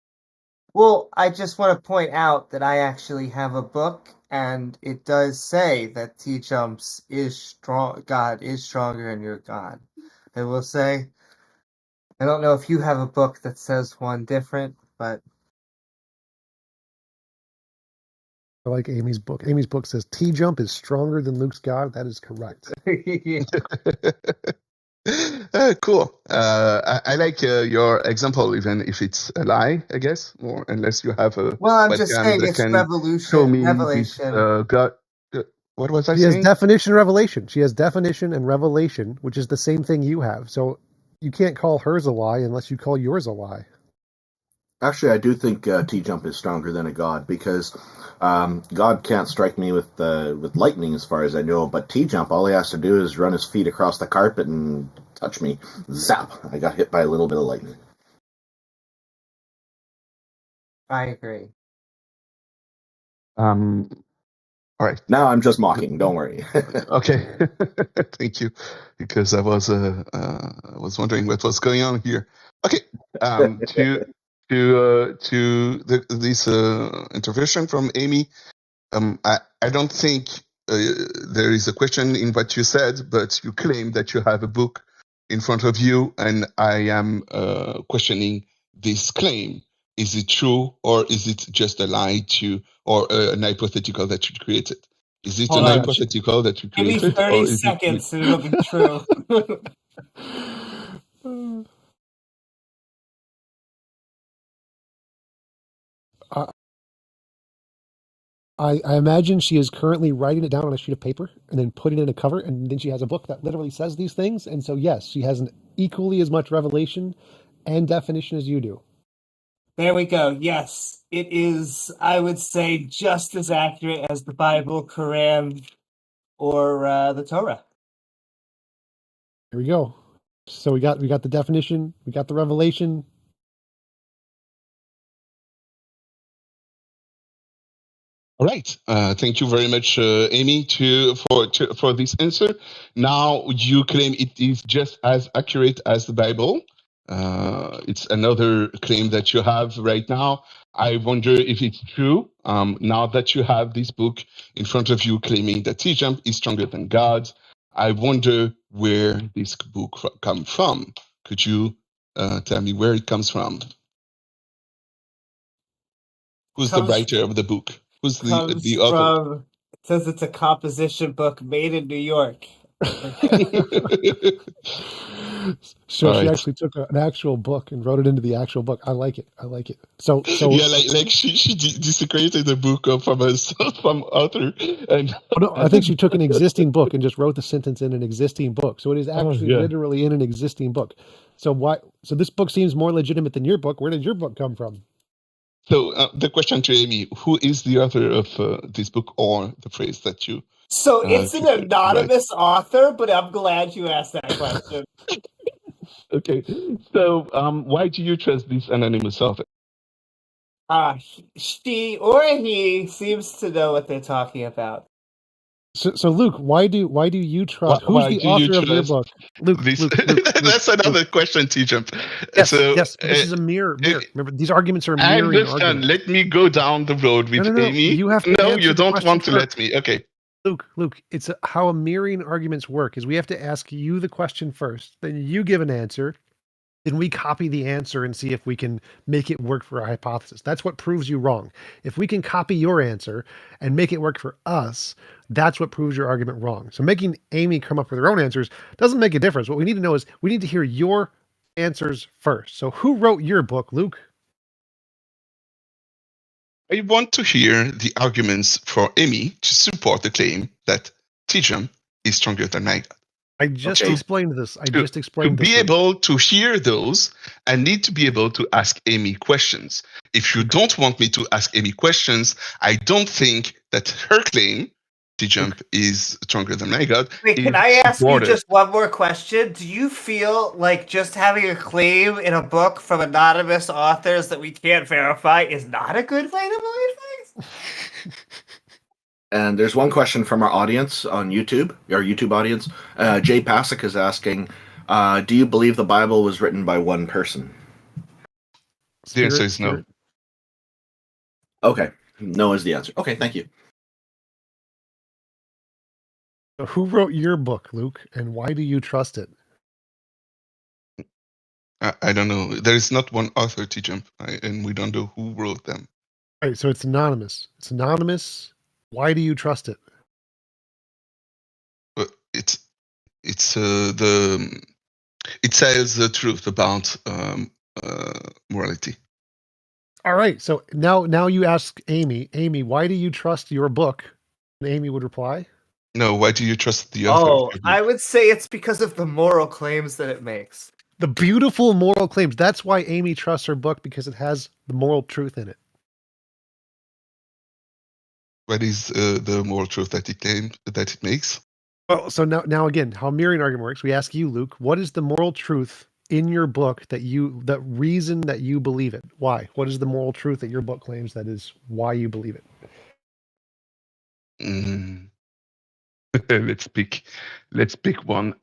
Well, I just want to point out that I actually have a book, and it does say that TJump's God is stronger than your God. I will say, I don't know if you have a book that says one different, but I like Amy's book. Amy's book says TJump is stronger than Luke's God. That is correct. Cool. I like your example, even if it's a lie, I guess, or unless you have a. Well, I'm just saying it's revelation. God. What was I saying? She has definition and revelation. She has definition and revelation, which is the same thing you have. So you can't call hers a lie unless you call yours a lie. Actually, I do think TJump is stronger than a god because God can't strike me with lightning as far as I know, but TJump, all he has to do is run his feet across the carpet and touch me. Zap! I got hit by a little bit of lightning. I agree. All right. Now I'm just mocking. Don't worry. Okay. Thank you, because I was wondering what was going on here. Okay. To this intervention from Amy, I don't think there is a question in what you said, but you claim that you have a book in front of you, and I am questioning this claim? Is it true, or is it just a lie or an hypothetical that you created? Is it an hypothetical that you created? Give me 30 seconds and it'll be true. I imagine she is currently writing it down on a sheet of paper and then putting it in a cover, and then she has a book that literally says these things. And so, yes, she has an equally as much revelation and definition as you do. There we go. Yes, it is, I would say, just as accurate as the Bible, Quran, or the Torah. Here we go. So we got the definition, we got the revelation. All right. Thank you very much, Amy, for this answer. Now you claim it is just as accurate as the Bible. It's another claim that you have right now. I wonder if it's true. Now that you have this book in front of you claiming that TJump is stronger than God, I wonder where this book comes from. Could you tell me where it comes from? Who's the writer of the book? Who's the author? It says it's a composition book made in New York. So she actually took an actual book and wrote it into the actual book. I like it. So yeah, like she desecrated the book from author. And no, I think she took an existing book and just wrote the sentence in an existing book. So it is actually literally in an existing book. So this book seems more legitimate than your book. Where did your book come from? So the question to Amy: who is the author of this book, or the phrase that you? So it's an anonymous author, but I'm glad you asked that question. Okay, so why do you trust this anonymous author? She or he seems to know what they're talking about. So Luc, why do you trust? Who's the author of your book? Luc, that's another question, TJump. Yes, yes. This is a mirror. Remember, these arguments are mirroring arguments. Let me go down the road with Amy. You have to you don't want to let me. Okay. Luc, it's how a mirroring arguments work. Is we have to ask you the question first, then you give an answer, then we copy the answer and see if we can make it work for our hypothesis. That's what proves you wrong. If we can copy your answer and make it work for us, that's what proves your argument wrong. So making Amy come up with her own answers doesn't make a difference. What we need to know is we need to hear your answers first. So who wrote your book, Luc? I want to hear the arguments for Amy to support the claim that TJump is stronger than my God. I just explained this. To be able to hear those, I need to be able to ask Amy questions. If you don't want me to ask Amy questions, I don't think that her claim, TJump is stronger than my God. Wait, can I ask you just one more question? Do you feel like just having a claim in a book from anonymous authors that we can't verify is not a good way to believe things? And there's one question from our audience on YouTube, our YouTube audience. Jay Pasek is asking, do you believe the Bible was written by one person? The answer is no. Okay. No is the answer. Okay, thank you. Who wrote your book, Luc, and why do you trust it? I don't know. There is not one author, TJump, and we don't know who wrote them. All right, so it's anonymous. It's anonymous. Why do you trust it? It says the truth about morality. All right, so now you ask Amy. Amy, why do you trust your book? And Amy would reply, no, why do you trust the author? I would say it's because of the moral claims that it makes. The beautiful moral claims. That's why Amy trusts her book, because it has the moral truth in it. What is the moral truth that it makes? Well, so now again, how mirroring argument works, we ask you, Luc, what is the moral truth in your book that reason that you believe it? Why? What is the moral truth that your book claims that is why you believe it? Let's pick one.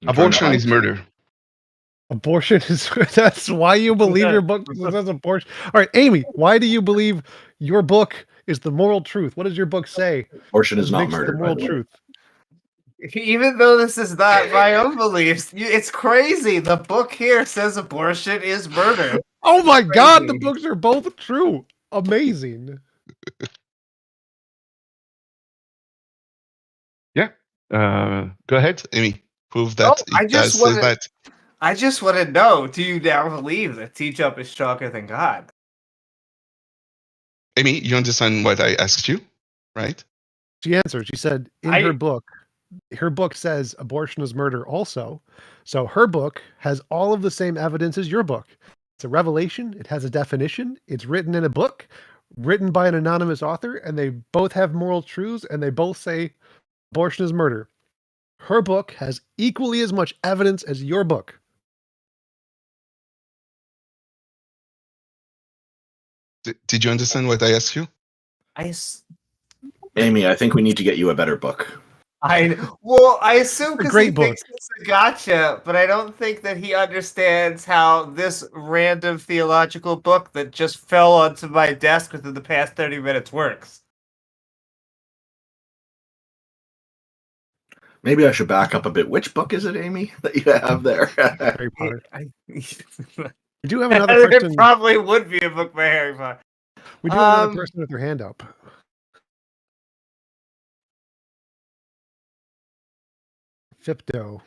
Abortion is murder. Abortion is that's why you believe your book says abortion. All right, Amy, why do you believe your book is the moral truth? What does your book say? Abortion is not murder. The moral truth. Even though this is not my own beliefs, it's crazy. The book here says abortion is murder. Oh my God, the books are both true. Amazing. Yeah. Go ahead, Amy. Prove that it does say that. I just want to know, do you now believe that TJump is stronger than God? Amy, you understand what I asked you, right? She answered. She said in her book says abortion is murder also. So her book has all of the same evidence as your book. It's a revelation. It has a definition. It's written in a book, written by an anonymous author, and they both have moral truths, and they both say abortion is murder. Her book has equally as much evidence as your book. Did you understand what I asked you? Amy, I think we need to get you a better book. I assume because he thinks it's a gotcha, but I don't think that he understands how this random theological book that just fell onto my desk within the past 30 minutes works. Maybe I should back up a bit. Which book is it, Amy, that you have there? Harry Potter. We do have another person. It probably would be a book by Harry Potter. We do have another person with their hand up. Fipdo.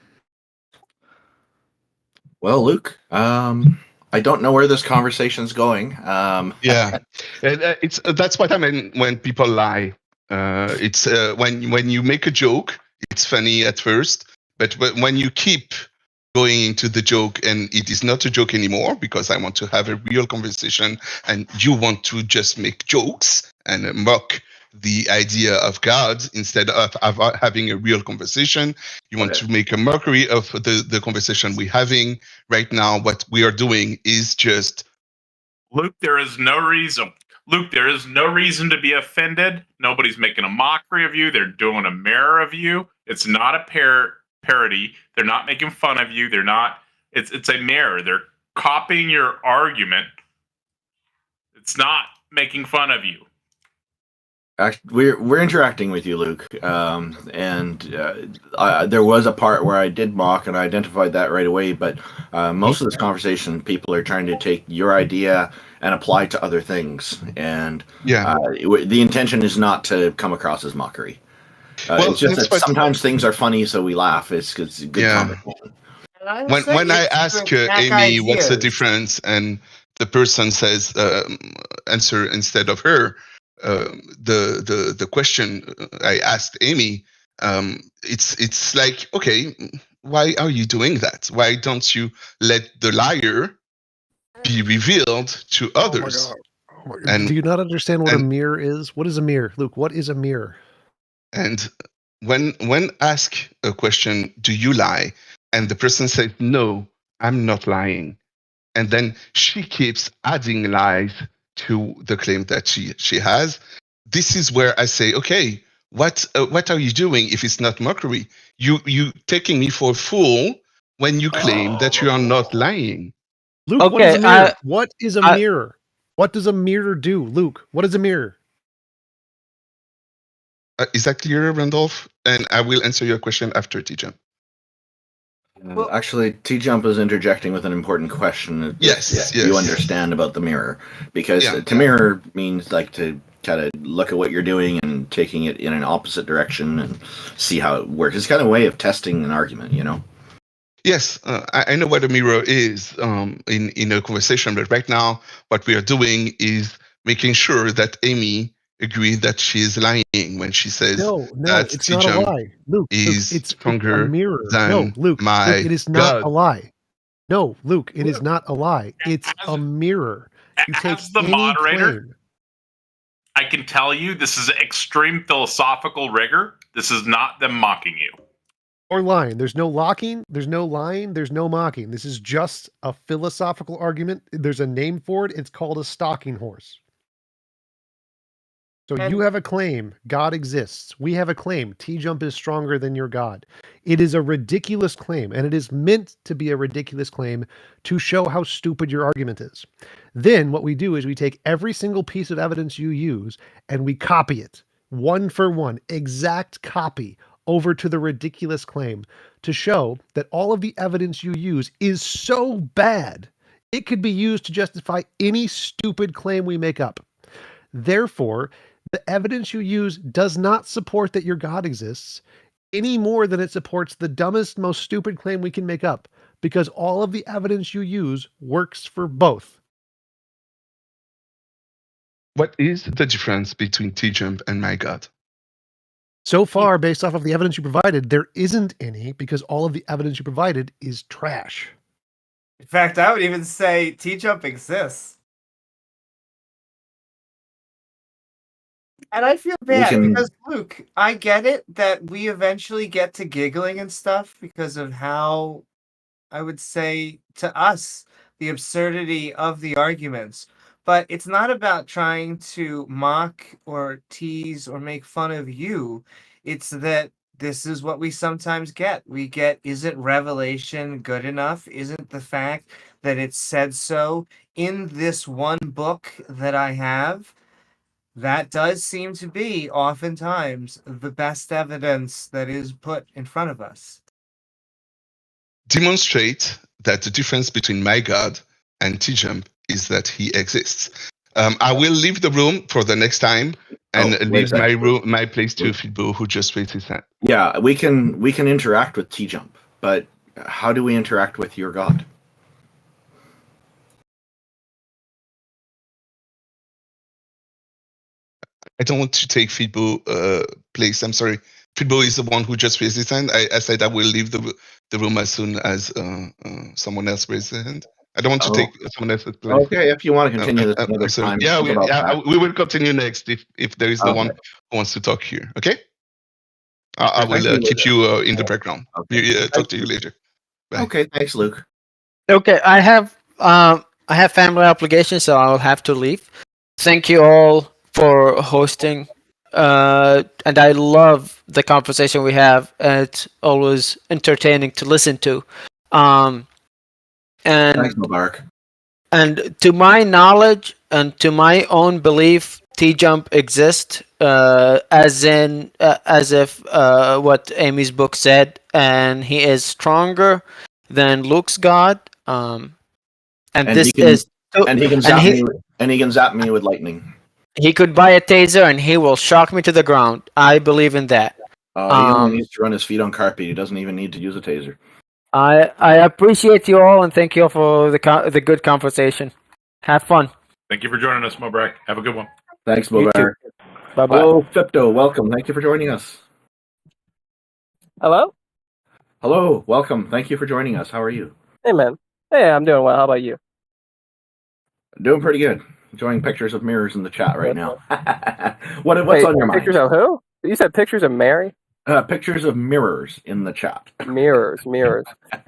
Well, Luke, I don't know where this conversation's going. Yeah, that's what I mean when people lie. It's when you make a joke, it's funny at first, but when you keep going into the joke and it is not a joke anymore because I want to have a real conversation and you want to just make jokes and mock the idea of God instead of having a real conversation. You want to make a mockery of the conversation we're having right now. What we are doing is just... Luke, there is no reason. Luke, there is no reason to be offended. Nobody's making a mockery of you. They're doing a mirror of you. It's not a parody. They're not making fun of you. They're not. It's a mirror. They're copying your argument. It's not making fun of you. We're interacting with you, Luke, and there was a part where I did mock, and I identified that right away. But most of this conversation, people are trying to take your idea and apply to other things, and the intention is not to come across as mockery. It's just that sometimes things are funny, so we laugh. It's a good conversation. When I ask Amy what's the difference, and the person says answer instead of her. The question I asked Amy, it's like, okay, why are you doing that? Why don't you let the liar be revealed to others? Oh my God. And do you not understand what a mirror is? What is a mirror, Luke? What is a mirror? And when asked a question, do you lie? And the person says, no, I'm not lying. And then she keeps adding lies to the claim that she has. This is where I say, okay, what are you doing if it's not mockery? You taking me for a fool when you claim that you are not lying. Luke, what is a mirror? What is a mirror? What does a mirror do, Luke? What is a mirror? Is that clear, Randolph? And I will answer your question after TJump. Actually, TJump is interjecting with an important question. Yes. You understand about the mirror, because to mirror means like to kind of look at what you're doing and taking it in an opposite direction and see how it works. It's kind of a way of testing an argument, you know. Yes, I know what a mirror is in a conversation, but right now what we are doing is making sure that Amy agrees that she is lying when she says that it's not a lie. Luke, it's stronger a mirror. than Luke, it is not God. a lie. No, Luke, it is not a lie. It's a mirror. You take the moderator, claim. I can tell you this is extreme philosophical rigor. This is not them mocking you. Or lying. There's no locking, there's no lying, there's no mocking. This is just a philosophical argument. There's a name for it. It's called a stalking horse. So you have a claim, God exists. We have a claim, TJump is stronger than your God. It is a ridiculous claim, and it is meant to be a ridiculous claim to show how stupid your argument is. Then what we do is we take every single piece of evidence you use and we copy it, one for one, exact copy over to the ridiculous claim to show that all of the evidence you use is so bad, it could be used to justify any stupid claim we make up. Therefore, the evidence you use does not support that your God exists any more than it supports the dumbest, most stupid claim we can make up, because all of the evidence you use works for both. What is the difference between TJump and my God? So far, based off of the evidence you provided, there isn't any, because all of the evidence you provided is trash. In fact, I would even say TJump exists. And I feel bad because, Luke, I get it that we eventually get to giggling and stuff because of how, I would say, to us, the absurdity of the arguments. But it's not about trying to mock or tease or make fun of you. It's that this is what we sometimes get. We get, isn't revelation good enough? Isn't the fact that it said so in this one book that I have? That does seem to be oftentimes the best evidence that is put in front of us. Demonstrate that the difference between my God and TJump is that he exists. I will leave the room for the next time and leave my place to Fipdo, who just raised his hand. Yeah, we can interact with TJump, but how do we interact with your God? I don't want to take Fipdo place. I'm sorry. Fipdo is the one who just raised his hand. I said I will leave the room as soon as someone else raises their hand. I don't want to take someone else's place. Okay, if you want to continue this another time. Yeah, we will continue next if there is no one who wants to talk here. Okay? I will keep you in the background. Talk to you later. Bye. Okay, thanks, Luke. Okay, I have family obligations, so I'll have to leave. Thank you all for hosting, and I love the conversation we have. It's always entertaining to listen to. And thanks, Mubarak. And to my knowledge and to my own belief, TJump exists, as if what Amy's book said, and he is stronger than Luke's God. And he can zap me with lightning. He could buy a taser and he will shock me to the ground. I believe in that. He only needs to run his feet on carpet. He doesn't even need to use a taser. I appreciate you all and thank you all for the good conversation. Have fun. Thank you for joining us, Mubarak. Have a good one. Thanks, Mubarak. Bye-bye. Hello, Fipdo. Welcome. Thank you for joining us. Hello? Hello. Welcome. Thank you for joining us. How are you? Hey, man. Hey, I'm doing well. How about you? Doing pretty good. Enjoying pictures of mirrors in the chat right now. What's on your mind? Pictures of who? You said pictures of Mary? Pictures of mirrors in the chat. Mirrors.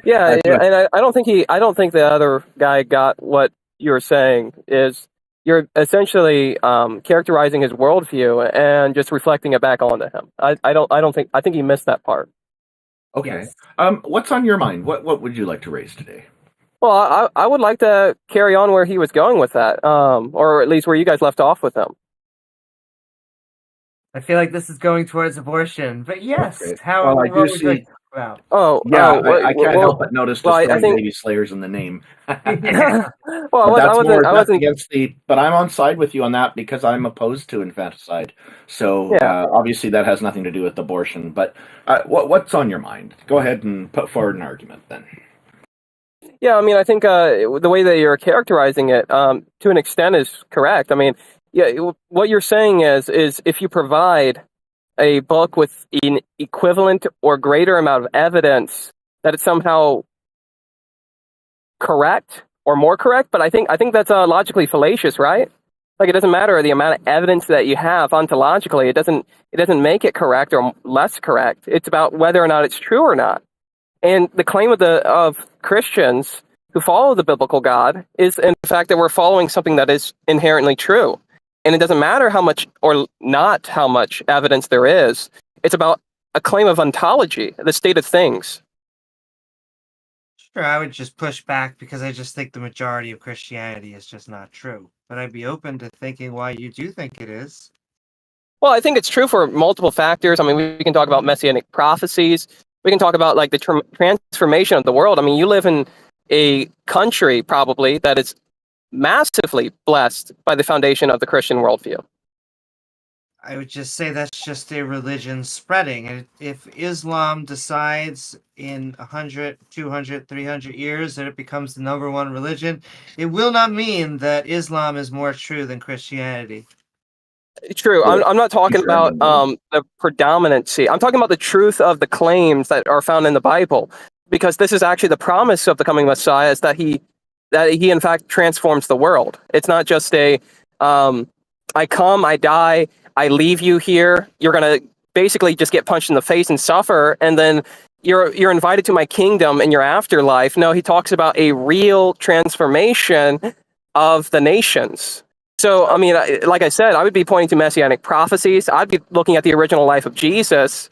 Yeah, and I don't think the other guy got what you're saying. Is you're essentially characterizing his worldview and just reflecting it back onto him. I think he missed that part. Okay. What's on your mind? What would you like to raise today? Well, I would like to carry on where he was going with that, or at least where you guys left off with him. I feel like this is going towards abortion, but yes. Okay. What would you like to talk about? I can't help but notice destroying baby slayers in the name. Well, I wasn't against but I'm on side with you on that because I'm opposed to infanticide. So obviously that has nothing to do with abortion. But what's on your mind? Go ahead and put forward an argument then. Yeah, I mean, I think the way that you're characterizing it, to an extent, is correct. I mean, what you're saying is if you provide a book with an equivalent or greater amount of evidence, that it's somehow correct or more correct. But I think that's logically fallacious, right? Like, it doesn't matter the amount of evidence that you have ontologically. It doesn't make it correct or less correct. It's about whether or not it's true or not. And the claim of Christians who follow the biblical God is in the fact that we're following something that is inherently true. And it doesn't matter how much or not how much evidence there is. It's about a claim of ontology, the state of things. Sure, I would just push back because I just think the majority of Christianity is just not true. But I'd be open to thinking why you do think it is. Well, I think it's true for multiple factors. I mean, we can talk about messianic prophecies. We can talk about like the transformation of the world. I mean, you live in a country probably that is massively blessed by the foundation of the Christian worldview. I would just say that's just a religion spreading. And if Islam decides in 100, 200, 300 years that it becomes the #1 religion, it will not mean that Islam is more true than Christianity. True. I'm not talking about the predominancy. I'm talking about the truth of the claims that are found in the Bible, because this is actually the promise of the coming Messiah, is that he in fact transforms the world. It's not just a I come, I die, I leave you here. You're gonna basically just get punched in the face and suffer, and then you're invited to my kingdom in your afterlife. No, he talks about a real transformation of the nations. So, I mean, like I said, I would be pointing to messianic prophecies. I'd be looking at the original life of Jesus.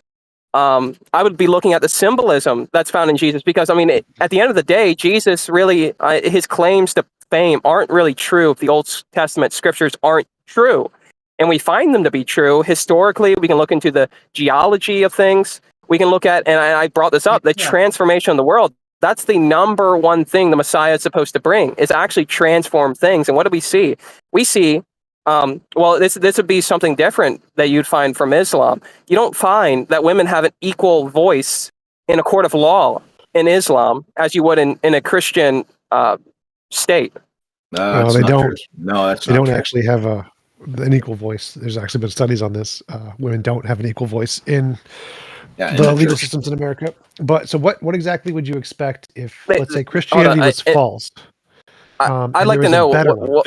I would be looking at the symbolism that's found in Jesus, because, I mean, at the end of the day, Jesus really, his claims to fame aren't really true if the Old Testament scriptures aren't true. And we find them to be true. Historically, we can look into the geology of things. We can look at, and I brought this up, the transformation of the world. That's the #1 thing the Messiah is supposed to bring, is actually transform things. And what do we see? We see, well, this would be something different that you'd find from Islam. You don't find that women have an equal voice in a court of law in Islam as you would in a Christian state. No, they don't. No, that's they not don't true. actually have an equal voice. There's actually been studies on this. Women don't have an equal voice in the legal systems in America. But so what exactly would you expect if, let's say, Christianity was false? I'd like to know what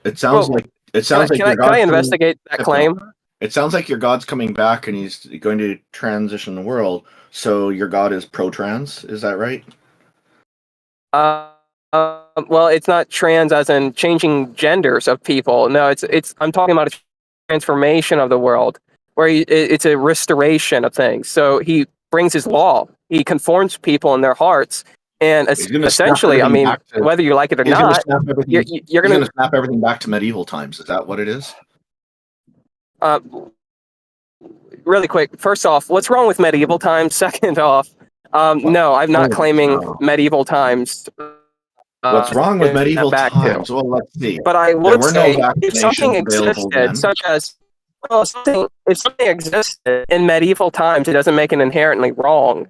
it sounds like. It sounds like can I investigate that claim? It sounds like your God's coming back and he's going to transition the world. So your God is pro-trans. Is that right? Well, it's not trans as in changing genders of people. No, it's. I'm talking about a transformation of the world, where it's a restoration of things. So he brings his law. He conforms people in their hearts, and essentially, I mean, whether you like it or not, you're going to snap everything back to medieval times. Is that what it is? Really quick. First off, what's wrong with medieval times? Second off, no, I'm not claiming medieval times. What's wrong with medieval times? Well, let's see. But I would say if something existed, such as, well, if something existed in medieval times, it doesn't make it inherently wrong.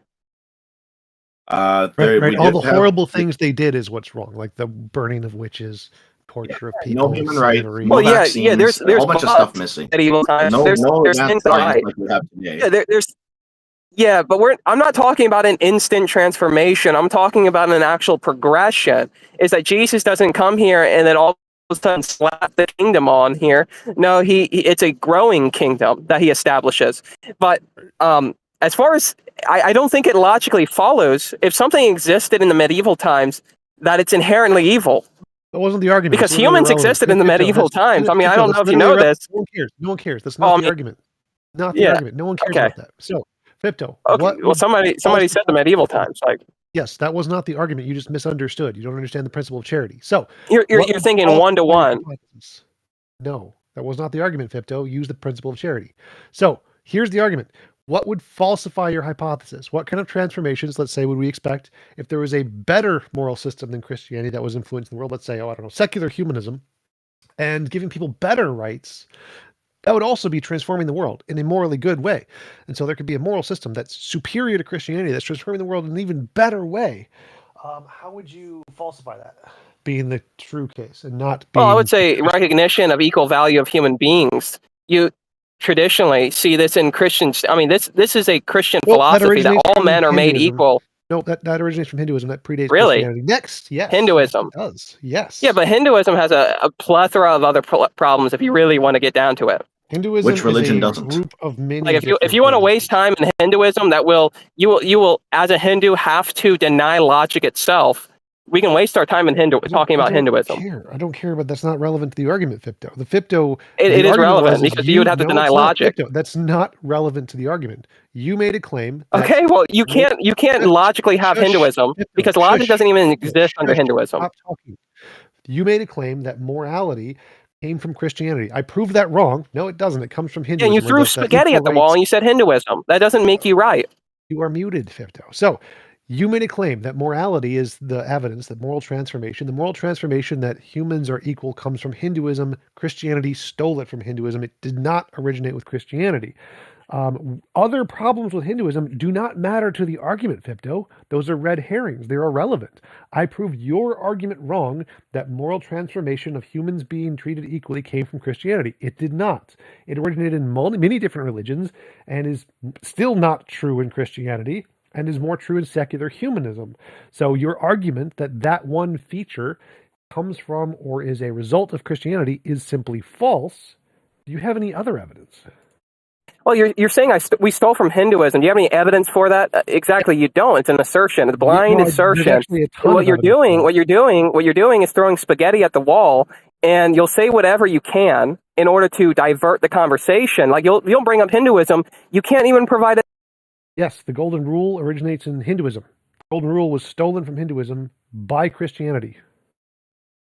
Right. All the horrible things they did is what's wrong, like the burning of witches, torture of people. No human rights. Well, yeah. There's a whole bunch of stuff missing. Medieval times. There's things right. Like we have today. Yeah, Yeah, but I'm not talking about an instant transformation. I'm talking about an actual progression. Is that Jesus doesn't come here and then all of a sudden slap the kingdom on here. No, it's a growing kingdom that he establishes. But as far as I don't think it logically follows, if something existed in the medieval times, that it's inherently evil. That wasn't the argument. Because humans existed in the medieval times. I mean, I don't know if you know this. No one cares. No one cares. That's not the argument. Not the argument. No one cares about that. So, Fipdo. Okay. Well, somebody said the medieval times. Like, yes, that was not the argument. You just misunderstood. You don't understand the principle of charity. So you're thinking 1-to-1. No, that was not the argument, Fipdo. Use the principle of charity. So here's the argument. What would falsify your hypothesis? What kind of transformations, let's say, would we expect if there was a better moral system than Christianity that was influencing the world? Let's say, secular humanism, and giving people better rights. That would also be transforming the world in a morally good way. And so there could be a moral system that's superior to Christianity, that's transforming the world in an even better way. How would you falsify that? Being the true case and not being... Well, I would say recognition of equal value of human beings. You traditionally see this in Christians. I mean, this is a Christian philosophy that all men are made equal. No, that originates from Hinduism. That predates really? Christianity. Next, yes. Hinduism. It does, yes. Yeah, but Hinduism has a plethora of other problems if you really want to get down to it. Hinduism Which religion is a doesn't? Group of many like if you want to waste time in Hinduism, you will as a Hindu have to deny logic itself. We can waste our time in talking about Hinduism. I don't care, but that's not relevant to the argument, Fipdo. The Fipdo... It is relevant because you would have to deny logic. Fipdo, that's not relevant to the argument. You made a claim... Okay, well, you can't logically have Hinduism because logic doesn't even exist under Hinduism. Stop talking. You made a claim that morality came from Christianity. I proved that wrong. No, it doesn't. It comes from Hinduism. And you threw spaghetti at the wall and you said Hinduism. That doesn't make you right. You are muted, Fipdo. So you made a claim that morality is the evidence, that moral transformation, the moral transformation that humans are equal comes from Hinduism. Christianity stole it from Hinduism. It did not originate with Christianity. Other problems with Hinduism do not matter to the argument, Fipdo. Those are red herrings. They're irrelevant. I proved your argument wrong that moral transformation of humans being treated equally came from Christianity. It did not. It originated in many different religions and is still not true in Christianity and is more true in secular humanism. So your argument that that one feature comes from or is a result of Christianity is simply false. Do you have any other evidence? Well, you're saying we stole from Hinduism. Do you have any evidence for that? Exactly, you don't. It's an assertion. It's a blind assertion. What you're doing is throwing spaghetti at the wall, and you'll say whatever you can in order to divert the conversation. Like you'll bring up Hinduism. You can't even provide it. Yes, the Golden Rule originates in Hinduism. The Golden Rule was stolen from Hinduism by Christianity.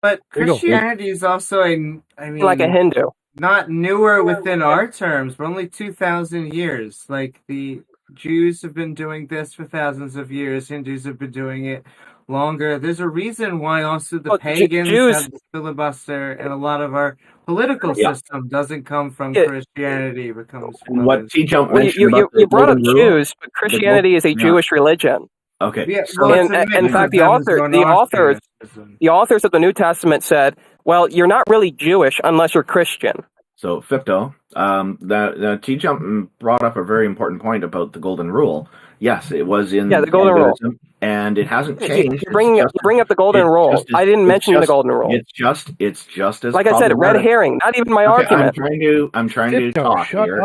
But Christianity is also like a Hindu. Not newer within our terms, but only 2,000 years. Like the Jews have been doing this for thousands of years. Hindus have been doing it longer. There's a reason why also the pagans have the filibuster, and a lot of our political system doesn't come from Christianity, but comes from what TJump mentioned. You brought up Jews, but Christianity is a Jewish religion. Okay. Yeah, in fact, the authors of the New Testament said, well, you're not really Jewish unless you're Christian. So, Fipdo, the TJump brought up a very important point about the Golden Rule. Yes, it was in the Golden Rule, and it hasn't changed. You bring up the Golden Rule. I didn't mention the Golden Rule. It's just as like I said, red herring. Not even my argument. I'm trying to talk here.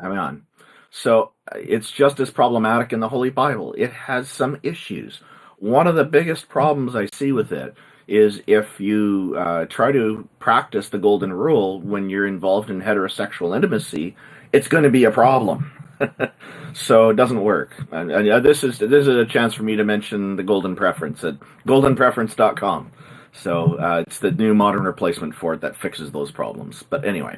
Hang on. So it's just as problematic in the Holy Bible. It has some issues. One of the biggest problems I see with it is if you try to practice the Golden Rule when you're involved in heterosexual intimacy, it's going to be a problem. So it doesn't work. And this is a chance for me to mention the Golden Preference at goldenpreference.com. So it's the new modern replacement for it that fixes those problems. But anyway,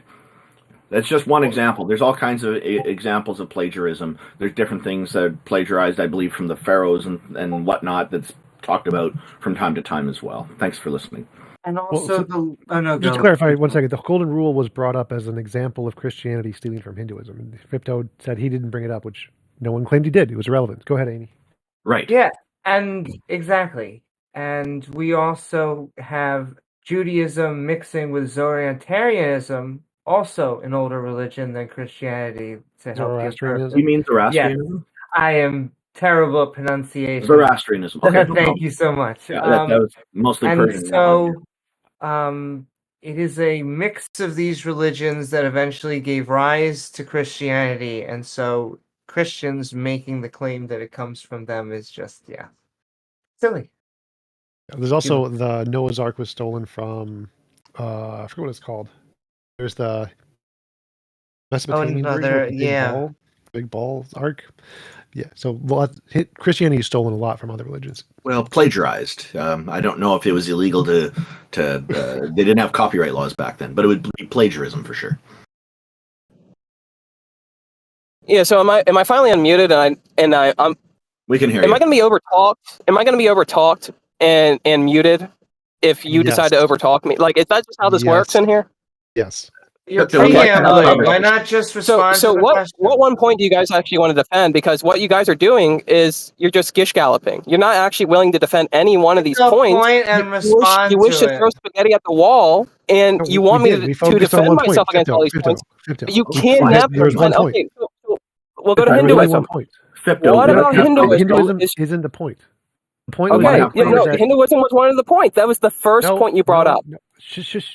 that's just one example. There's all kinds of examples of plagiarism. There's different things that are plagiarized, I believe, from the pharaohs and whatnot that's talked about from time to time as well. Thanks for listening. And also just to clarify 1 second, the Golden Rule was brought up as an example of Christianity stealing from Hinduism. And Fipdo said he didn't bring it up, which no one claimed he did. It was irrelevant. Go ahead, Amy. Right. Yeah, and exactly. And we also have Judaism mixing with Zoroastrianism, also an older religion than Christianity, to help Zoroastrianism? You mean Zoroastrianism? Yes, I am terrible at pronunciation. Zoroastrianism. Okay, Thank you so much. Yeah, that was mostly Persian. And so it is a mix of these religions that eventually gave rise to Christianity, and so Christians making the claim that it comes from them is just, silly. There's also the Noah's Ark was stolen from, I forget what it's called. There's the Mesopotamian version, big ball ark. Yeah, so Christianity is stolen a lot from other religions. Well, plagiarized. I don't know if it was illegal to they didn't have copyright laws back then, but it would be plagiarism for sure. Yeah. So am I finally unmuted? I'm. We can hear you. Am I going to be overtalked? Am I going to be overtalked and muted if you decide to overtalk me? Like, is that just how this works in here? Yes. You're preambling. Why not just respond to the question? What one point do you guys actually want to defend? Because what you guys are doing is you're just gish galloping. You're not actually willing to defend any one of these points. You wish to throw spaghetti at the wall, and you want me to defend myself against all these points. But you can't never defend. Okay, so we'll go to Hinduism. What about Hinduism? Hinduism isn't the point. The point Hinduism was one of the points. That was the first point you brought up.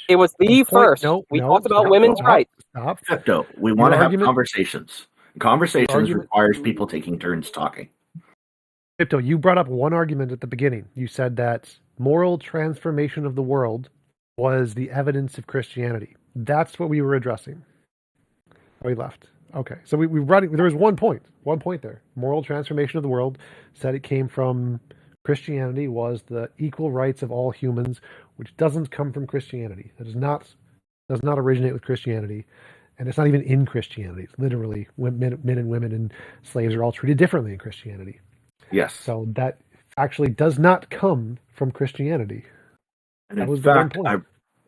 It was the first. We talked about women's rights. Stop. Fipdo, we want to have conversations. Conversations requires people taking turns talking. Fipdo, you brought up one argument at the beginning. You said that moral transformation of the world was the evidence of Christianity. That's what we were addressing. We left. Okay, so we brought. There was one point there. Moral transformation of the world said it came from Christianity, was the equal rights of all humans, which doesn't come from Christianity. That is not does not originate with Christianity, and it's not even in Christianity. It's literally men and women and slaves are all treated differently in Christianity. Yes. So that actually does not come from Christianity. And that in fact,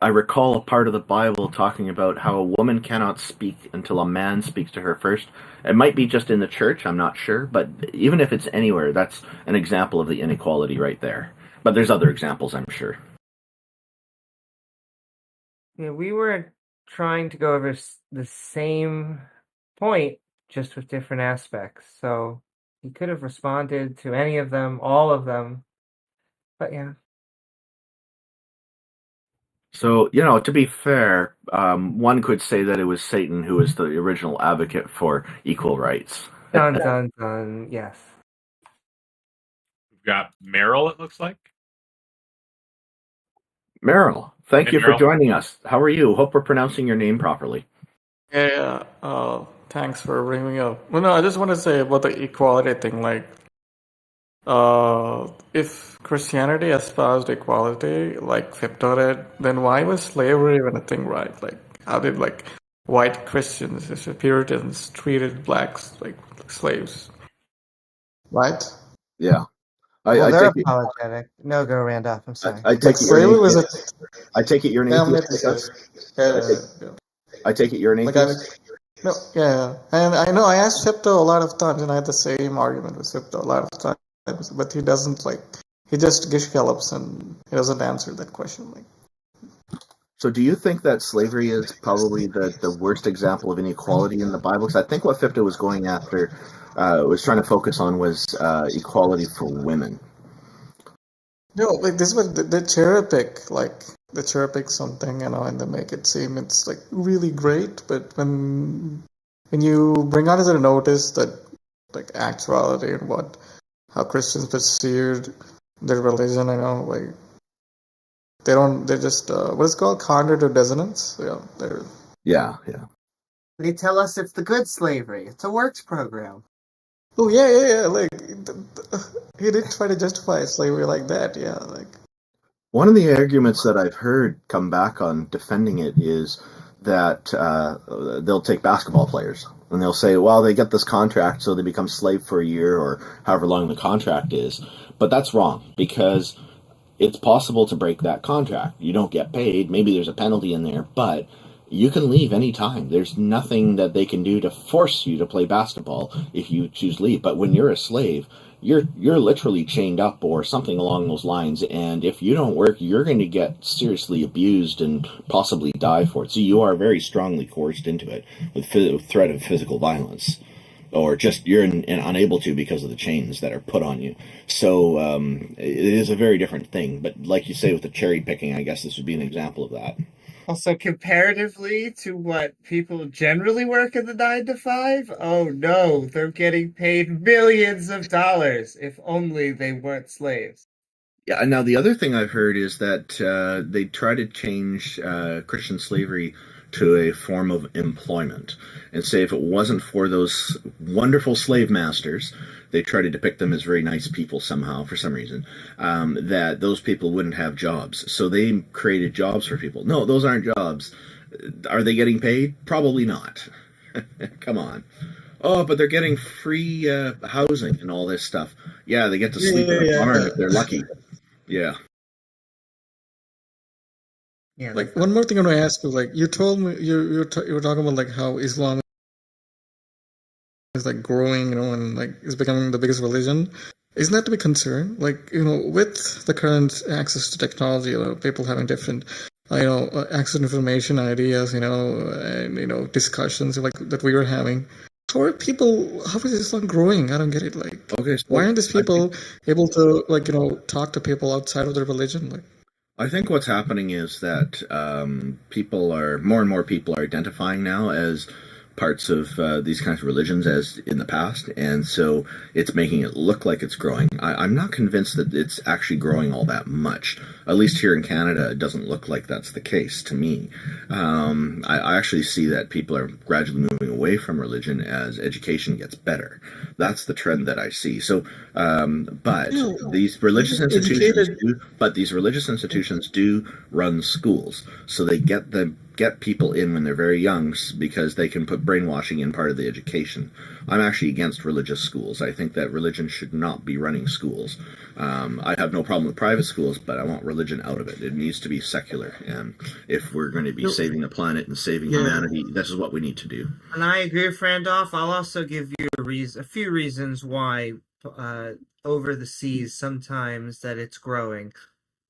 I recall a part of the Bible talking about how a woman cannot speak until a man speaks to her first. It might be just in the church, I'm not sure, but even if it's anywhere, that's an example of the inequality right there. But there's other examples, I'm sure. Yeah, we were trying to go over the same point, just with different aspects. So he could have responded to any of them, all of them. But yeah. So, to be fair, one could say that it was Satan who was the original advocate for equal rights. Dun, dun, dun, yes. We've got Miril, it looks like. Miril, thank you for joining us. How are you? Hope we're pronouncing your name properly. Yeah. Thanks for bringing me up. Well, no, I just want to say about the equality thing. If Christianity espoused equality, like Fipdo did, then why was slavery even a thing, right? How did white Christians, Puritans, treated blacks like slaves? Right? Yeah. They're apologetic. No, go Randolph. I'm sorry. I take it you're an atheist. I take it you're an atheist. No, yeah, and I know I asked Fipdo a lot of times, and I had the same argument with Fipdo a lot of times, but he doesn't he just gish gallops and he doesn't answer that question. So do you think that slavery is probably the worst example of inequality in the Bible? Because I think what Fipdo was going after, was trying to focus on was equality for women. No, this was the cherry pick, the cherry pick something, and they make it seem it's really great, but when you bring out as a notice that actuality and how Christians perceived their religion, they're just what is it called, cognitive dissonance. Yeah. They tell us it's the good slavery. It's a works program. Oh yeah. He did try to justify slavery like that. Yeah, One of the arguments that I've heard come back on defending it is that they'll take basketball players and they'll say, well, they get this contract, so they become slave for a year or however long the contract is. But that's wrong, because it's possible to break that contract. You don't get paid. Maybe there's a penalty in there, but you can leave anytime. There's nothing that they can do to force you to play basketball if you choose to leave. But when you're a slave, you're literally chained up or something along those lines, and if you don't work, you're going to get seriously abused and possibly die for it. So you are very strongly coerced into it with threat of physical violence, or just you're unable to because of the chains that are put on you. So it is a very different thing. But like you say with the cherry picking, I guess this would be an example of that. Also, comparatively to what people generally work in the 9 to 5, oh no, they're getting paid millions of dollars. If only they weren't slaves. Yeah, now the other thing I've heard is that they try to change Christian slavery to a form of employment, and say if it wasn't for those wonderful slave masters, they try to depict them as very nice people somehow, for some reason, that those people wouldn't have jobs. So they created jobs for people. No, those aren't jobs. Are they getting paid? Probably not. Come on. Oh, but they're getting free housing and all this stuff. Yeah, they get to sleep in a barn if they're lucky. Yeah. Yeah. One more thing I want to ask you, you told me you were talking about how Islam is growing, and is becoming the biggest religion. Isn't that to be concerned? With the current access to technology, people having different, access to information, ideas, and discussions that we were having. How is Islam growing? I don't get it. Why aren't these people able to talk to people outside of their religion? I think what's happening is that more and more people are identifying now as parts of these kinds of religions as in the past, and so it's making it look like it's growing. I'm not convinced that it's actually growing all that much. At least here in Canada, it doesn't look like that's the case to me. I actually see that people are gradually moving away from religion as education gets better. That's the trend that I see. So, but these religious institutions do run schools, so they get people in when they're very young because they can put brainwashing in part of the education. I'm actually against religious schools. I think that religion should not be running schools. I have no problem with private schools, but I want religion out of it. It needs to be secular. And if we're going to be saving the planet and saving humanity, this is what we need to do. And I agree with Randolph. I'll also give you a few reasons why over the seas sometimes that it's growing.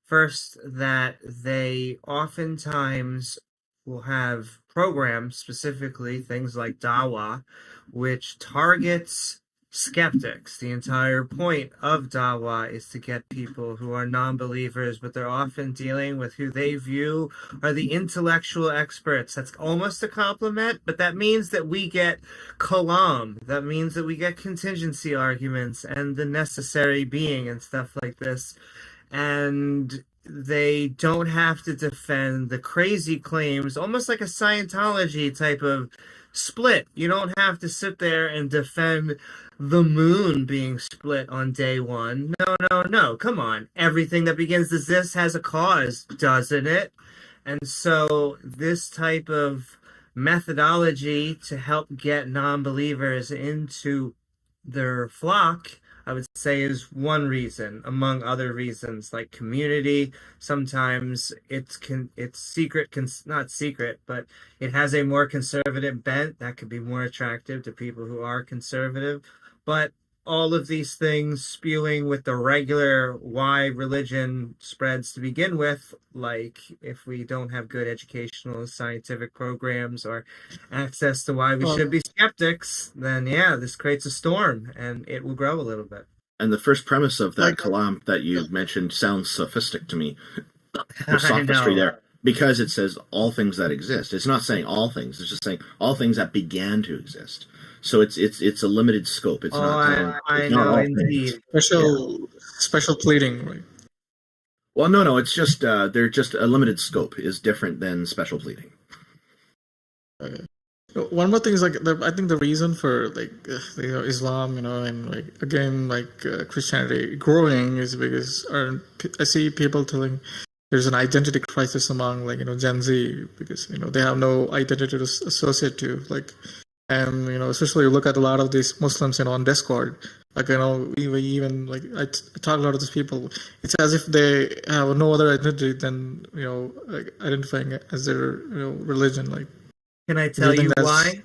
First, that they oftentimes will have programs, specifically things like Dawa, which targets skeptics. The entire point of Dawa is to get people who are non-believers, but they're often dealing with who they view are the intellectual experts. That's almost a compliment, but that means that we get kalam. That means that we get contingency arguments and the necessary being and stuff like this. And they don't have to defend the crazy claims, almost like a Scientology type of split. You don't have to sit there and defend the moon being split on day one. No. Come on. Everything that begins to exist has a cause, doesn't it? And so this type of methodology to help get non-believers into their flock, I would say, is one reason, among other reasons, like community. Sometimes it's secret, not secret, but it has a more conservative bent that could be more attractive to people who are conservative. But all of these things spewing with the regular why religion spreads to begin with, like if we don't have good educational scientific programs or access to why we should be skeptics, then this creates a storm and it will grow a little bit. And the first premise of that kalam that you mentioned sounds sophistic to me. There's sophistry there. Because it says all things that exist. It's not saying all things. It's just saying all things that began to exist. So it's a limited scope. It's not. I know, indeed. Special pleading, right? Well, no. It's just they're just a limited scope is different than special pleading. Okay. One more thing is I think the reason for Islam, and again Christianity growing is because I see people telling there's an identity crisis among Gen Z because they have no identity to associate to and especially you look at a lot of these Muslims on Discord, I talk to a lot of these people. It's as if they have no other identity than identifying as their religion. Can I tell you why?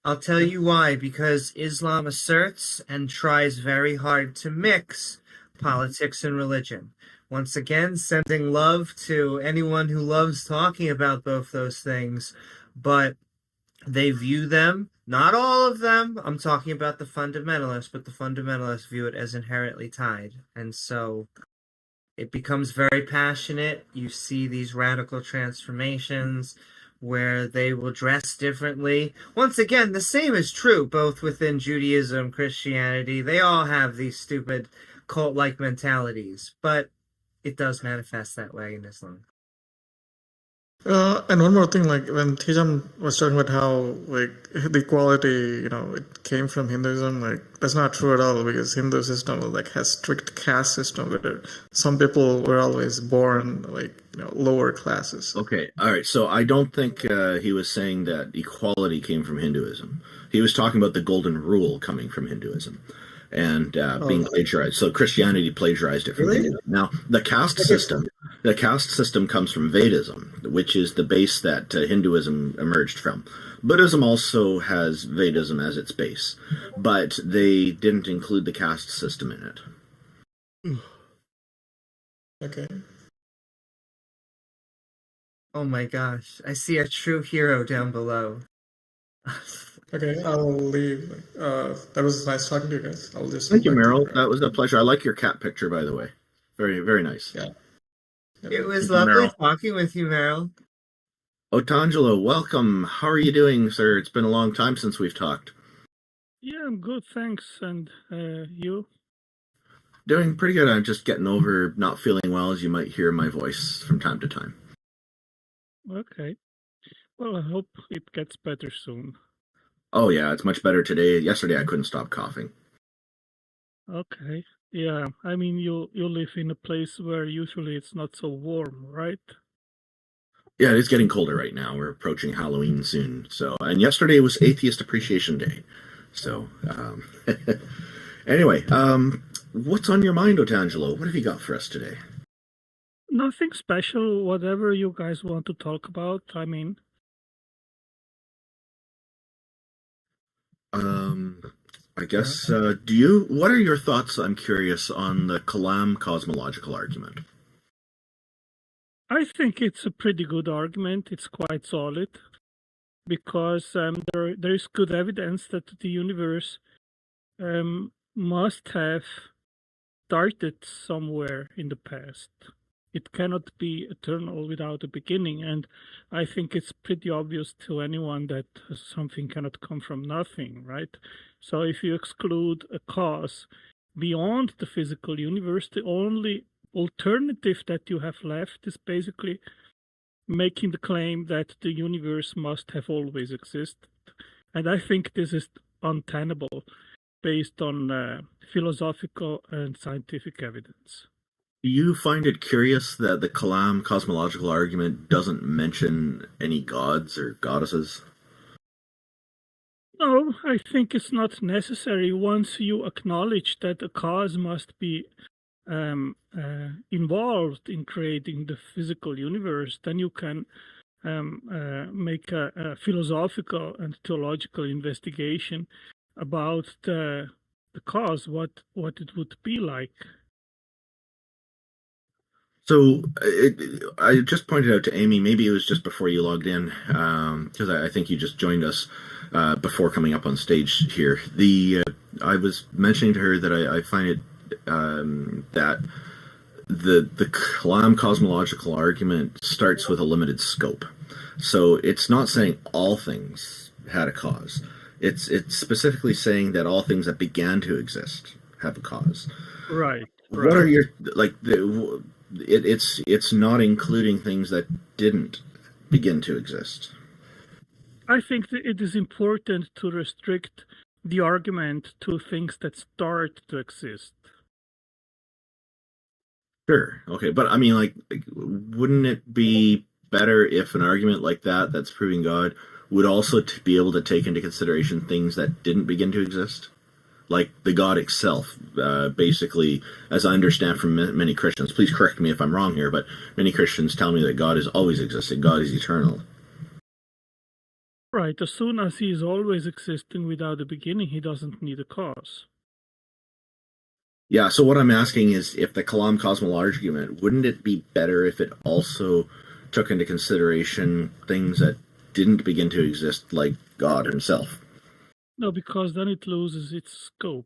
I'll tell you why. Because Islam asserts and tries very hard to mix politics and religion. Once again, sending love to anyone who loves talking about both those things, but they view them, not all of them, I'm talking about the fundamentalists, but the fundamentalists view it as inherently tied. And so it becomes very passionate. You see these radical transformations where they will dress differently. Once again, the same is true both within Judaism, Christianity. They all have these stupid cult-like mentalities, but it does manifest that way in Islam. And one more thing, when TJump was talking about how the equality, it came from Hinduism, that's not true at all because Hindu system has strict caste system where some people were always born lower classes. Okay, all right. So I don't think he was saying that equality came from Hinduism. He was talking about the golden rule coming from Hinduism and being plagiarized. So Christianity plagiarized it from Hinduism. Now the caste system comes from Vedism, which is the base that Hinduism emerged from. Buddhism also has Vedism as its base, but they didn't include the caste system in it. Okay. Oh my gosh, I see a true hero down below. Okay, I'll leave. That was nice talking to you guys. I'll just. Thank you, Miril. That was a pleasure. I like your cat picture, by the way. Very, very nice. Yeah. It was lovely talking with you, Miril. Otangelo, welcome. How are you doing, sir? It's been a long time since we've talked. Yeah, I'm good, thanks. And you? Doing pretty good. I'm just getting over not feeling well, as you might hear my voice from time to time. Okay. Well, I hope it gets better soon. Oh yeah, it's much better today. Yesterday I couldn't stop coughing. Okay. Yeah. I mean, you live in a place where usually it's not so warm, right? Yeah, it's getting colder right now. We're approaching Halloween soon. So, and yesterday was Atheist Appreciation Day. So, anyway, what's on your mind, Otangelo? What have you got for us today? Nothing special. Whatever you guys want to talk about. I mean. I guess, what are your thoughts, I'm curious, on the Kalma cosmological argument? I think it's a pretty good argument. It's quite solid because there is good evidence that the universe must have started somewhere in the past. It cannot be eternal without a beginning, and I think it's pretty obvious to anyone that something cannot come from nothing, right? So if you exclude a cause beyond the physical universe, the only alternative that you have left is basically making the claim that the universe must have always existed. And I think this is untenable based on philosophical and scientific evidence. Do you find it curious that the Kalma cosmological argument doesn't mention any gods or goddesses? No, I think it's not necessary. Once you acknowledge that a cause must be involved in creating the physical universe, then you can make a philosophical and theological investigation about the cause, what it would be like. So I just pointed out to Amy, maybe it was just before you logged in, because I think you just joined us before coming up on stage here. I was mentioning to her that I find it that the Kalma cosmological argument starts with a limited scope. So it's not saying all things had a cause. It's specifically saying that all things that began to exist have a cause. Right. What are your it's not including things that didn't begin to exist. I think that it is important to restrict the argument to things that start to exist. Sure. Okay. But I mean, like wouldn't it be better if an argument like that's proving God would also be able to take into consideration things that didn't begin to exist? Like the God itself, basically, as I understand from many Christians, please correct me if I'm wrong here, but many Christians tell me that God has always existed, God is eternal. Right, as soon as he is always existing without a beginning, he doesn't need a cause. Yeah, so what I'm asking is, if the Kalma cosmological argument, wouldn't it be better if it also took into consideration things that didn't begin to exist, like God himself? No, because then it loses its scope.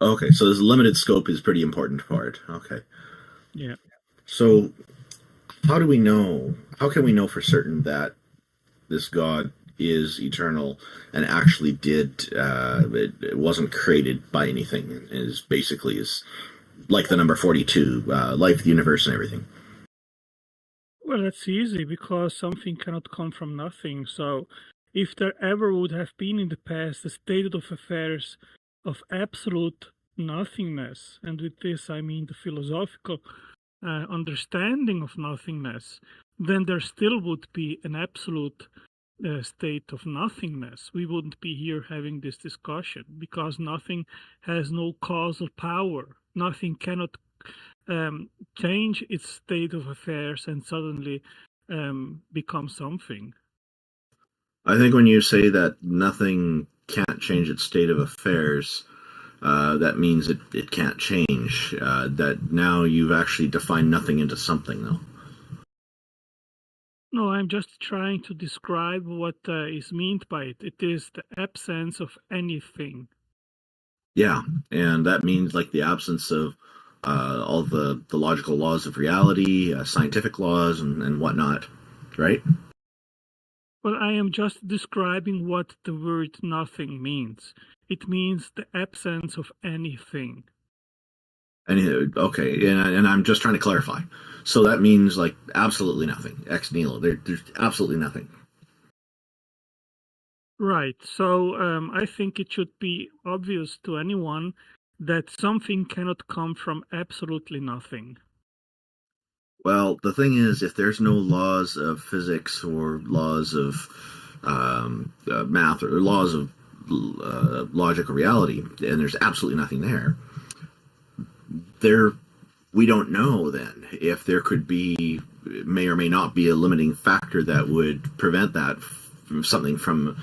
Okay, so this limited scope is pretty important part. Okay. Yeah. So how can we know for certain that this God is eternal and actually it wasn't created by anything, is like the number 42, life, the universe, and everything? Well, that's easy, because something cannot come from nothing. So if there ever would have been in the past a state of affairs of absolute nothingness, and with this I mean the philosophical understanding of nothingness, then there still would be an absolute state of nothingness. We wouldn't be here having this discussion, because nothing has no causal power. Nothing cannot change its state of affairs and suddenly become something. I think when you say that nothing can't change its state of affairs, that means it can't change. That now you've actually defined nothing into something, though. No, I'm just trying to describe what is meant by it. It is the absence of anything. Yeah, and that means like the absence of all the logical laws of reality, scientific laws, and whatnot, right? Well, I am just describing what the word nothing means. It means the absence of anything. Okay, and I'm just trying to clarify. So that means like absolutely nothing, ex nihilo. There's absolutely nothing. Right. So I think it should be obvious to anyone that something cannot come from absolutely nothing. Well, the thing is, if there's no laws of physics or laws of math or laws of logical reality, and there's absolutely nothing there, we don't know then if there could be, may or may not be a limiting factor that would prevent that something from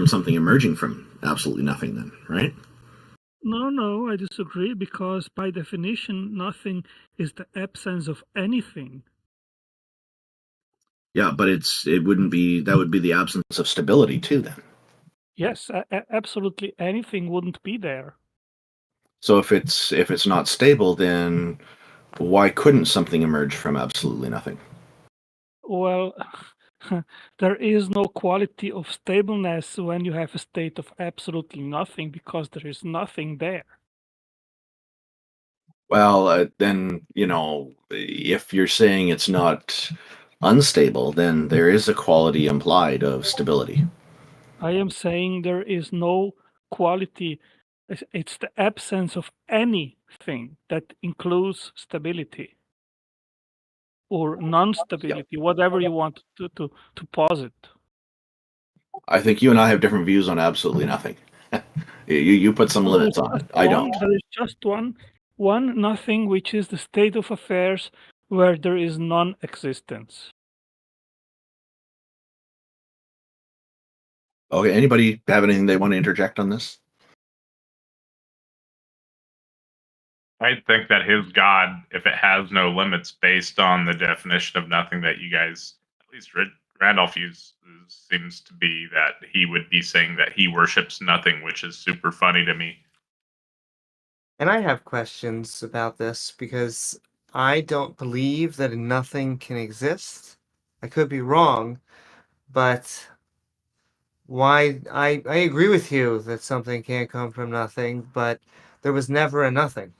something emerging from absolutely nothing then, right? No, I disagree, because by definition, nothing is the absence of anything. Yeah, but it wouldn't be, that would be the absence of stability too then. Yes, absolutely anything wouldn't be there. So if it's not stable, then why couldn't something emerge from absolutely nothing? Well, there is no quality of stableness when you have a state of absolutely nothing, because there is nothing there. Well, then, if you're saying it's not unstable, then there is a quality implied of stability. I am saying there is no quality. It's the absence of anything that includes stability or non-stability, whatever you want to posit. I think you and I have different views on absolutely nothing. You put some limits on it. I don't. There is just one nothing, which is the state of affairs where there is non-existence. Okay, anybody have anything they want to interject on this? I think that his God, if it has no limits, based on the definition of nothing that you guys, at least Randolph uses, seems to be that he would be saying that he worships nothing, which is super funny to me. And I have questions about this because I don't believe that nothing can exist. I could be wrong, but why I agree with you that something can't come from nothing, but there was never a nothing.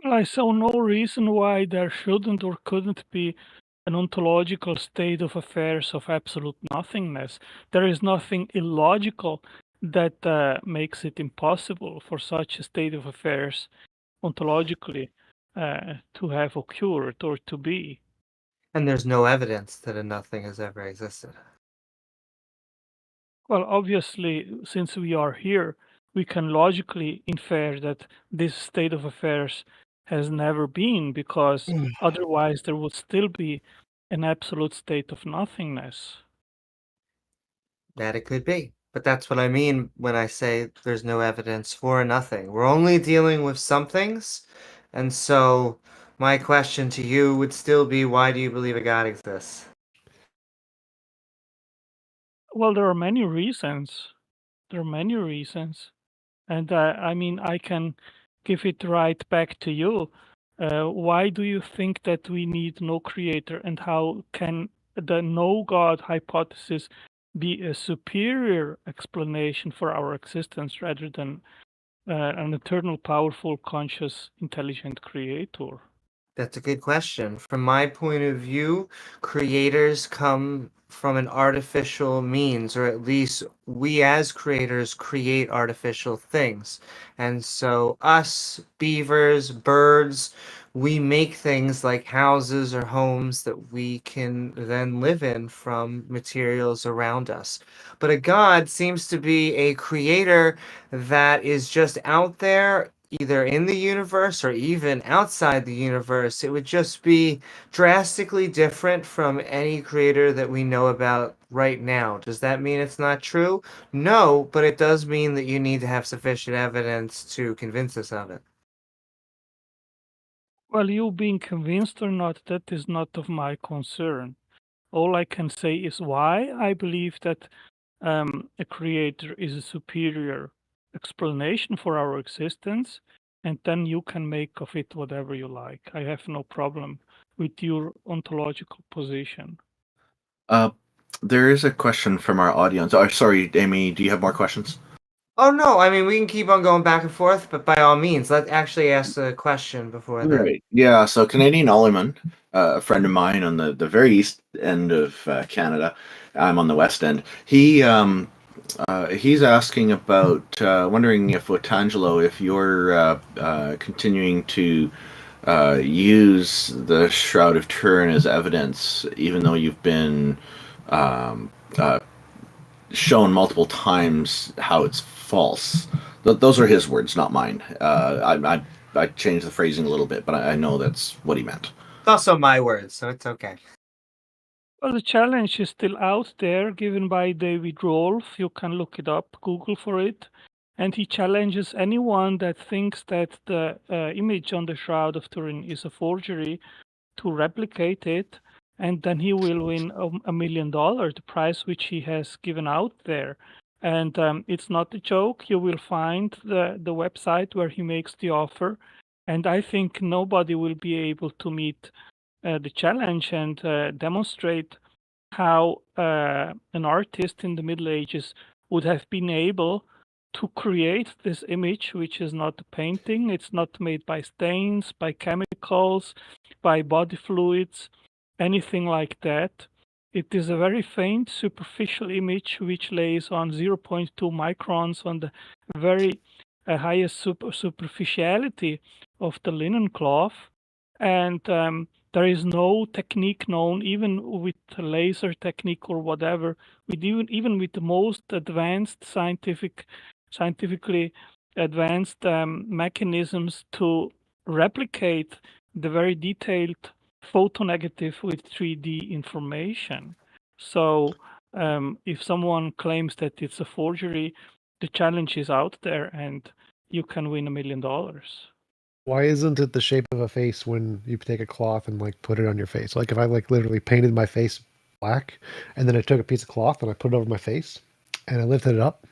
I saw no reason why there shouldn't or couldn't be an ontological state of affairs of absolute nothingness. There is nothing illogical that makes it impossible for such a state of affairs ontologically to have occurred or to be. And there's no evidence that a nothing has ever existed. Well, obviously, since we are here, we can logically infer that this state of affairs has never been, because otherwise there would still be an absolute state of nothingness. That it could be. But that's what I mean when I say there's no evidence for a nothing. We're only dealing with some things. And so my question to you would still be, why do you believe a God exists? Well, there are many reasons. And I mean, I can give it right back to you. Why do you think that we need no creator, and how can the no God hypothesis be a superior explanation for our existence rather than an eternal, powerful, conscious, intelligent creator? That's a good question. From my point of view, creators come from an artificial means, or at least we as creators create artificial things. And so us, beavers, birds, we make things like houses or homes that we can then live in from materials around us. But a God seems to be a creator that is just out there, either in the universe or even outside the universe. It would just be drastically different from any creator that we know about right now. Does that mean it's not true? No, but it does mean that you need to have sufficient evidence to convince us of it. Well, you being convinced or not, that is not of my concern. All I can say is why I believe that a creator is a superior explanation for our existence, and then you can make of it whatever you like. I have no problem with your ontological position. There is a question from our audience. Oh, sorry, Amy, do you have more questions? Oh, no, I mean, we can keep on going back and forth, but by all means, let's actually ask the question before that. Right. Yeah, so Canadian Ollerman a friend of mine on the very east end of Canada. I'm on the west end. He's asking about wondering if Otangelo, if you're continuing to use the Shroud of Turin as evidence, even though you've been shown multiple times how it's false. Those are his words, not mine. I changed the phrasing a little bit, but I know that's what he meant. It's also my words, so it's okay. Well, the challenge is still out there, given by David Rolfe. You can look it up, Google for it. And he challenges anyone that thinks that the image on the Shroud of Turin is a forgery to replicate it, and then he will win $1 million, the prize which he has given out there. And it's not a joke. You will find the website where he makes the offer. And I think nobody will be able to meet the challenge and demonstrate how an artist in the Middle Ages would have been able to create this image, which is not a painting. It's not made by stains, by chemicals, by body fluids, anything like that. It is a very faint, superficial image which lays on 0.2 microns on the very highest superficiality of the linen cloth. And there is no technique known, even with laser technique or whatever, with even with the most advanced scientifically advanced mechanisms to replicate the very detailed photonegative with 3D information. So if someone claims that it's a forgery, the challenge is out there and you can win $1 million. Why isn't it the shape of a face when you take a cloth and like put it on your face? Like if I like literally painted my face black and then I took a piece of cloth and I put it over my face and I lifted it up,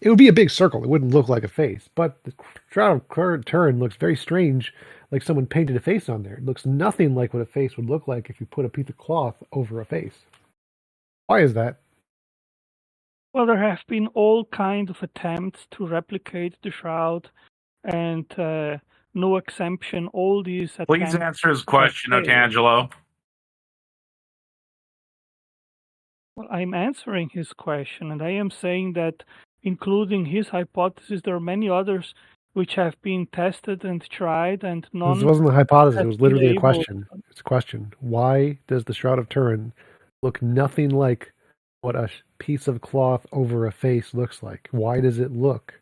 it would be a big circle. It wouldn't look like a face. But the Shroud of Turin looks very strange, like someone painted a face on there. It looks nothing like what a face would look like if you put a piece of cloth over a face. Why is that? Well, there have been all kinds of attempts to replicate the Shroud, and no exemption. All these attempts. Please answer his question, Otangelo. Well, I'm answering his question, and I am saying that, including his hypothesis, there are many others which have been tested and tried, and none. This wasn't a hypothesis. It was literally a question. It's a question. Why does the Shroud of Turin look nothing like what a piece of cloth over a face looks like? Why does it look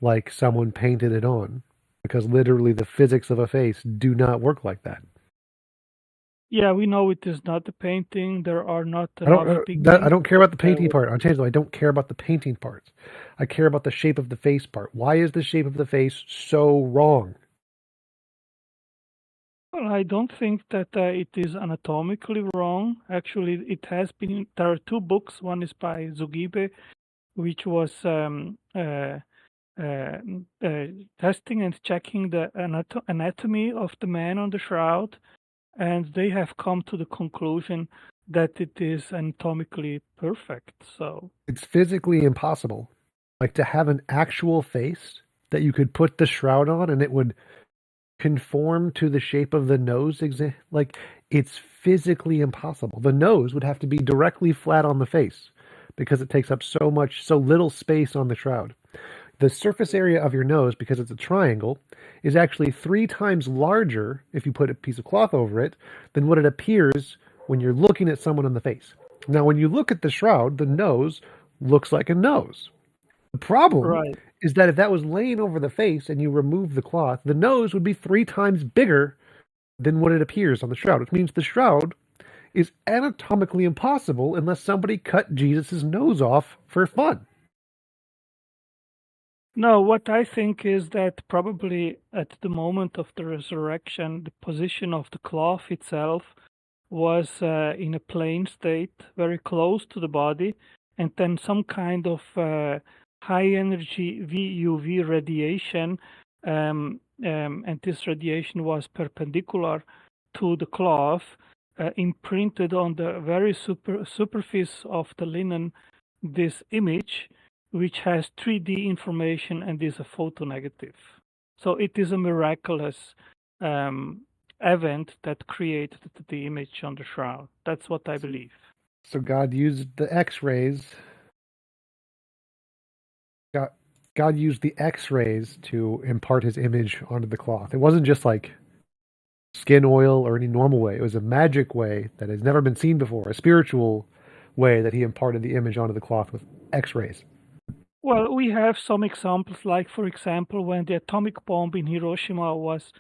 like someone painted it on? Because literally the physics of a face do not work like that. Yeah, we know it is not a painting. There are not I don't care about the painting part. Otangelo, I don't care about the painting parts. I care about the shape of the face part. Why is the shape of the face so wrong? Well, I don't think that it is anatomically wrong. Actually, it has been. There are two books. One is by Zugibe, which was testing and checking the anatomy of the man on the shroud, and they have come to the conclusion that it is anatomically perfect. So it's physically impossible, like to have an actual face that you could put the shroud on and it would conform to the shape of the nose. Like it's physically impossible. The nose would have to be directly flat on the face because it takes up so little space on the shroud. The surface area of your nose, because it's a triangle, is actually 3 times larger if you put a piece of cloth over it than what it appears when you're looking at someone in the face. Now, when you look at the shroud, the nose looks like a nose. The problem is that if that was laying over the face and you remove the cloth, the nose would be 3 times bigger than what it appears on the shroud, which means the shroud is anatomically impossible unless somebody cut Jesus' nose off for fun. No, what I think is that probably at the moment of the resurrection, the position of the cloth itself was in a plane state, very close to the body, and then some kind of high energy VUV radiation, and this radiation was perpendicular to the cloth, imprinted on the very superficie of the linen this image, which has 3D information and is a photonegative. So it is a miraculous event that created the image on the shroud. That's what I believe. So God used the X-rays. God used the X-rays to impart his image onto the cloth. It wasn't just like skin oil or any normal way. It was a magic way that has never been seen before, a spiritual way that he imparted the image onto the cloth with X-rays. Well, we have some examples, like, for example, when the atomic bomb in Hiroshima was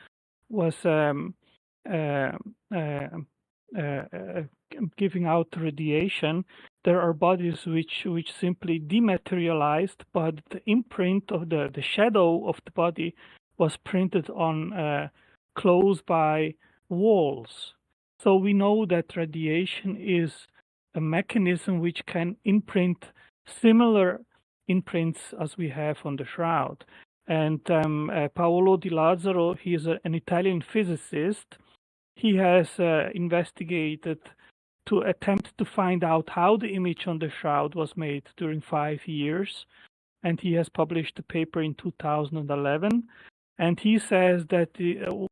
giving out radiation, there are bodies which simply dematerialized, but the imprint of the shadow of the body was printed on close by walls. So we know that radiation is a mechanism which can imprint similar imprints as we have on the shroud. And Paolo Di Lazzaro, he is an Italian physicist. He has investigated to attempt to find out how the image on the shroud was made during 5 years. And he has published a paper in 2011. And he says that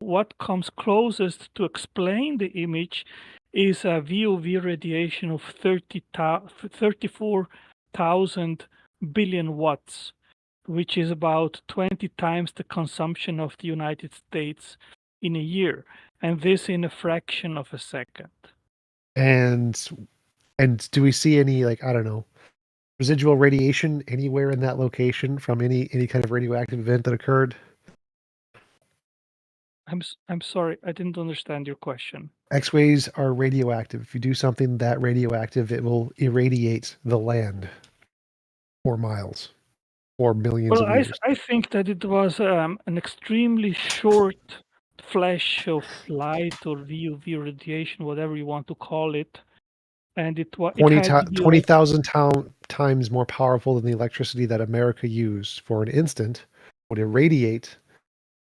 what comes closest to explain the image is a VOV radiation of 34,000 billion watts, which is about 20 times the consumption of the United States in a year, and this in a fraction of a second. And do we see any, like, I don't know, residual radiation anywhere in that location from any kind of radioactive event that occurred? I'm sorry, I didn't understand your question. X-rays are radioactive. If you do something that radioactive, it will irradiate the land for miles or millions of years. I think that it was an extremely short flash of light or VUV radiation, whatever you want to call it, and it 20,000 times more powerful than the electricity that America used for an instant would irradiate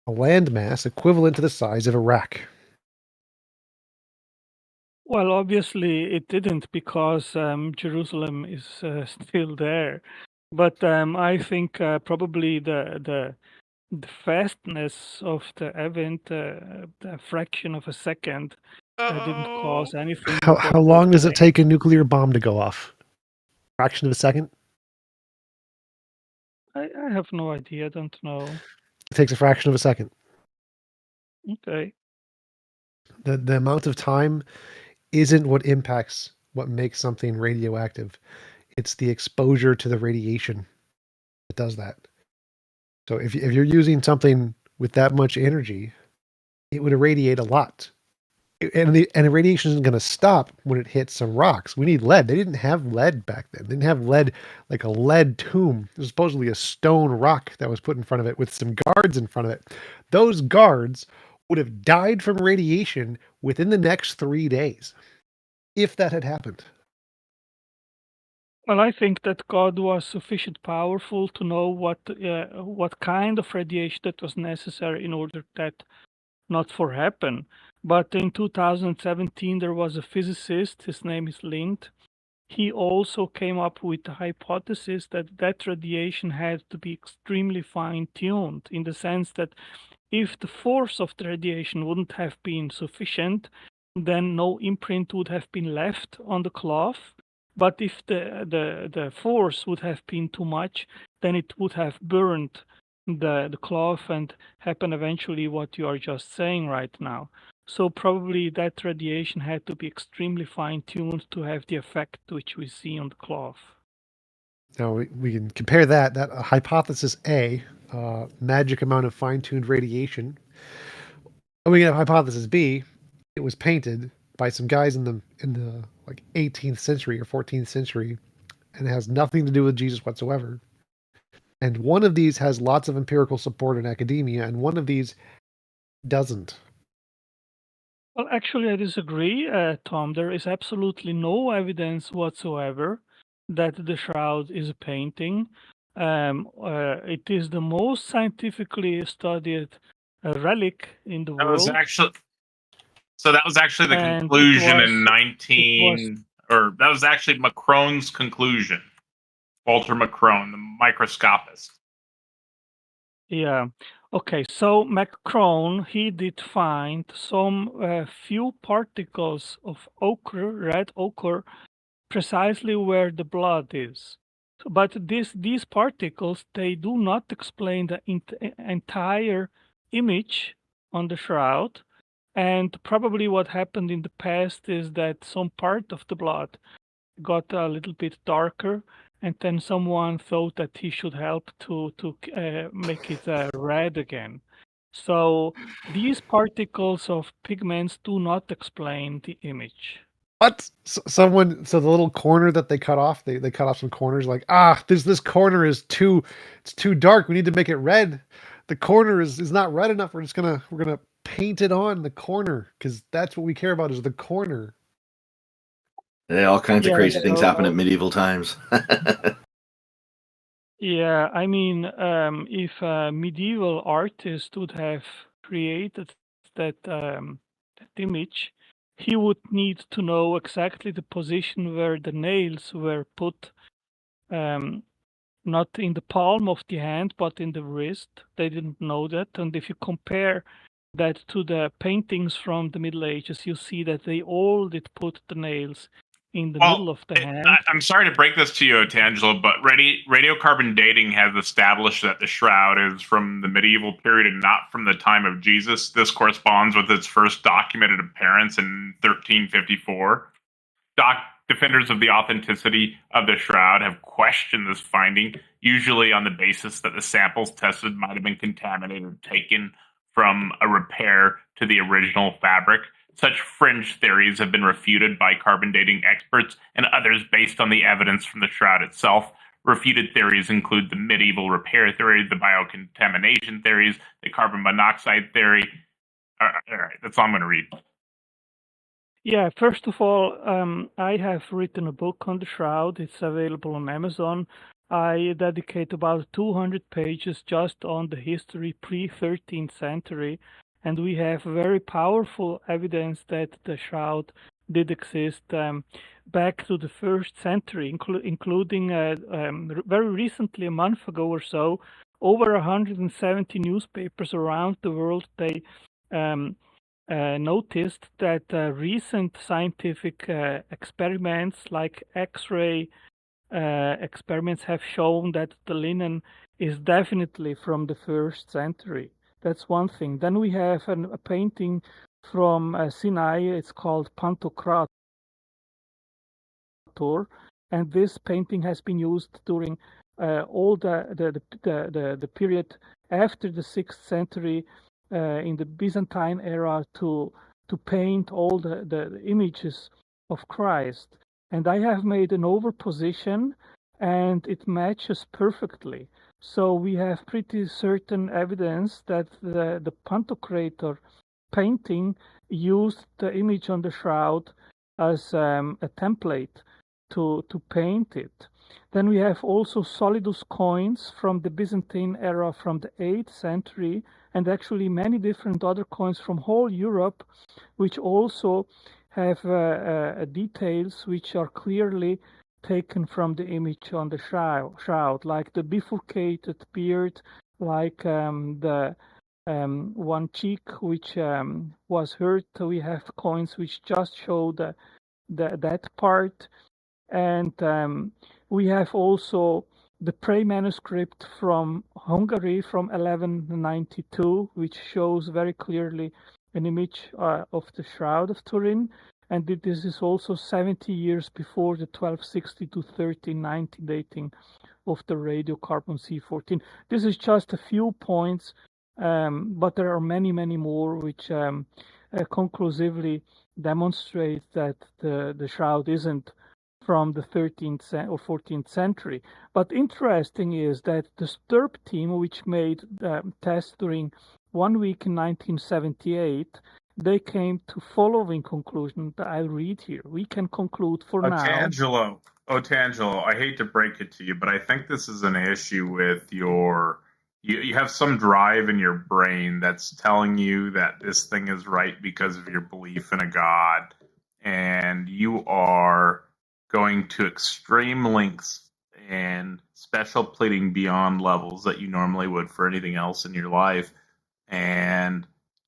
a landmass equivalent to the size of Iraq. Well, obviously it didn't, because Jerusalem is still there. But I think probably the fastness of the event, a fraction of a second, didn't cause anything. How long does it take a nuclear bomb to go off? Fraction of a second? I have no idea. I don't know. It takes a fraction of a second. Okay. The amount of time isn't what impacts what makes something radioactive. It's the exposure to the radiation that does that. So if you're using something with that much energy, it would irradiate a lot. And the radiation isn't going to stop when it hits some rocks. We need lead. They didn't have lead back then. They didn't have lead, like a lead tomb. It was supposedly a stone rock that was put in front of it with some guards in front of it. Those guards would have died from radiation within the next 3 days, if that had happened. Well, I think that God was sufficient powerful to know what kind of radiation that was necessary in order that not for happen. But in 2017, there was a physicist, his name is Lind. He also came up with the hypothesis that radiation had to be extremely fine-tuned, in the sense that if the force of the radiation wouldn't have been sufficient, then no imprint would have been left on the cloth. But if the force would have been too much, then it would have burned the cloth and happen eventually what you are just saying right now. So probably that radiation had to be extremely fine-tuned to have the effect which we see on the cloth. Now we can compare that hypothesis A, magic amount of fine-tuned radiation. And we can have hypothesis B, it was painted by some guys in the like 18th century or 14th century, and it has nothing to do with Jesus whatsoever. And one of these has lots of empirical support in academia, and one of these doesn't. Well, actually, I disagree, Tom. There is absolutely no evidence whatsoever that the Shroud is a painting. It is the most scientifically studied relic in the world. That was actually the conclusion that was actually Macron's conclusion. Walter Macron, the microscopist. Yeah. Okay, so Macron, he did find some few particles of ochre, red ochre, precisely where the blood is. But these particles, they do not explain the entire image on the shroud. And probably what happened in the past is that some part of the blood got a little bit darker, and then someone thought that he should help to make it red again. So these particles of pigments do not explain the image. What? So the little corner that they cut off, they cut off some corners, like, this corner is too dark. We need to make it red. The corner is not red enough. We're gonna paint it on the corner because that's what we care about is the corner. Yeah, all kinds of crazy things happen at medieval times. Yeah, I mean, if a medieval artist would have created that image, he would need to know exactly the position where the nails were put, not in the palm of the hand, but in the wrist. They didn't know that. And if you compare that to the paintings from the Middle Ages, you see that they all did put the nails in the middle of the hand. I'm sorry to break this to you, Otangelo, but radiocarbon dating has established that the shroud is from the medieval period and not from the time of Jesus. This corresponds with its first documented appearance in 1354. Defenders of the authenticity of the shroud have questioned this finding, usually on the basis that the samples tested might have been contaminated or taken from a repair to the original fabric. Such fringe theories have been refuted by carbon dating experts and others based on the evidence from the shroud itself. Refuted theories include the medieval repair theory, the biocontamination theories, the carbon monoxide theory. All right, that's all I'm going to read. Yeah, first of all, I have written a book on the shroud. It's available on Amazon. I dedicate about 200 pages just on the history pre-13th century. And we have very powerful evidence that the shroud did exist back to the 1st century, including very recently, a month ago or so, over 170 newspapers around the world, they noticed that recent scientific experiments like X-ray experiments have shown that the linen is definitely from the 1st century. That's one thing. Then we have a painting from Sinai. It's called Pantocrator, and this painting has been used during all the period after the 6th century in the Byzantine era to paint all the images of Christ. And I have made an overposition, and it matches perfectly. So we have pretty certain evidence that the Pantocrator painting used the image on the shroud as a template to paint it. Then we have also solidus coins from the Byzantine era from the 8th century, and actually many different other coins from whole Europe, which also have details which are clearly taken from the image on the shroud, like the bifurcated beard, like the one cheek which was hurt. We have coins which just show that part. And we have also the Prey manuscript from Hungary from 1192, which shows very clearly an image of the Shroud of Turin. And this is also 70 years before the 1260 to 1390 dating of the radiocarbon C14. This is just a few points, but there are many, many more which conclusively demonstrate that the Shroud isn't from the 13th or 14th century. But interesting is that the Sturp team, which made tests during 1 week in 1978, they came to following conclusion that I'll read here. We can conclude for now. Otangelo, I hate to break it to you, but I think this is an issue with you have some drive in your brain that's telling you that this thing is right because of your belief in a God, and you are going to extreme lengths and special pleading beyond levels that you normally would for anything else in your life and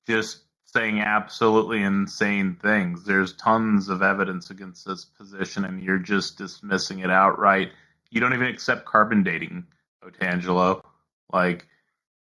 just saying absolutely insane things. There's tons of evidence against this position, and you're just dismissing it outright. You don't even accept carbon dating, Otangelo. Like,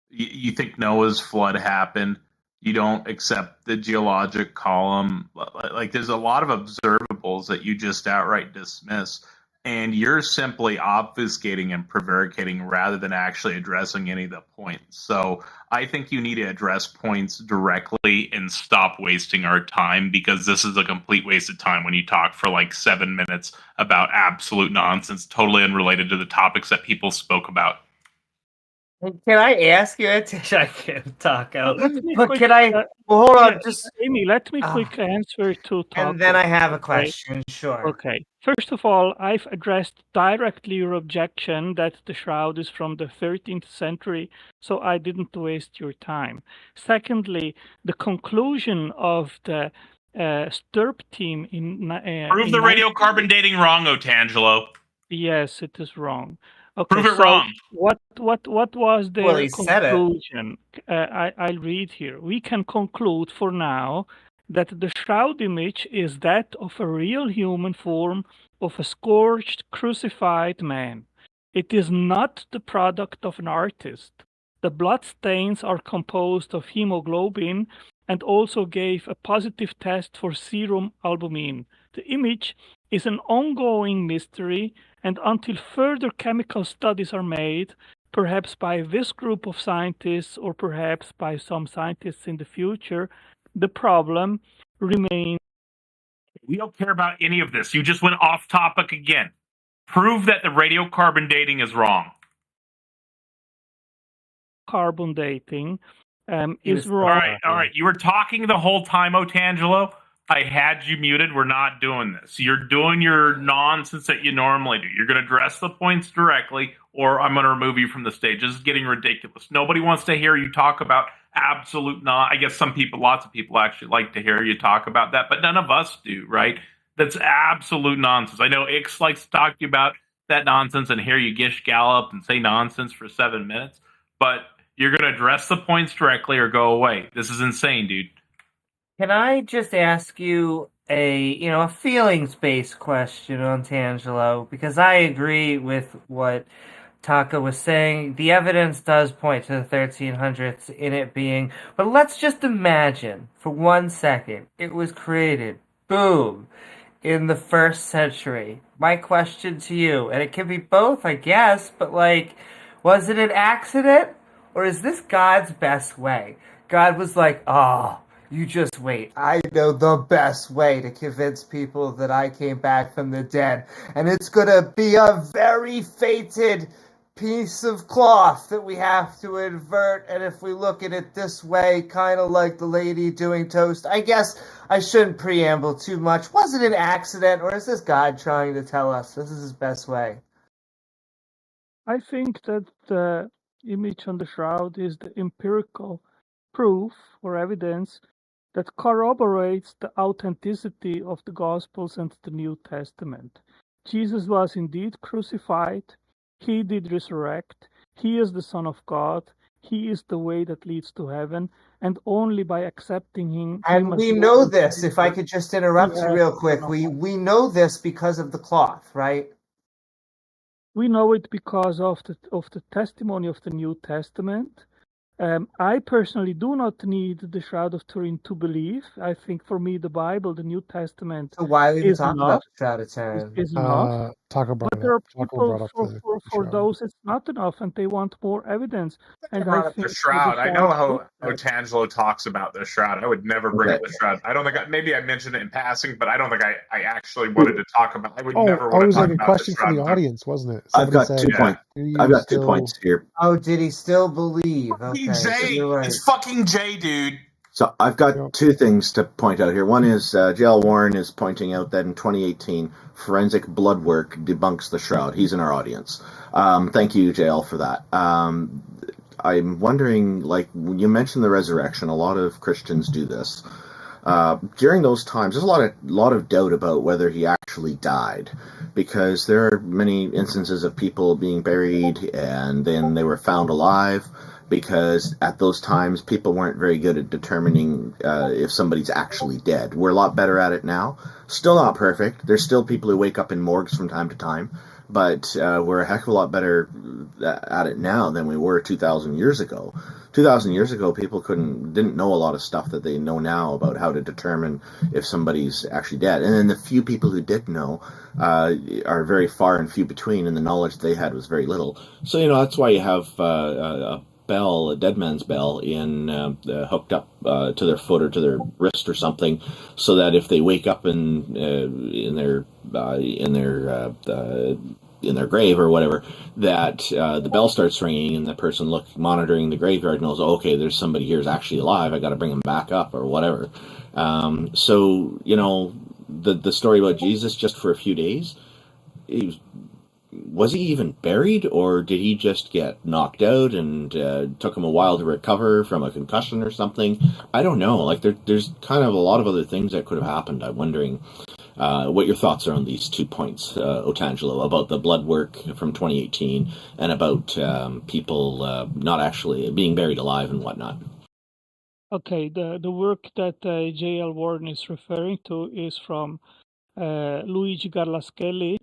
you think Noah's flood happened. You don't accept the geologic column. Like, there's a lot of observables that you just outright dismiss. And you're simply obfuscating and prevaricating rather than actually addressing any of the points. So I think you need to address points directly and stop wasting our time, because this is a complete waste of time when you talk for like 7 minutes about absolute nonsense, totally unrelated to the topics that people spoke about. Can I ask you? I can't talk out. But quick, can I? Well, hold on, just Amy. Let me quick answer to talk. And then I have a question. Sure. Okay. First of all, I've addressed directly your objection that the Shroud is from the 13th century, so I didn't waste your time. Secondly, the conclusion of the STURP team in prove the radiocarbon dating wrong, Otangelo. Yes, it is wrong. Okay, prove it wrong. What was their conclusion? Said it. I'll read here. We can conclude for now that the Shroud image is that of a real human form of a scourged, crucified man. It is not the product of an artist. The blood stains are composed of hemoglobin and also gave a positive test for serum albumin. The image is an ongoing mystery, and until further chemical studies are made, perhaps by this group of scientists or perhaps by some scientists in the future, the problem remains. We don't care about any of this. You just went off topic again. Prove that the radiocarbon dating is wrong. Carbon dating is wrong. All right. You were talking the whole time, Otangelo. I had you muted. We're not doing this. You're doing your nonsense that you normally do. You're going to address the points directly, or I'm going to remove you from the stage. This is getting ridiculous. Nobody wants to hear you talk about absolute I guess lots of people actually like to hear you talk about that, but none of us do, right? That's absolute nonsense. I know Ix likes to talk to you about that nonsense and hear you gish gallop and say nonsense for 7 minutes, but you're going to address the points directly or go away. This is insane, dude. Can I just ask you a feelings-based question on Otangelo? Because I agree with what Taka was saying. The evidence does point to the 1300s in it being, but let's just imagine for 1 second it was created, boom, in the 1st century. My question to you, and it can be both, I guess, but was it an accident, or is this God's best way? God was like, you just wait. I know the best way to convince people that I came back from the dead. And it's going to be a very fated piece of cloth that we have to invert. And if we look at it this way, kind of like the lady doing toast, I guess I shouldn't preamble too much. Was it an accident, or is this God trying to tell us this is his best way? I think that the image on the Shroud is the empirical proof or evidence that corroborates the authenticity of the Gospels and the New Testament. Jesus was indeed crucified. He did resurrect. He is the Son of God. He is the way that leads to heaven, and only by accepting him. And we know this, if I could just interrupt you real quick, we know this because of the cloth, right? We know it because of the testimony of the New Testament. I personally do not need the Shroud of Turin to believe. I think for me, the Bible, the New Testament, so why are we is talking enough. About the Shroud of Turin? Is enough. But there are people for those it's not enough, and they want more evidence. And I think the Shroud. I know how Otangelo talks about the Shroud. I would never bring up the Shroud. I don't think maybe I mentioned it in passing, but I don't think I actually wanted to talk about. I would never want to talk about the Shroud. It was like a question from the audience, wasn't it? I've got 2 points. I've got 2 points here. Oh, did he still believe? Okay, Jay, right. It's fucking Jay, dude. So I've got 2 things to point out here. One is J.L. Warren is pointing out that in 2018, forensic blood work debunks the Shroud. He's in our audience. Thank you, J.L., for that. I'm wondering, you mentioned the resurrection. A lot of Christians do this. During those times, there's a lot of doubt about whether he actually died, because there are many instances of people being buried and then they were found alive. because at those times people weren't very good at determining if somebody's actually dead. We're a lot better at it now. Still not perfect. There's still people who wake up in morgues from time to time, but we're a heck of a lot better at it now than we were 2,000 years ago. 2,000 years ago, people didn't know a lot of stuff that they know now about how to determine if somebody's actually dead. And then the few people who did know are very far and few between, and the knowledge they had was very little. So, that's why you have a bell, a dead man's bell, hooked up to their foot or to their wrist or something, so that if they wake up in their grave or whatever, that the bell starts ringing, and the person monitoring the graveyard knows, okay, there's somebody here who's actually alive. I got to bring him back up or whatever. So the story about Jesus, just for a few days, was he even buried, or did he just get knocked out and took him a while to recover from a concussion or something? I don't know. Like there's kind of a lot of other things that could have happened. I'm wondering what your thoughts are on these 2 points, Otangelo, about the blood work from 2018 and about people not actually being buried alive and whatnot. Okay, the work that J.L. Warren is referring to is from Luigi Garlaschelli,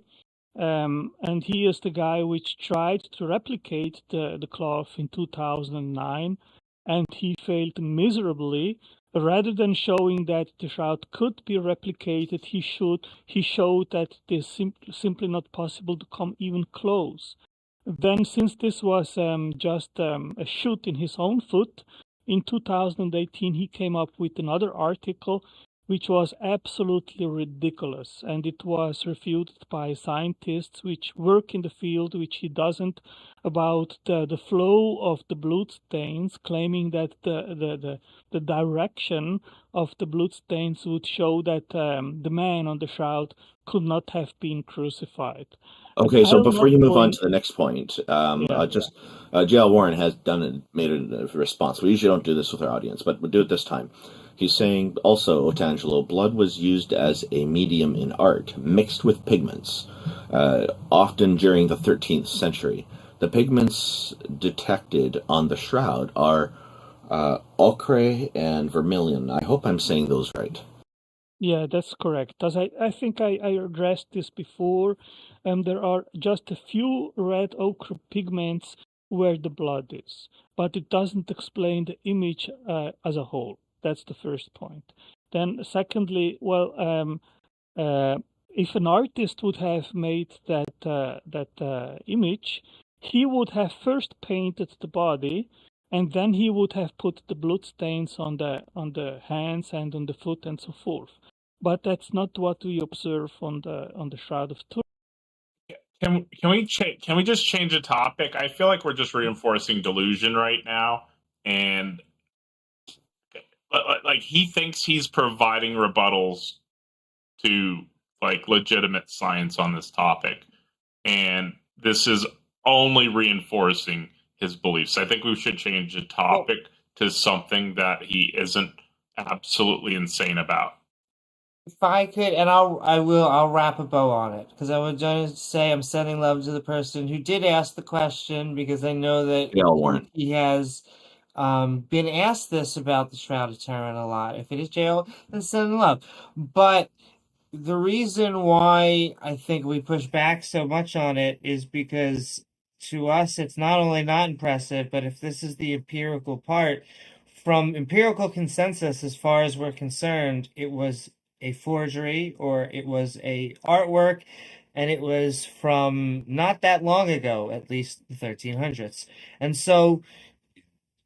and he is the guy which tried to replicate the cloth in 2009, and he failed miserably. Rather than showing that the shroud could be replicated, he showed that it is simply not possible to come even close. Then, since this was just a shoot in his own foot, in 2018 he came up with another article which was absolutely ridiculous, and it was refuted by scientists which work in the field, which he doesn't, about the flow of the blood stains, claiming that the direction of the blood stains would show that the man on the shroud could not have been crucified. Okay, so before you move on to the next point, J.L. Warren has made a response. We usually don't do this with our audience, but we'll do it this time. He's saying also, Otangelo, blood was used as a medium in art, mixed with pigments, often during the 13th century. The pigments detected on the shroud are ochre and vermilion. I hope I'm saying those right. Yeah, that's correct. I think I addressed this before. There are just a few red ochre pigments where the blood is, but it doesn't explain the image as a whole. That's the first point. Then secondly, if an artist would have made that image, he would have first painted the body, and then he would have put the blood stains on the hands and on the foot and so forth. But that's not what we observe on the Shroud of Turin. Can we just change the topic? I feel like we're just reinforcing delusion right now, and like he thinks he's providing rebuttals to like legitimate science on this topic, and this is only reinforcing his beliefs. I think we should change the topic to something that he isn't absolutely insane about. If I could, and I'll wrap a bow on it, because I would just say I'm sending love to the person who did ask the question, because I know that he has been asked this about the Shroud of Turin a lot. If it is JL, then send love. But the reason why I think we push back so much on it is because to us it's not only not impressive, but if this is the empirical part, from empirical consensus as far as we're concerned, it was a forgery or it was a artwork, and it was from not that long ago, at least the 1300s. And so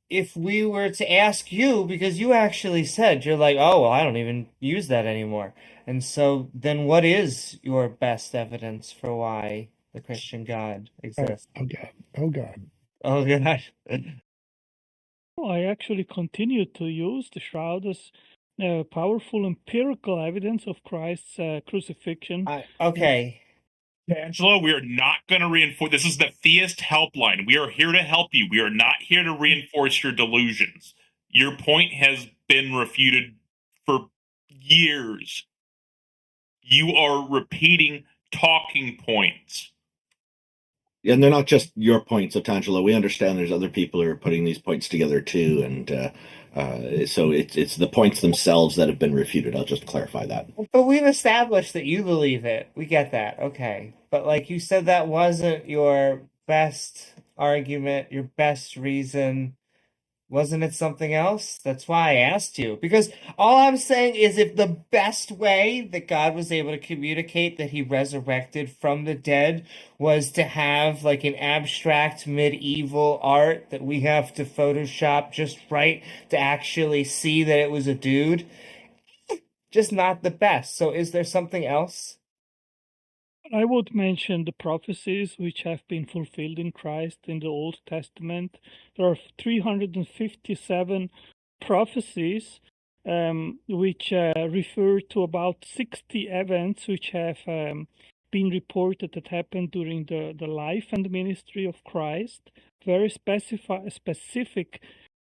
if we were to ask you, because you actually said, you're like, oh, well, I don't even use that anymore. And so then what is your best evidence for why the Christian God exists? Oh, God. Oh, God. Oh, God. I actually continue to use the Shroud as powerful empirical evidence of Christ's crucifixion. Okay. Angelo, we are not going to reinforce. This is the Theist Helpline. We are here to help you. We are not here to reinforce your delusions. Your point has been refuted for years. You are repeating talking points. and they're not just your points, Otangelo. We understand there's other people who are putting these points together too, and so it's the points themselves that have been refuted. I'll just clarify that. But we've established that you believe it. We get that. Okay. But like you said, that wasn't your best argument, your best reason. Wasn't it something else? That's why I asked you. Because all I'm saying is if the best way that God was able to communicate that he resurrected from the dead was to have like an abstract medieval art that we have to Photoshop just right to actually see that it was a dude, just not the best. So is there something else? I would mention the prophecies which have been fulfilled in Christ in the Old Testament. There are 357 prophecies which refer to about 60 events which have been reported that happened during the life and ministry of Christ. Very specific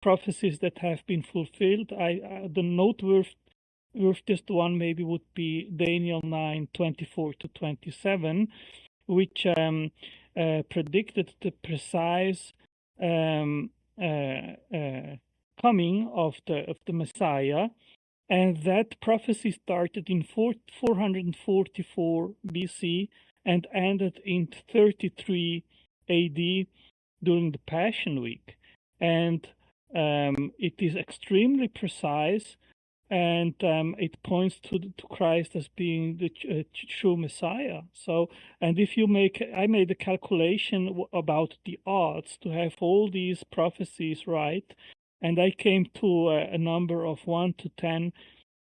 prophecies that have been fulfilled. The noteworthy one maybe would be Daniel 9:24-27, which predicted the precise coming of the Messiah, and that prophecy started in 444 BC and ended in 33 AD during the Passion Week, and it is extremely precise. And it points to Christ as being the true Messiah. So, and if you I made a calculation about the odds to have all these prophecies right, and I came to a number of 1 to 10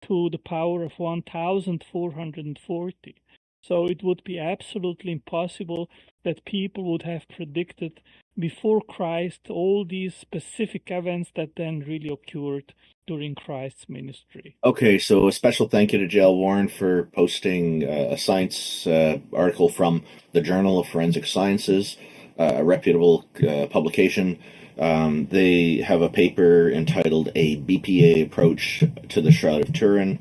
to the power of 1,440. So it would be absolutely impossible that people would have predicted before Christ all these specific events that then really occurred during Christ's ministry. Okay, so a special thank you to J.L. Warren for posting a science article from the Journal of Forensic Sciences, a reputable publication. They have a paper entitled A BPA Approach to the Shroud of Turin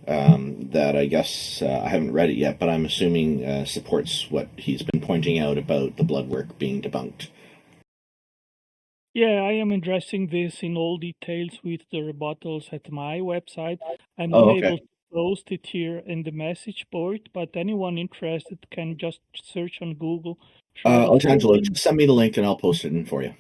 that I guess I haven't read it yet, but I'm assuming supports what he's been pointing out about the blood work being debunked. Yeah, I am addressing this in all details with the rebuttals at my website. I'm unable to post it here in the message board, but anyone interested can just search on Google. Otangelo, just send me the link and I'll post it in for you.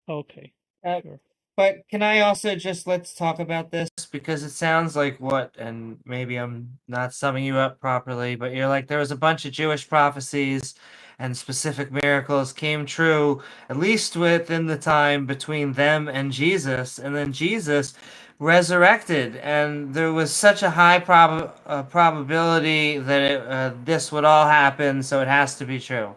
Okay, sure. But can I also let's talk about this, because it sounds like and maybe I'm not summing you up properly, but you're like, there was a bunch of Jewish prophecies and specific miracles came true, at least within the time between them and Jesus, and then Jesus resurrected, and there was such a high probability that this would all happen, so it has to be true.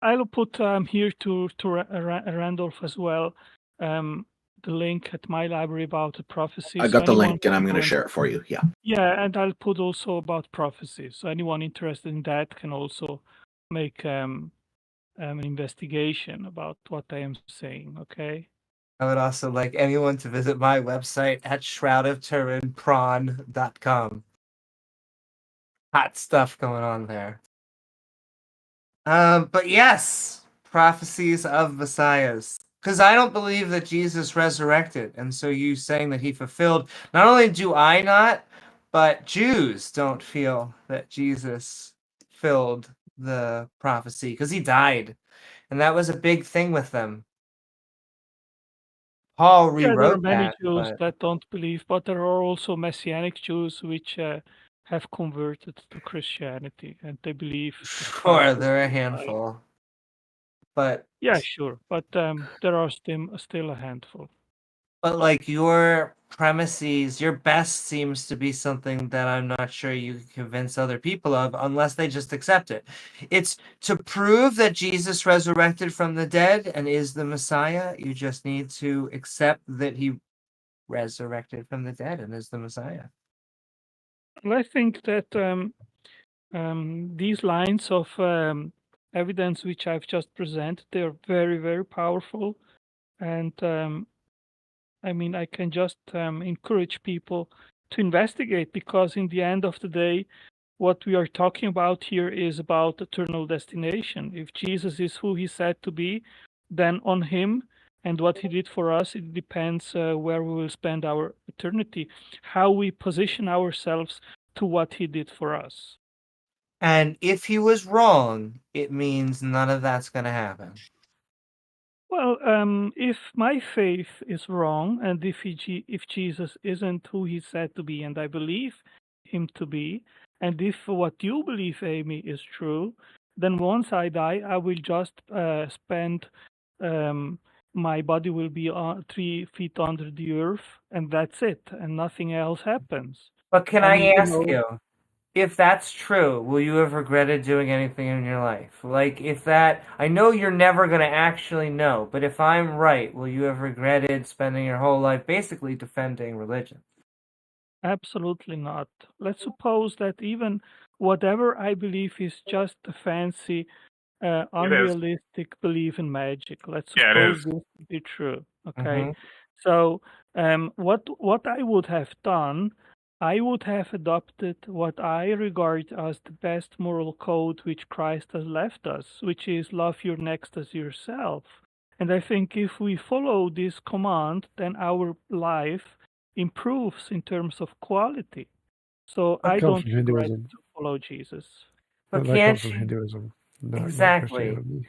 I'll put here to Randolph as well the link at my library about the prophecies. I got the link and I'm going to share it for you. Yeah. Yeah, and I'll put also about prophecies. So anyone interested in that can also make an investigation about what I am saying. Okay. I would also like anyone to visit my website at shroudofturinprawn.com. Hot stuff going on there. But yes, prophecies of messiahs. Because I don't believe that Jesus resurrected. And so you saying that he fulfilled, not only do I not, but Jews don't feel that Jesus filled the prophecy because he died. And that was a big thing with them. Paul rewrote there are many that, Jews that don't believe, but there are also Messianic Jews which have converted to Christianity and they believe. Sure, they're a handful. But yeah, sure. But there are still a handful. But like your premises, your best seems to be something that I'm not sure you can convince other people of unless they just accept it. It's to prove that Jesus resurrected from the dead and is the Messiah. You just need to accept that he resurrected from the dead and is the Messiah. Well, I think that these lines of evidence which I've just presented, they are very, very powerful. And I mean, I can just encourage people to investigate, because in the end of the day, what we are talking about here is about eternal destination. If Jesus is who he said to be, then on him and what he did for us, it depends where we will spend our eternity, how we position ourselves to what he did for us. And if he was wrong, it means none of that's going to happen. Well, if my faith is wrong, and if Jesus isn't who he said to be, and I believe him to be, and if what you believe, Amy, is true, then once I die, I will just spend. My body will be 3 feet under the earth, and that's it, and nothing else happens. But can I ask you, if that's true, will you have regretted doing anything in your life? Like, if that, I know you're never going to actually know, but if I'm right, will you have regretted spending your whole life basically defending religion? Absolutely not. Let's suppose that even whatever I believe is just a fancy, unrealistic belief in magic. Let's suppose this to be true. Okay. So, what I would have done, I would have adopted what I regard as the best moral code which Christ has left us, which is love your next as yourself. And I think if we follow this command, then our life improves in terms of quality. So I don't regret to follow Jesus. But that comes from Hinduism, not Christianity.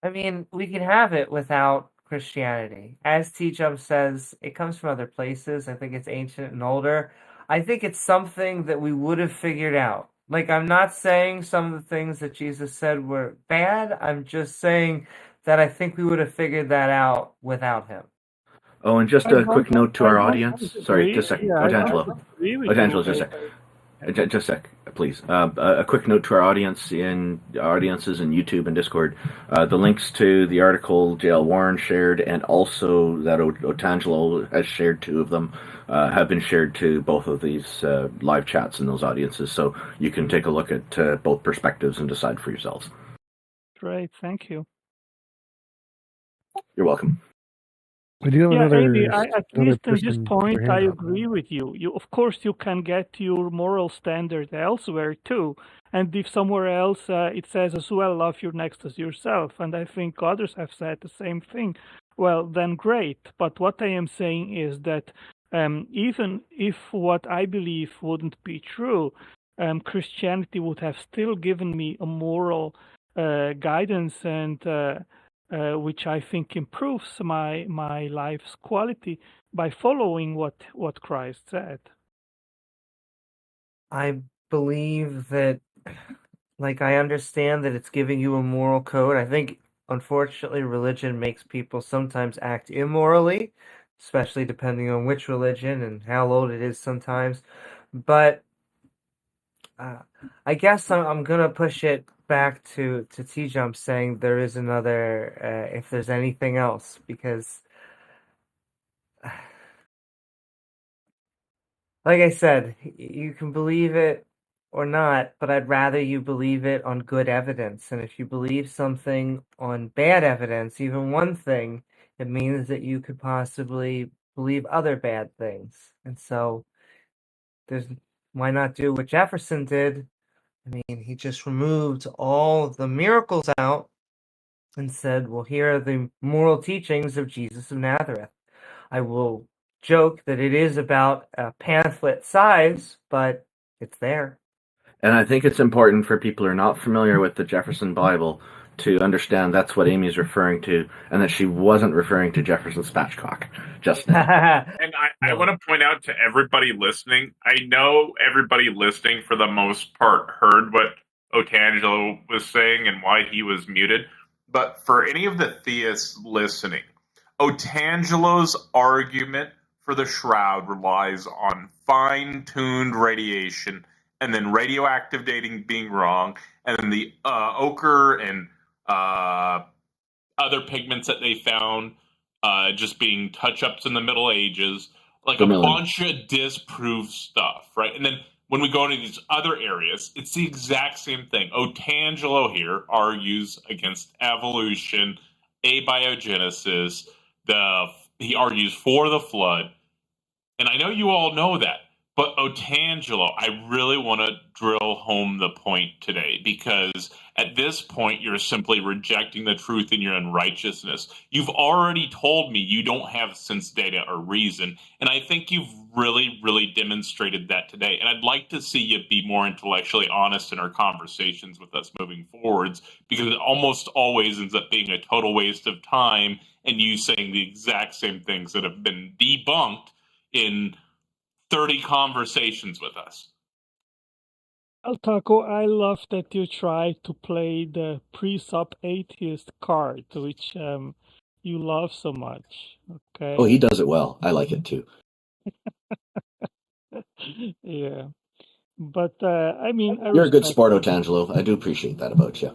I mean, we can have it without Christianity. As TJump says, it comes from other places. I think it's ancient and older. I think it's something that we would have figured out. Like, I'm not saying some of the things that Jesus said were bad. I'm just saying that I think we would have figured that out without him. Oh, and just a quick note to our audience. Sorry, just a sec. Otangelo. Otangelo, just a sec. Just a sec, please. A quick note to our audience in audiences in YouTube and Discord. The links to the article J.L. Warren shared and also that Otangelo has shared 2 of them have been shared to both of these live chats in those audiences. So you can take a look at both perspectives and decide for yourselves. Great, thank you. You're welcome. I do have Amy, at least in this point, I agree with you. Of course, you can get your moral standard elsewhere too. And if somewhere else it says as well, love your next as yourself, and I think others have said the same thing, well, then great. But what I am saying is that even if what I believe wouldn't be true, Christianity would have still given me a moral guidance and which I think improves my life's quality by following what Christ said. I believe that, like, I understand that it's giving you a moral code. I think, unfortunately, religion makes people sometimes act immorally, especially depending on which religion and how old it is sometimes. But I guess I'm going to push it back to TJump saying there is another, if there's anything else, because like I said, you can believe it or not, but I'd rather you believe it on good evidence. And if you believe something on bad evidence, even one thing, it means that you could possibly believe other bad things. And so why not do what Jefferson did? I mean, he just removed all the miracles out and said, well, here are the moral teachings of Jesus of Nazareth. I will joke that it is about a pamphlet size, but it's there. And I think it's important for people who are not familiar with the Jefferson Bible to understand that's what Amy's referring to, and that she wasn't referring to Jefferson Spatchcock just now. And I want to point out to everybody listening, I know everybody listening for the most part heard what Otangelo was saying and why he was muted, but for any of the theists listening, Otangelo's argument for the Shroud relies on fine-tuned radiation and then radioactive dating being wrong, and then the ochre and other pigments that they found just being touch-ups in the Middle Ages, like a bunch of disproved stuff, right? And then when we go into these other areas, it's the exact same thing. Otangelo here argues against evolution, abiogenesis, he argues for the flood, and I know you all know that, But Otangelo, I really want to drill home the point today, because at this point you're simply rejecting the truth in your unrighteousness. You've already told me you don't have sense data or reason, and I think you've really, really demonstrated that today. And I'd like to see you be more intellectually honest in our conversations with us moving forwards, because it almost always ends up being a total waste of time and you saying the exact same things that have been debunked in 30 conversations with us. Taco, I love that you try to play the pre-sub atheist card, which you love so much. Okay. Oh, he does it well. I like it too. Yeah, but I mean, you're a good sport, Otangelo. I do appreciate that about you.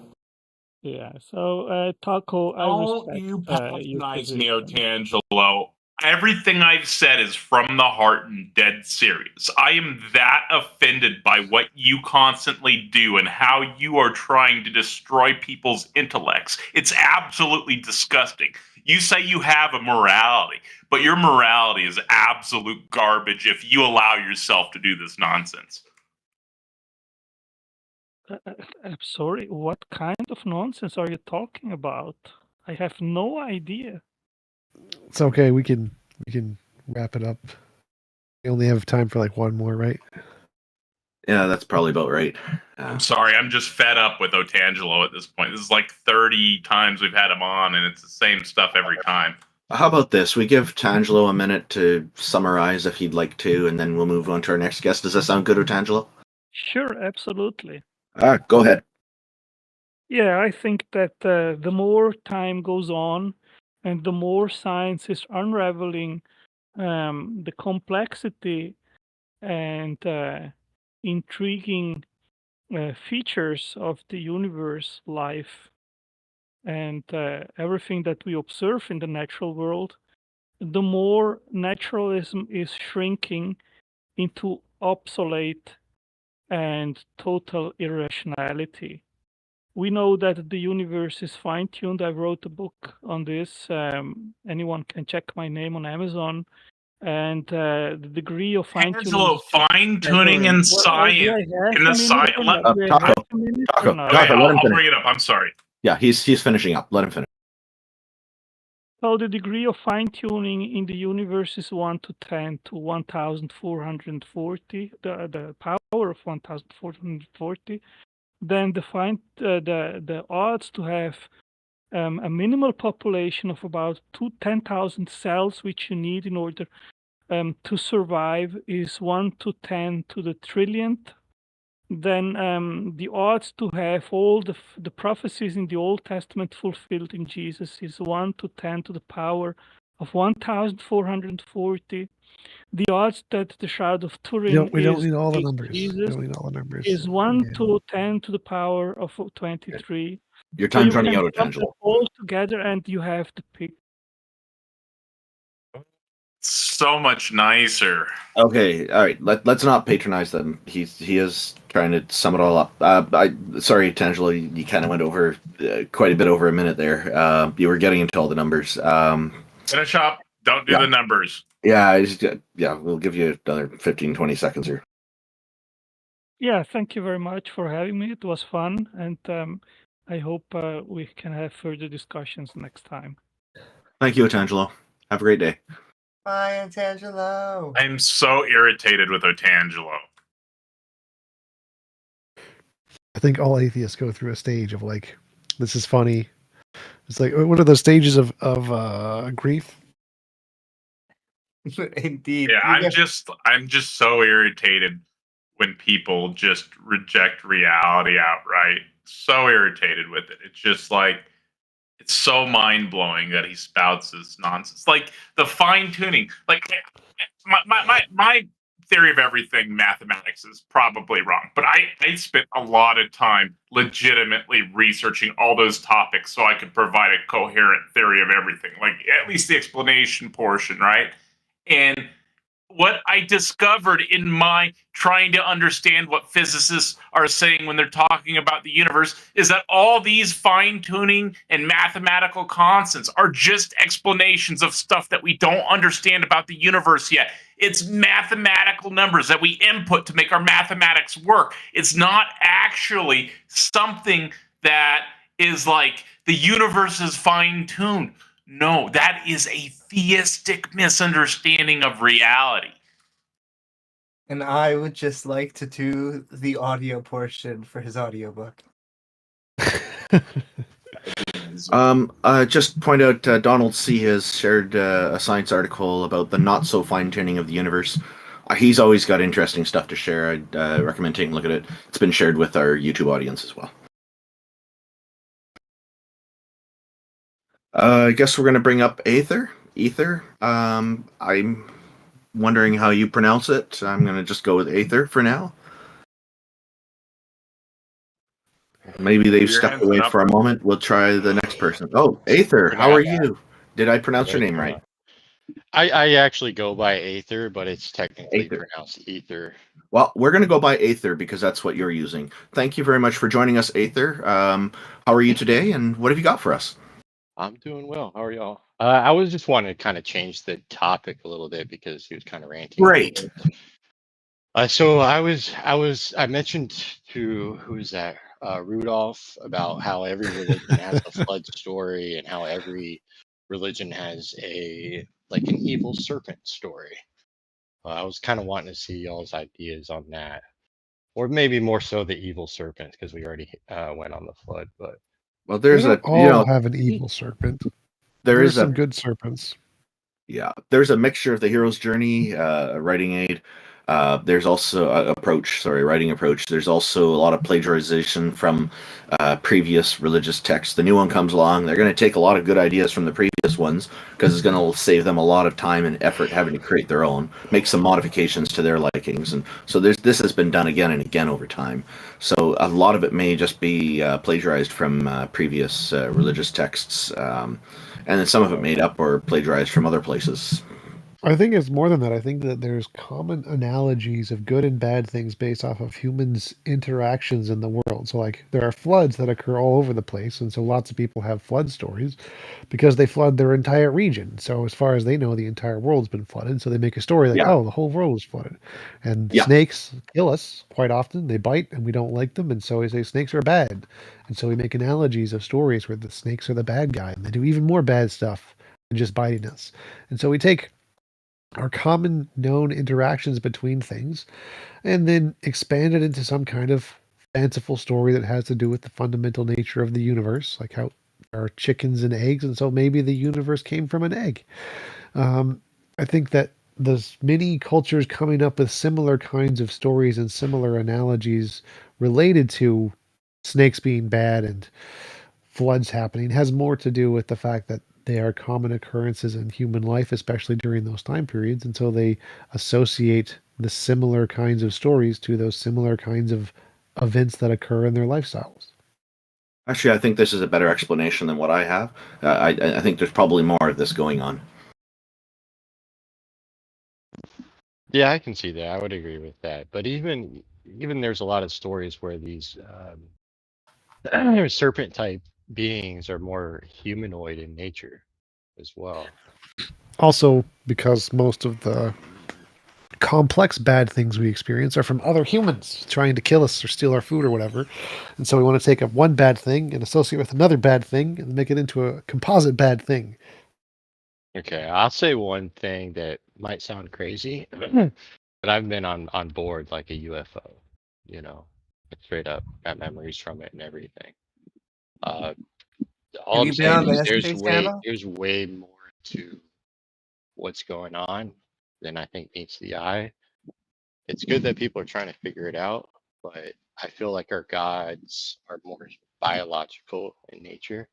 Yeah. So, Taco, I respect you your patronize position. me, Otangelo. Everything I've said is from the heart and dead serious. I am that offended by what you constantly do and how you are trying to destroy people's intellects. It's absolutely disgusting. You say you have a morality, but your morality is absolute garbage if you allow yourself to do this nonsense. I'm sorry, what kind of nonsense are you talking about? I have no idea. It's okay. We can wrap it up. We only have time for like one more, right? Yeah, that's probably about right. I'm sorry, I'm just fed up with Otangelo at this point. This is like 30 times we've had him on, and it's the same stuff every time. How about this? We give Otangelo a minute to summarize if he'd like to, and then we'll move on to our next guest. Does that sound good, Otangelo? Sure, absolutely. Go ahead. Yeah, I think that the more time goes on and the more science is unraveling the complexity and intriguing features of the universe, life, and everything that we observe in the natural world, the more naturalism is shrinking into obsolete and total irrationality. We know that the universe is fine-tuned. I wrote a book on this. Anyone can check my name on Amazon. And the degree of fine-tuning... fine-tuning in science. In the science... Taco, I'll bring it up. I'm sorry. Yeah, he's finishing up. Let him finish. So the degree of fine-tuning in the universe is 1 to 10 to 1,440, the power of 1,440. Then the odds to have a minimal population of about 10,000 cells, which you need in order to survive, is 1 to 10 to the trillionth. Then the odds to have all the prophecies in the Old Testament fulfilled in Jesus is 1 to 10 to the power of 1,440. The odds that the Shroud of Turin we don't need all the numbers. Jesus we don't need all the numbers. is 1 to 10 to the power of 23. Your time's running out, Otangelo. All together, and you have the pick. So much nicer. Okay, all right. Let's not patronize them. He is trying to sum it all up. Sorry, Otangelo, you kind of went over quite a bit over a minute there. You were getting into all the numbers. Finish up. Don't do the numbers. Yeah, we'll give you another 15, 20 seconds here. Yeah, thank you very much for having me. It was fun, and I hope we can have further discussions next time. Thank you, Otangelo. Have a great day. Bye, Otangelo. I'm so irritated with Otangelo. I think all atheists go through a stage of like, this is funny. It's like, what are the stages of grief? Indeed. Yeah, I'm just so irritated when people just reject reality outright. So irritated with it. It's just like, it's so mind-blowing that he spouts this nonsense. Like the fine-tuning. Like my theory of everything, mathematics, is probably wrong. But I spent a lot of time legitimately researching all those topics so I could provide a coherent theory of everything. Like at least the explanation portion, right? And what I discovered in my trying to understand what physicists are saying when they're talking about the universe is that all these fine-tuning and mathematical constants are just explanations of stuff that we don't understand about the universe yet. It's mathematical numbers that we input to make our mathematics work. It's not actually something that is like the universe is fine-tuned. No, that is a theistic misunderstanding of reality. And I would just like to do the audio portion for his audiobook. Just point out, Donald C. has shared a science article about the not so fine tuning of the universe. He's always got interesting stuff to share. I'd recommend taking a look at it. It's been shared with our YouTube audience as well. I guess we're going to bring up Aether. I'm wondering how you pronounce it. I'm going to just go with Aether for now. Maybe they've stepped away for a moment. We'll try the next person. Oh, Aether, how are you? Did I pronounce your name right? I actually go by Aether, but it's technically pronounced Ether. Well, we're going to go by Aether because that's what you're using. Thank you very much for joining us, Aether. How are you today, and what have you got for us? I'm doing well. How are y'all? I was just wanting to kind of change the topic a little bit because he was kind of ranting. Great. So I mentioned to who's that? Rudolph, about how every religion has a flood story and how every religion has an evil serpent story. I was kind of wanting to see y'all's ideas on that, or maybe more so the evil serpent, because we already went on the flood. But well, there's we don't have an evil serpent. There's some good serpents. Yeah, there's a mixture of the hero's journey, writing aid. There's also writing approach. There's also a lot of plagiarization from previous religious texts. The new one comes along. They're going to take a lot of good ideas from the previous ones because it's going to save them a lot of time and effort having to create their own, make some modifications to their likings. And so this has been done again and again over time. So a lot of it may just be plagiarized from previous religious texts. And then some of it made up or plagiarized from other places. I think it's more than that. I think that there's common analogies of good and bad things based off of humans' interactions in the world. So, like, there are floods that occur all over the place, and so lots of people have flood stories because they flood their entire region. So, as far as they know, the entire world's been flooded. So they make a story like, oh, the whole world was flooded. And snakes kill us quite often. They bite, and we don't like them, and so we say snakes are bad. And so we make analogies of stories where the snakes are the bad guy, and they do even more bad stuff than just biting us. And so we take our common known interactions between things, and then expand it into some kind of fanciful story that has to do with the fundamental nature of the universe, like how there are chickens and eggs, and so maybe the universe came from an egg. I think that there's many cultures coming up with similar kinds of stories and similar analogies related to snakes being bad and floods happening has more to do with the fact that they are common occurrences in human life, especially during those time periods. And so they associate the similar kinds of stories to those similar kinds of events that occur in their lifestyles. Actually, I think this is a better explanation than what I have. I think there's probably more of this going on. Yeah, I can see that. I would agree with that. But even there's a lot of stories where these serpent type beings are more humanoid in nature as well. Also, because most of the complex bad things we experience are from other humans trying to kill us or steal our food or whatever. And so we want to take up one bad thing and associate with another bad thing and make it into a composite bad thing. Okay, I'll say one thing that might sound crazy, but I've been on board like a UFO, straight up got memories from it and everything. All I'm saying is there's way more to what's going on than I think meets the eye. It's good that people are trying to figure it out, but I feel like our gods are more biological in nature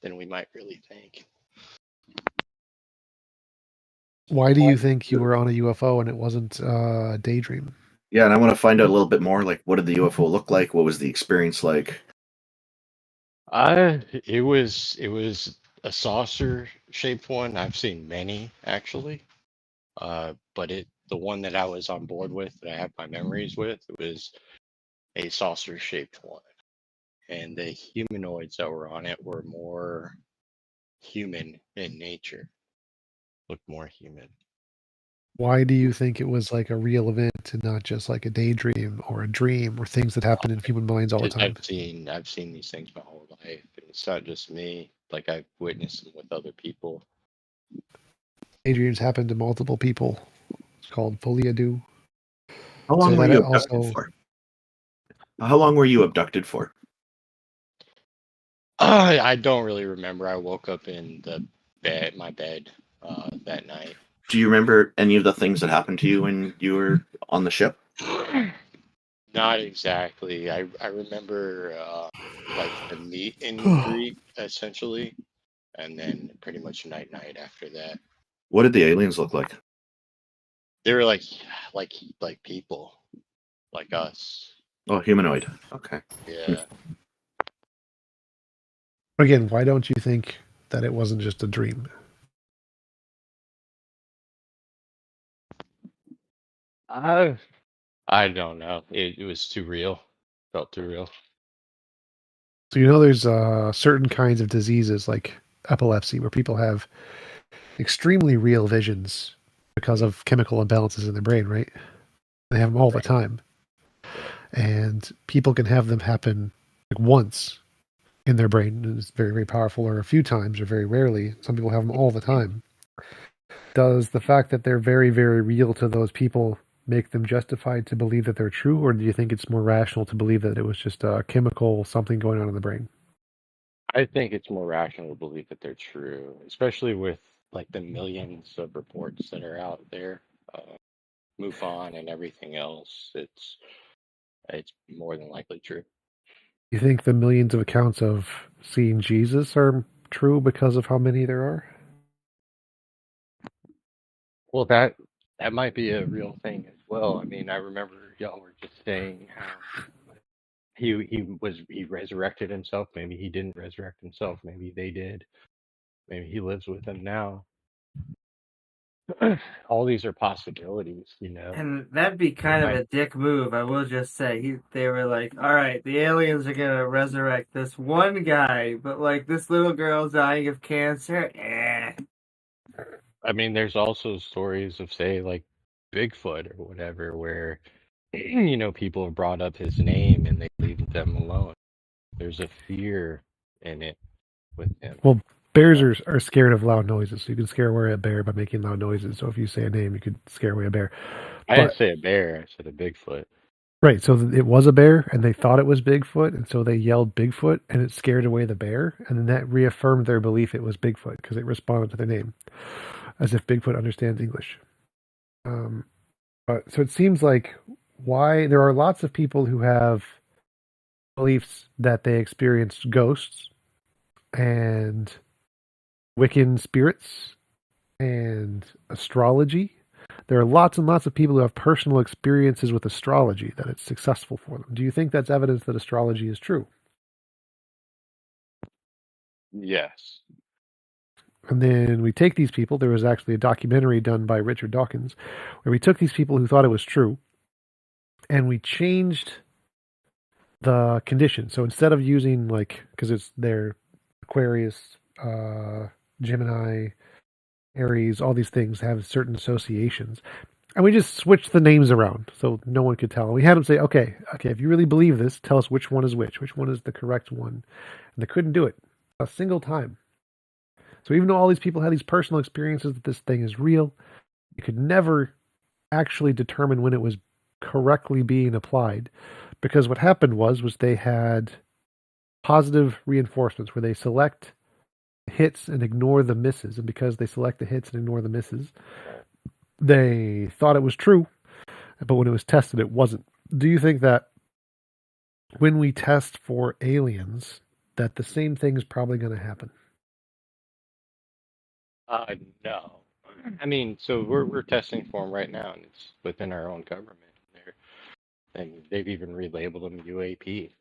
than we might really think. Why do you think you were on a UFO and it wasn't a daydream? Yeah, and I want to find out a little bit more, like, what did the UFO look like? What was the experience like? It was a saucer-shaped one. I've seen many, actually. But the one that I was on board with, that I have my memories with, was a saucer-shaped one, and the humanoids that were on it were more human in nature, looked more human. Why do you think it was like a real event and not just like a daydream or a dream or things that happen in human minds all the time? I've seen these things my whole life, and it's not just me. Like, I've witnessed them with other people. Daydreams happen to multiple people. It's called folia do. How long were you abducted for? How long were you abducted for? I don't really remember. I woke up in my bed that night. Do you remember any of the things that happened to you when you were on the ship? Not exactly. I remember like the meet and greet essentially, and then pretty much night after that. What did the aliens look like? They were like people, like us. Oh, humanoid. Okay. Yeah. Again, why don't you think that it wasn't just a dream? I don't know. It was too real. Felt too real. So there's certain kinds of diseases like epilepsy where people have extremely real visions because of chemical imbalances in their brain, right? They have them all the time. And people can have them happen like once in their brain, and it's very, very powerful, or a few times, or very rarely. Some people have them all the time. Does the fact that they're very, very real to those people make them justified to believe that they're true, or do you think it's more rational to believe that it was just a chemical something going on in the brain? I think it's more rational to believe that they're true, especially with like the millions of reports that are out there, MUFON and everything else. It's more than likely true. You think the millions of accounts of seeing Jesus are true because of how many there are? Well, that might be a real thing as well. I mean, I remember y'all were just saying how he resurrected himself. Maybe he didn't resurrect himself. Maybe they did. Maybe he lives with them now. All these are possibilities, And that'd be kind of a dick move, I will just say. They were like, all right, the aliens are going to resurrect this one guy, but like this little girl's dying of cancer. I mean, there's also stories of, say, like Bigfoot or whatever, where people have brought up his name and they leave them alone. There's a fear in it with him. Well, bears are scared of loud noises. So you can scare away a bear by making loud noises. So if you say a name, you could scare away a bear. I didn't say a bear. I said a Bigfoot. Right. So it was a bear, and they thought it was Bigfoot, and so they yelled Bigfoot, and it scared away the bear, and then that reaffirmed their belief it was Bigfoot because it responded to their name, as if Bigfoot understands English. But so it seems like why there are lots of people who have beliefs that they experienced ghosts and Wiccan spirits and astrology. There are lots and lots of people who have personal experiences with astrology that it's successful for them. Do you think that's evidence that astrology is true? Yes. And then we take these people. There was actually a documentary done by Richard Dawkins where we took these people who thought it was true and we changed the conditions. So instead of using because it's their Aquarius, Gemini, Aries, all these things have certain associations. And we just switched the names around so no one could tell. We had them say, okay, if you really believe this, tell us which one is which one is the correct one. And they couldn't do it a single time. So even though all these people had these personal experiences that this thing is real, you could never actually determine when it was correctly being applied. Because what happened was they had positive reinforcements where they select hits and ignore the misses. And because they select the hits and ignore the misses, they thought it was true, but when it was tested, it wasn't. Do you think that when we test for aliens, that the same thing is probably going to happen? No. I mean, so we're testing for them right now, and it's within our own government. And they've even relabeled them UAP.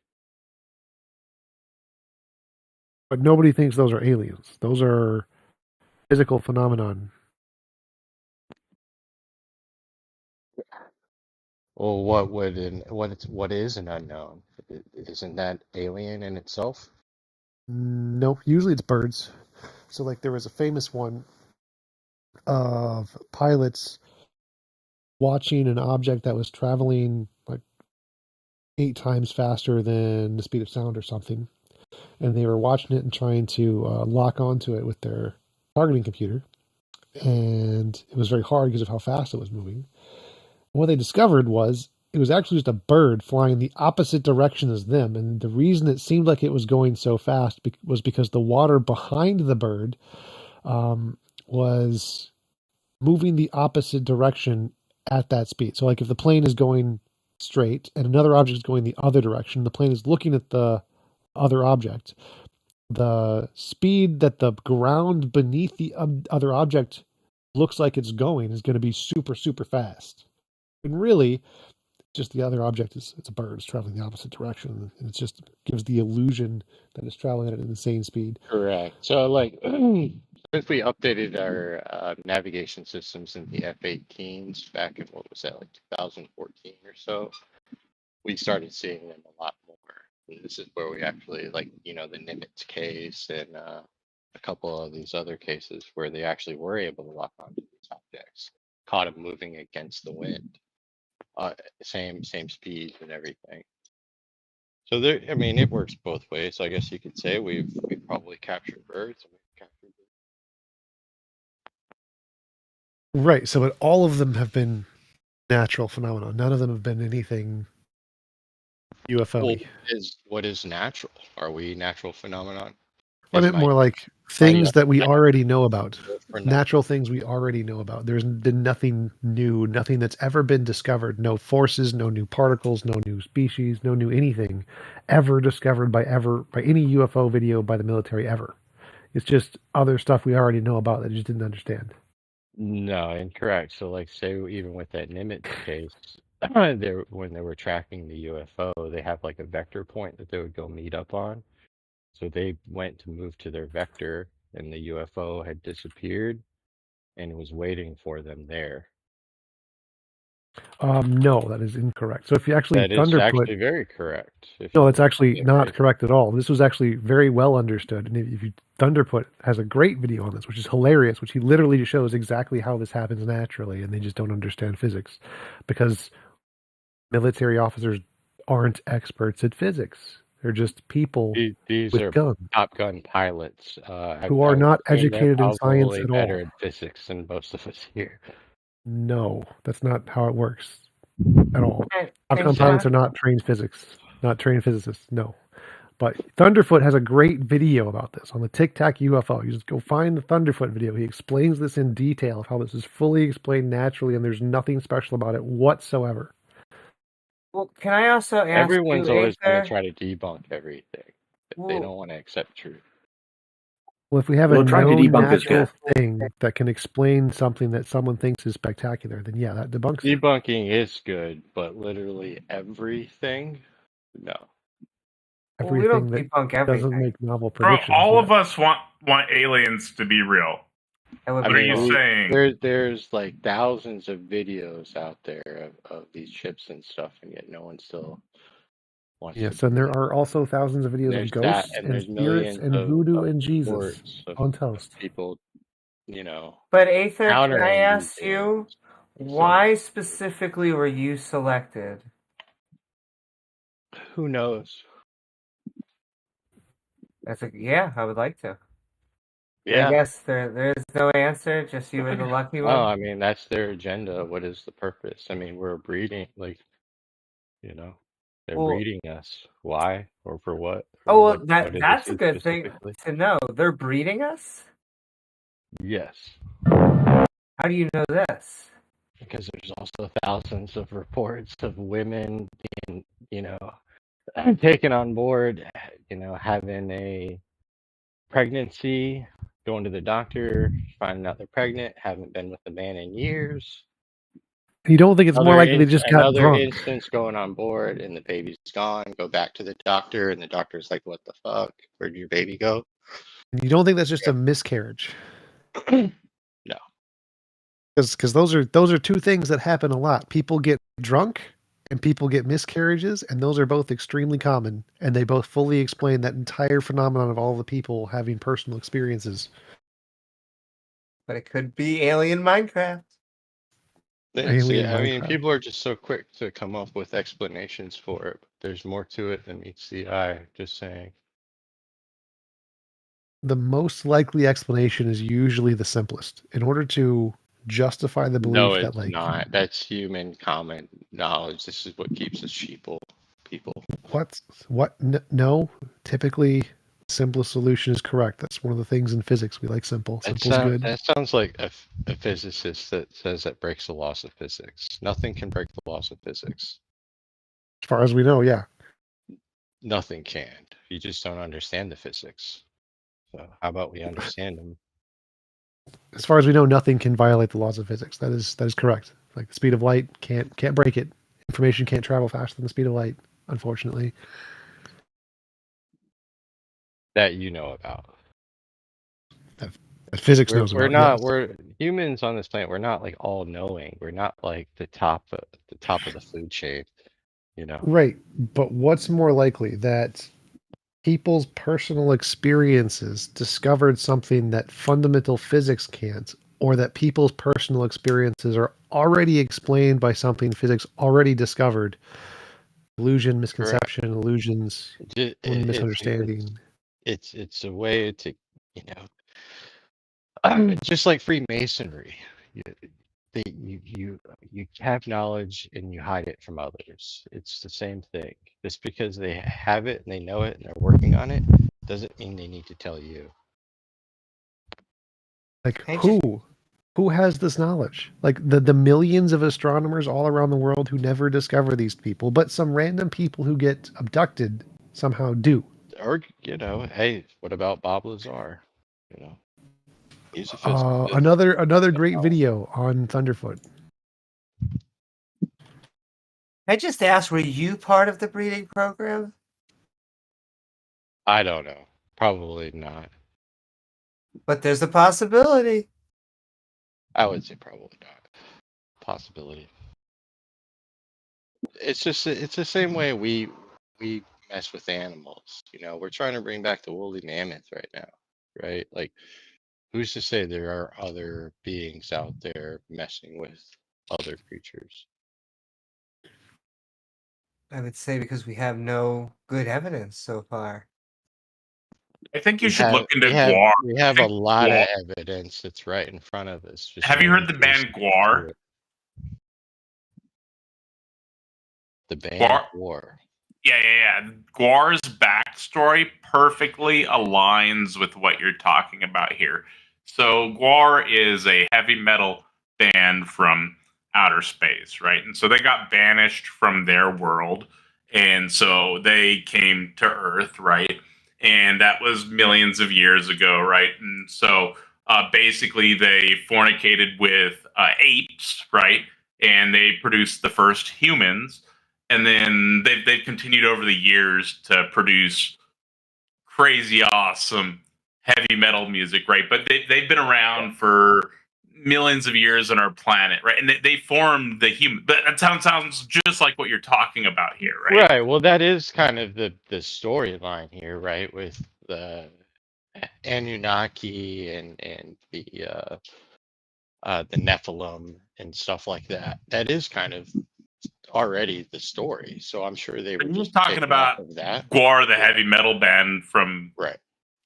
But nobody thinks those are aliens. Those are physical phenomenon. Well, what is an unknown? Isn't that alien in itself? No, usually it's birds. So like there was a famous one of pilots watching an object that was traveling like 8 times faster than the speed of sound or something, and they were watching it and trying to lock onto it with their targeting computer, and it was very hard because of how fast it was moving. And what they discovered was it was actually just a bird flying the opposite direction as them, and the reason it seemed like it was going so fast was because the water behind the bird was moving the opposite direction at that speed. So like if the plane is going straight and another object is going the other direction, the plane is looking at the other object. The speed that the ground beneath the other object looks like it's going is going to be super, super fast. And really, just the other object it's a bird. It's traveling the opposite direction, and it just gives the illusion that it's traveling at an insane speed. Correct. So, like, since we updated our navigation systems in the F-18s back in, what was that, like 2014 or so, we started seeing them a lot more. And this is where we actually, like, the Nimitz case and a couple of these other cases where they actually were able to lock onto these objects, caught them moving against the wind, same speed and everything. So there, I mean, it works both ways. So I guess you could say we've probably captured birds and we've captured birds. Right. So, but all of them have been natural phenomena. None of them have been anything UFO. Well, what is natural? Are we natural phenomenon? I meant more like things that we already know about. Natural things we already know about. There's been nothing new, nothing that's ever been discovered. No forces, no new particles, no new species, no new anything ever discovered by any UFO video by the military ever. It's just other stuff we already know about that you just didn't understand. No, incorrect. So, like, say even with that Nimitz case, when they were tracking the UFO, they have like a vector point that they would go meet up on. So they went to move to their vector, and the UFO had disappeared, and was waiting for them there. No, that is incorrect. So if you actually that is actually very correct. No, it's actually not correct at all. This was actually very well understood. And if you Thunderput has a great video on this, which is hilarious, which he literally shows exactly how this happens naturally, and they just don't understand physics because military officers aren't experts at physics. They're just people These with are guns Top Gun pilots who are not educated in science at all. Better in physics than most of us here. No, that's not how it works at all. Top Gun pilots are not trained physicists. No. But Thunderfoot has a great video about this on the Tic Tac UFO. You just go find the Thunderfoot video. He explains this in detail of how this is fully explained naturally, and there's nothing special about it whatsoever. Well, can I also ask Everyone's you, always going Aether? to try to debunk everything. They don't want to accept truth. Well, if we have a known natural thing that can explain something that someone thinks is spectacular, then yeah, that debunks it. Debunking is good, but literally everything, no. Everything that doesn't make novel predictions. Bro, all of us want aliens to be real. What are you saying? There's like thousands of videos out there of these ships and stuff, and yet no one still wants to. Yes, and there are also thousands of videos of ghosts and spirits and voodoo and Jesus on toast. People, But Aether, can I ask you, why specifically were you selected? Who knows? I would like to. Yeah. I guess there's no answer, just you were the lucky one. Oh, I mean, that's their agenda. What is the purpose? I mean, we're breeding, they're breeding us. Why or for what? Oh, well, that's a good thing to know. They're breeding us? Yes. How do you know this? Because there's also thousands of reports of women being, taken on board, having a pregnancy, going to the doctor, finding out they're pregnant, haven't been with a man in years. You don't think it's more likely they just got drunk? Another instance going on board and the baby's gone, go back to the doctor, and the doctor's like, what the fuck? Where'd your baby go? You don't think that's just a miscarriage? No. Because those are two things that happen a lot. People get drunk and people get miscarriages, and those are both extremely common, and they both fully explain that entire phenomenon of all the people having personal experiences. But it could be alien Minecraft. I mean, people are just so quick to come up with explanations for it. But there's more to it than meets the eye. Just saying. The most likely explanation is usually the simplest. In order to justify the belief No, that, it's like, not. That's human common knowledge. This is what keeps us people. No, typically, the simplest solution is correct. That's one of the things in physics. We like simple. Simple's good. That sounds like a physicist that says that breaks the laws of physics. Nothing can break the laws of physics. As far as we know, yeah. Nothing can. You just don't understand the physics. So how about we understand them? As far as we know, nothing can violate the laws of physics. That is correct. Like the speed of light can't break it. Information can't travel faster than the speed of light, unfortunately. That you know about. That physics knows about. Yes. We're humans on this planet. We're not like all knowing. We're not like the top of the food chain. You know. Right, but what's more likely, that people's personal experiences discovered something that fundamental physics can't, or that people's personal experiences are already explained by something physics already discovered? Illusion, misconception, illusions, misunderstanding. It's a way to, just like Freemasonry. You have knowledge and you hide it from others. It's the same thing. Just because they have it and they know it and they're working on it doesn't mean they need to tell you. Like who has this knowledge? Like the millions of astronomers all around the world who never discover these people, but some random people who get abducted somehow do. Or hey, what about Bob Lazar? He's a physicist. Another great video on Thunderfoot. I just asked, were you part of the breeding program? I don't know. Probably not. But there's a possibility. I would say probably not. Possibility. It's the same way we mess with animals. We're trying to bring back the woolly mammoth right now, right? Like, who's to say there are other beings out there messing with other creatures? I would say because we have no good evidence so far. I think you should look into Guar. We have a lot of evidence that's right in front of us. Have you heard the band Guar? The band Guar. Yeah. Guar's backstory perfectly aligns with what you're talking about here. So Guar is a heavy metal band from outer space, right? And so they got banished from their world, and so they came to Earth, right? And that was millions of years ago, right? And so basically they fornicated with apes, right? And they produced the first humans. And then they've continued over the years to produce crazy awesome heavy metal music, right? But they've been around for millions of years on our planet, right? And they formed the human. But that sounds just like what you're talking about here, right? Right. Well, that is kind of the storyline here, right? With the Anunnaki and the Nephilim and stuff like that. That is kind of already the story. So I'm sure they were just talking about Guar, the heavy metal band from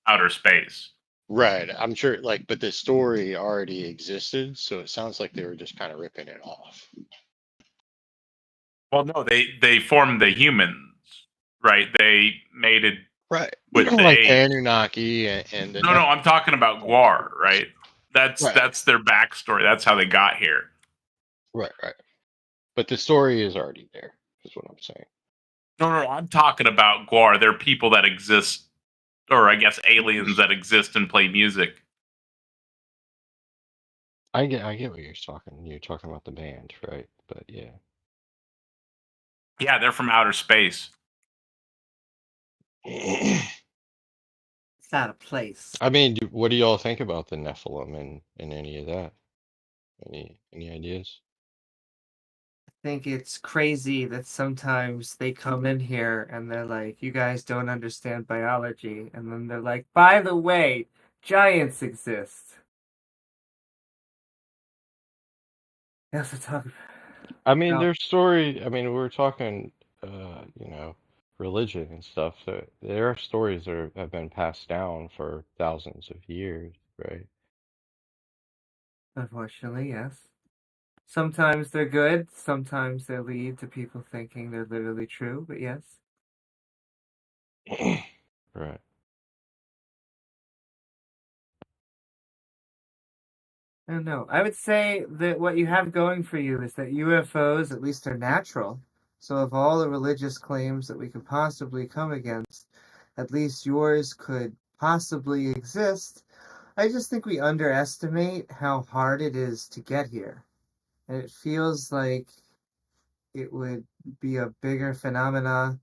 outer space. Right. I'm sure, but the story already existed, so it sounds like they were just kind of ripping it off. Well, no, they formed the humans, right? They made it with the like Anunnaki and the No, I'm talking about Guar, right? That's their backstory. That's how they got here. Right. But the story is already there, is what I'm saying. No, I'm talking about Guar. They're people that exist, or I guess aliens that exist and play music. I get what you're talking. You're talking about the band, right? But yeah. Yeah, they're from outer space. It's not a place. I mean, what do y'all think about the Nephilim and any of that? Any ideas? think it's crazy that sometimes they come in here and they're like, you guys don't understand biology. And then they're like, by the way, giants exist. Yes, to talk I mean, their story. I mean, we're talking, religion and stuff. So there are stories that have been passed down for thousands of years, right? Unfortunately, yes. Sometimes they're good, sometimes they lead to people thinking they're literally true, but yes. Right. I don't know. I would say that what you have going for you is that UFOs, at least, are natural. So of all the religious claims that we could possibly come against, at least yours could possibly exist. I just think we underestimate how hard it is to get here. And it feels like it would be a bigger phenomena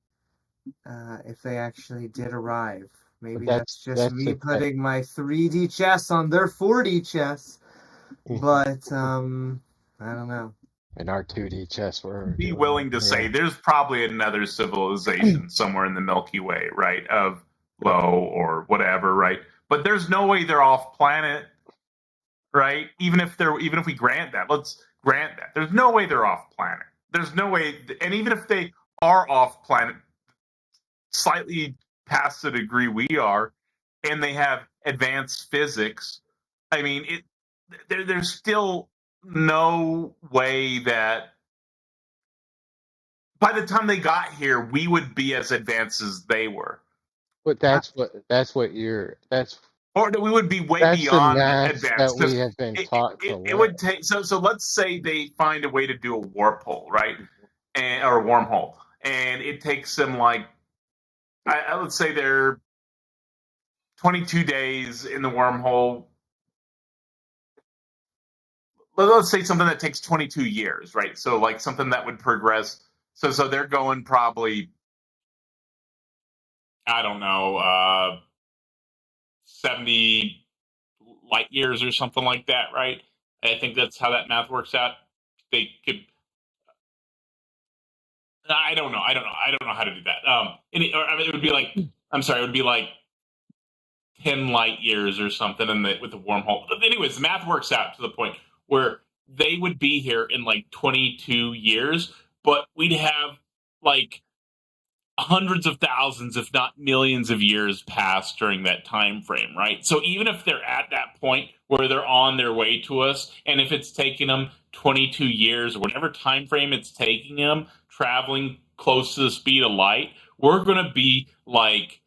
if they actually did arrive. Maybe that's just me putting my 3D chess on their 4D chess. But I don't know. In our 2D chess, we're be willing to say there's probably another civilization somewhere in the Milky Way, right? Of low or whatever, right? But there's no way they're off planet, right? Even if we grant that, let's grant that. There's no way they're off planet. There's no way, and even if they are off planet, slightly past the degree we are, and they have advanced physics, I mean, there's still no way that by the time they got here, we would be as advanced as they were. But that's or we would be way beyond advanced. That we have been taught to it would take so let's say they find a way to do a warp hole, right? Or a wormhole. And it takes them like I would say they're 22 days in the wormhole. Let's say something that takes 22 years, right? So like something that would progress. So they're going probably, I don't know, 70 light years or something like that, right? I think that's how that math works out. They could. I don't know how to do that. It would be like, I'm sorry, it would be like 10 light years or something with the wormhole. But anyways, the math works out to the point where they would be here in like 22 years, but we'd have like hundreds of thousands, if not millions of years passed during that time frame, right? So even if they're at that point where they're on their way to us, and if it's taking them 22 years, or whatever time frame it's taking them, traveling close to the speed of light, we're going to be like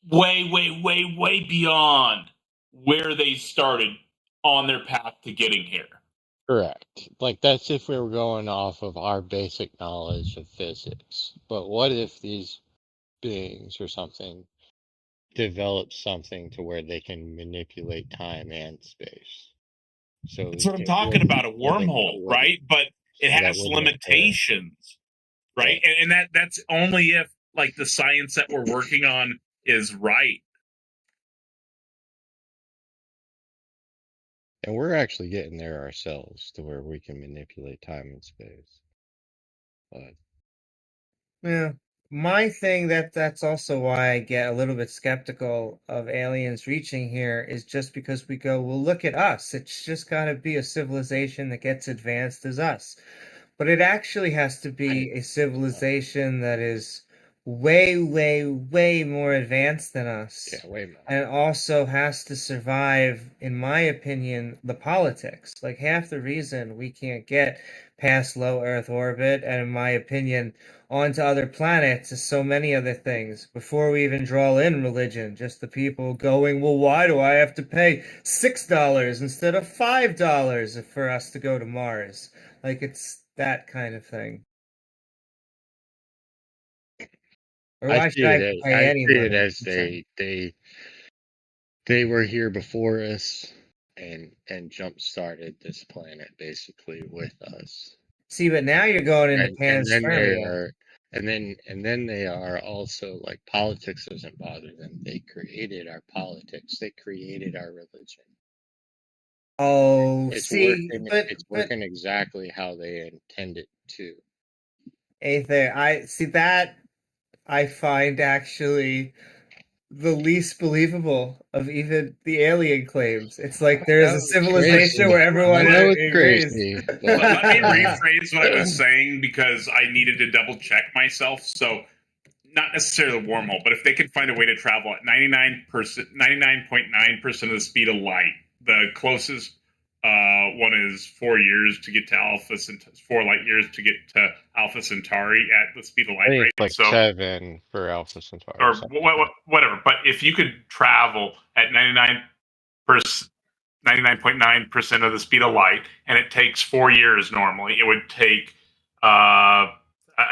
way beyond where they started on their path to getting here. Correct. Like, that's if we were going off of our basic knowledge of physics. But what if these beings or something develop something to where they can manipulate time and space? So that's what I'm talking about, a wormhole, right? But it has limitations, right? And that's only if like the science that we're working on is right. And we're actually getting there ourselves to where we can manipulate time and space. But yeah, my thing that's also why I get a little bit skeptical of aliens reaching here is just because we go, well, look at us. It's just got to be a civilization that gets advanced as us. But it actually has to be a civilization that is way more advanced than us. Yeah, way more. And it also has to survive, in my opinion, the politics. Like half the reason we can't get past low Earth orbit, and in my opinion, onto other planets is so many other things. Before we even draw in religion, just the people going, well, why do I have to pay $6 instead of $5 for us to go to Mars? Like, it's that kind of thing. Or why should I pay any money? I see it as they were here before us and jump started this planet basically with us. See, but now you're going into panspermia. And then they are also like, politics doesn't bother them. They created our politics. They created our religion. Oh, It's see, working. but It's working exactly how they intend it to. aether, I see that I find actually the least believable of even the alien claims. It's like there is a civilization where everyone agrees. Let me rephrase what I was saying because I needed to double check myself. So, not necessarily a wormhole, but if they could find a way to travel at 99.9% of the speed of light, the closest one is 4 years to get to Alpha Centauri, 4 light years to get to Alpha Centauri at the speed of I light, think right? it's like So 7 for Alpha Centauri. or whatever. But if you could travel at 99.9% of the speed of light, and it takes 4 years normally, it would take I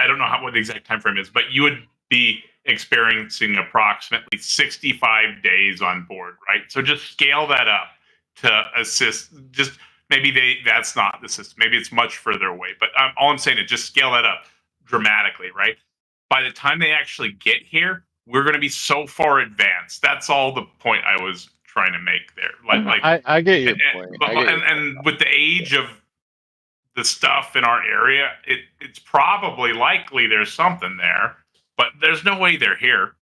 don't know what the exact time frame is, but you would be experiencing approximately 65 days on board, right? So just scale that up to assist. Just maybe that's not the system. Maybe it's much further away. But all I'm saying is just scale that up dramatically, right? By the time they actually get here, we're going to be so far advanced. That's all the point I was trying to make there. I get your point. And with the age of the stuff in our area, it's probably likely there's something there, but there's no way they're here.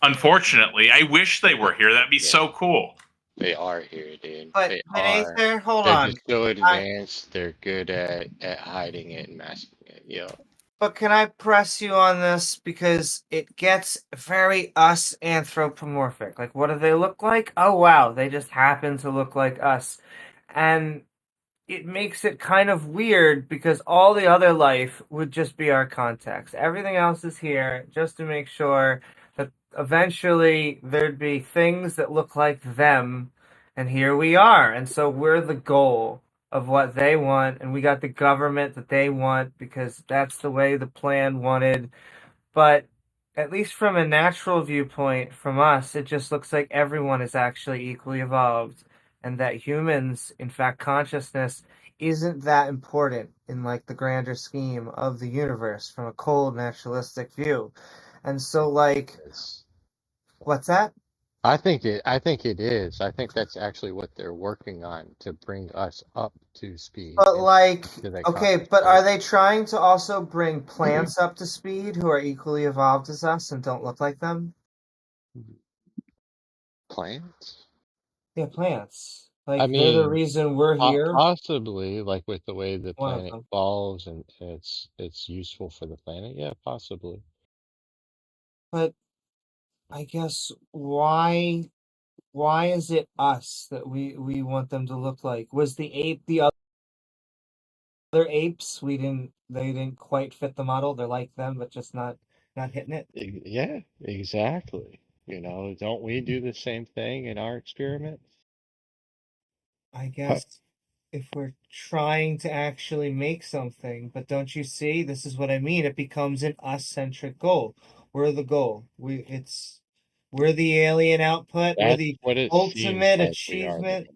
Unfortunately, I wish they were here. That'd be so cool. They are here, dude. But They Aether, hold They're on. just so advanced. They're good at hiding it and masking it. Yo. But can I press you on this because it gets very us anthropomorphic? Like, what do they look like? Oh wow, they just happen to look like us, and it makes it kind of weird because all the other life would just be our context. Everything else is here just to make sure that eventually there'd be things that look like them, and here we are. And so we're the goal of what they want, and we got the government that they want because that's the way the plan wanted. But at least from a natural viewpoint, from us, it just looks like everyone is actually equally evolved, and that humans, in fact, consciousness isn't that important in like the grander scheme of the universe from a cold naturalistic view. And so like what's that? I think it is. I think that's actually what they're working on to bring us up to speed. But like, okay, but are they trying to also bring plants up to speed who are equally evolved as us and don't look like them? Plants? Yeah, plants. Like, I they're the mean, reason we're here. possibly, like with the way the One of planet them. evolves and it's useful for the planet. Yeah, possibly. But I guess why is it us that we want them to look like? Was the other apes they didn't quite fit the model. They're like them, but just not hitting it. Yeah, exactly. You know, don't we do the same thing in our experiments? I guess if we're trying to actually make something, but don't you see? This is what I mean. It becomes an us-centric goal. We're the goal. We're the alien output. We're That's the what it seems ultimate like we are. achievement.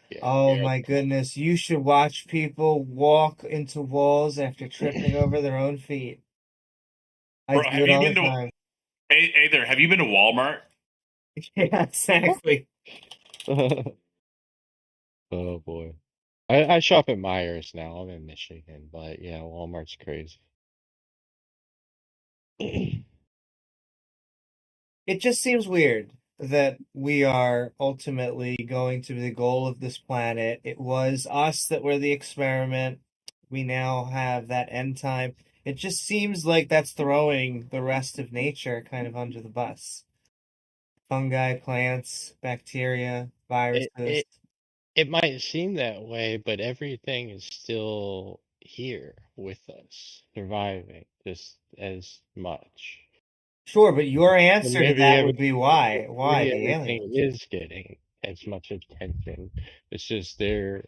Yeah, Oh my goodness. You should watch people walk into walls after tripping over their own feet. I Bro, do it all the time. Hey there, have you been to Walmart? Yeah, exactly. Oh boy. I shop at Myers now. I'm in Michigan, but yeah, Walmart's crazy. It just seems weird that we are ultimately going to be the goal of this planet. It was us that were the experiment. We now have that end time. It just seems like that's throwing the rest of nature kind of under the bus. Fungi, plants, bacteria, viruses. It might seem that way, but everything is still here with us, surviving just as much. Sure, but your So answer to that would be why? Why maybe the everything aliens? is getting as much attention. It's just they're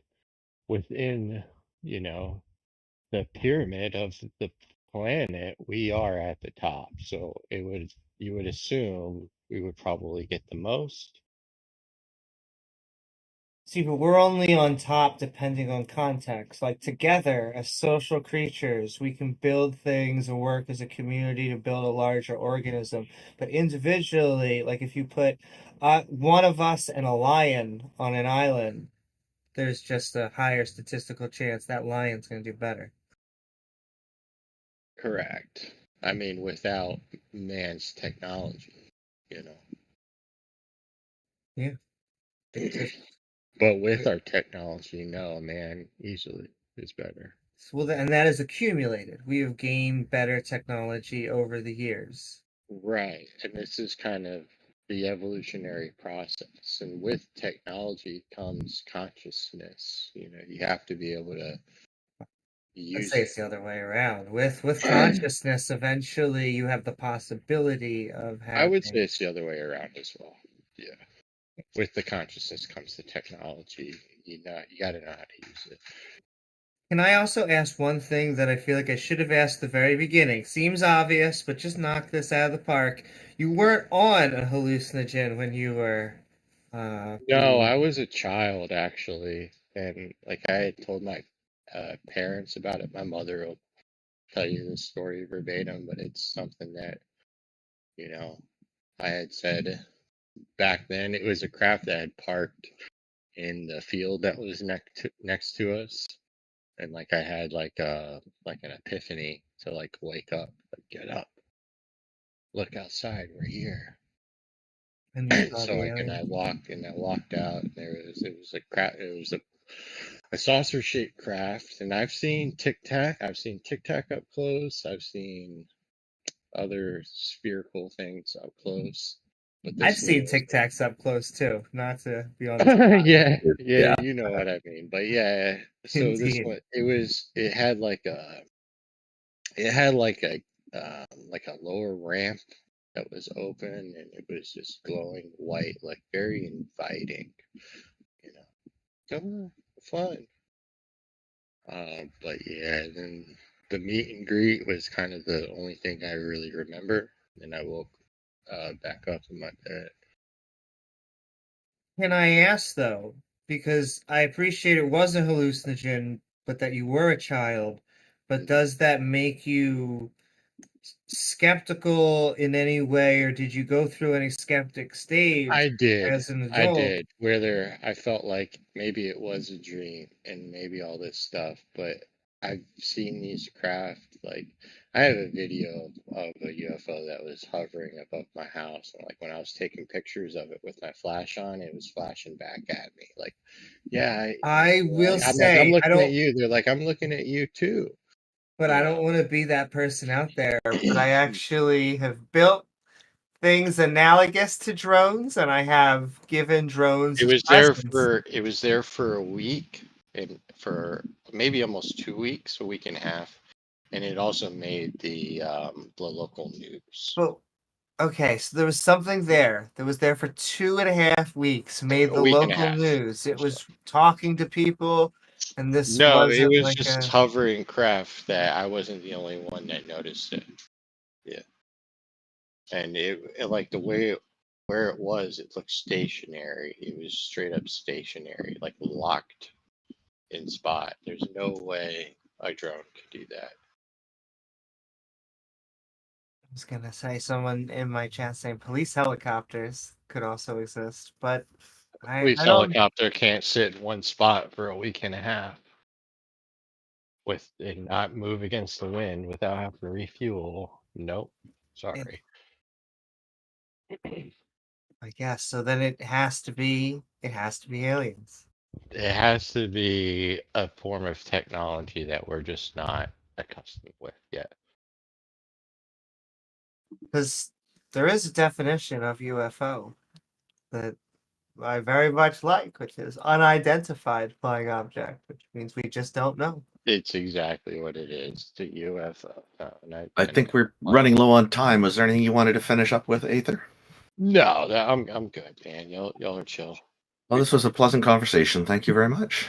within, you know, the pyramid of the planet. We are at the top, so you would assume we would probably get the most. See, but we're only on top depending on context. Like together, as social creatures, we can build things and work as a community to build a larger organism. But individually, like if you put one of us and a lion on an island, there's just a higher statistical chance that lion's going to do better. Correct. I mean, without man's technology, you know. Yeah. But with our technology, no, man easily is better. Well, and that is accumulated. We have gained better technology over the years. Right. And this is kind of the evolutionary process. And with technology comes consciousness. You know, you have to be able to use I'd say it's the other way around. With consciousness, eventually you have the possibility of having... I would say it's the other way around as well. Yeah. With the consciousness comes the technology. You got to know how to use it. Can I also ask one thing that I feel like I should have asked at the very beginning? Seems obvious, but just knock this out of the park. You weren't on a hallucinogen when you were... No, I was a child, actually. And, like, I had told my parents about it. My mother will tell you the story verbatim, but it's something that, you know, I had said back then. It was a craft that had parked in the field that was next to us. And, like, I had, like an epiphany to, like, wake up, like, get up, look outside, we're here. And So I walked out, and it was a saucer-shaped craft, and I've seen Tic Tac up close, I've seen other spherical things up close, but I've seen Tic Tacs up close too, not to be on the spot. yeah, you know what I mean. But yeah, so Indeed. this one, it had like a lower ramp that was open, and it was just glowing white, like very inviting, you know. Come on, fun. But yeah, then the meet and greet was kind of the only thing I really remember. And I woke back up in my bed. Can I ask though, because I appreciate it was a hallucinogen, but that you were a child, but does that make you skeptical in any way, or did you go through any skeptic stage as an adult? I did. Whether I felt like maybe it was a dream and maybe all this stuff, but I've seen these craft, like, I have a video of a UFO that was hovering above my house, and like when I was taking pictures of it with my flash on, it was flashing back at me. Like, yeah, I will I'm say, like, I'm looking at you. They're like, I'm looking at you too. But I don't want to be that person out there, but I actually have built things analogous to drones, and I have given drones. It was there for a week, and for maybe almost 2 weeks, a week and a half, and it also made the local news. Well, okay, so there was something there that was there for 2.5 weeks, made the local news. It was talking to people, and this it was like just hovering craft that I wasn't the only one that noticed it. Yeah, and it like the way where it was, it looked stationary. It was straight up stationary, like locked in spot. There's no way a drone could do that. I was gonna say, someone in my chat saying police helicopters could also exist, but Police helicopter can't sit in one spot for a week and a half with and not move against the wind without having to refuel. Nope. Sorry. I guess so. Then it has to be aliens. It has to be a form of technology that we're just not accustomed with yet. Because there is a definition of UFO that I very much like, which is unidentified flying object, which means we just don't know. It's exactly what it is. The UFO. I think we're running low on time. Was there anything you wanted to finish up with, Aether? No, I'm good, man. Y'all are chill. Well, this was a pleasant conversation. Thank you very much.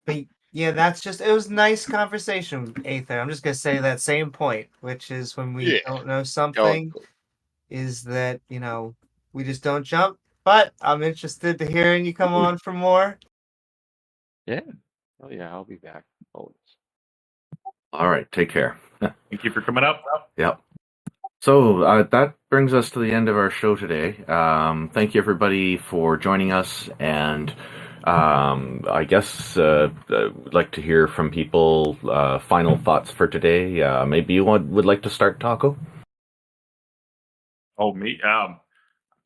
But yeah, it was nice conversation, Aether. I'm just gonna say that same point, which is when we don't know something, is that, we just don't jump. But I'm interested to hearing you come on for more. Yeah. Oh yeah, I'll be back always. All right, take care. Thank you for coming up. Yep. So that brings us to the end of our show today. Thank you, everybody, for joining us. And I guess we'd like to hear from people. Final thoughts for today. Maybe you would like to start, Taco? Oh, me?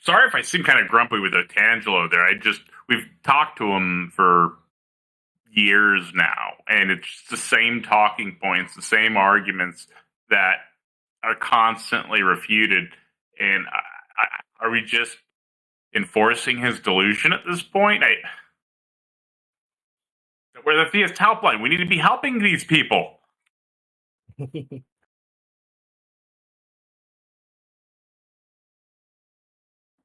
Sorry if I seem kind of grumpy with Otangelo there. We've talked to him for years now, and it's the same talking points, the same arguments that are constantly refuted. And are we just enforcing his delusion at this point? We're the Theist Helpline. We need to be helping these people.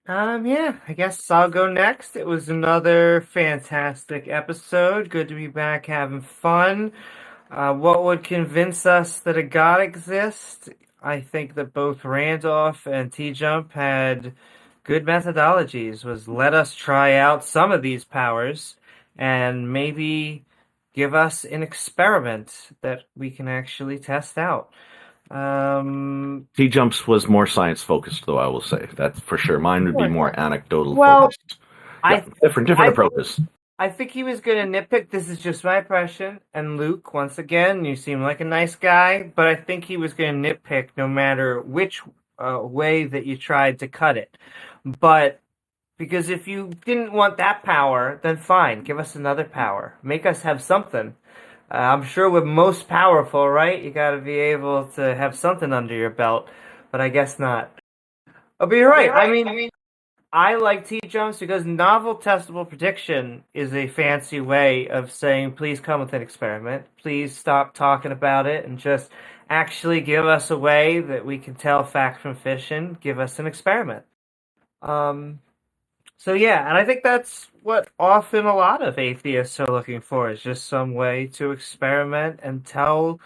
Yeah, I guess I'll go next. It was another fantastic episode. Good to be back having fun. What would convince us that a God exists? I think that both Randolph and TJump had good methodologies. Was let us try out some of these powers and maybe give us an experiment that we can actually test out. TJump's was more science focused, though, I will say. That's for sure. Mine would be more anecdotal focused. Different approaches. I think he was going to nitpick. This is just my impression. And Luke, once again, you seem like a nice guy, but I think he was going to nitpick no matter which way that you tried to cut it. But because if you didn't want that power, then fine, give us another power. Make us have something. I'm sure we're most powerful, right? You got to be able to have something under your belt, but I guess not. Oh, but you're right. I mean, I like T-jumps because novel testable prediction is a fancy way of saying, please come with an experiment. Please stop talking about it and just actually give us a way that we can tell fact from fiction. Give us an experiment. So yeah, and I think that's what often a lot of atheists are looking for, is just some way to experiment and tell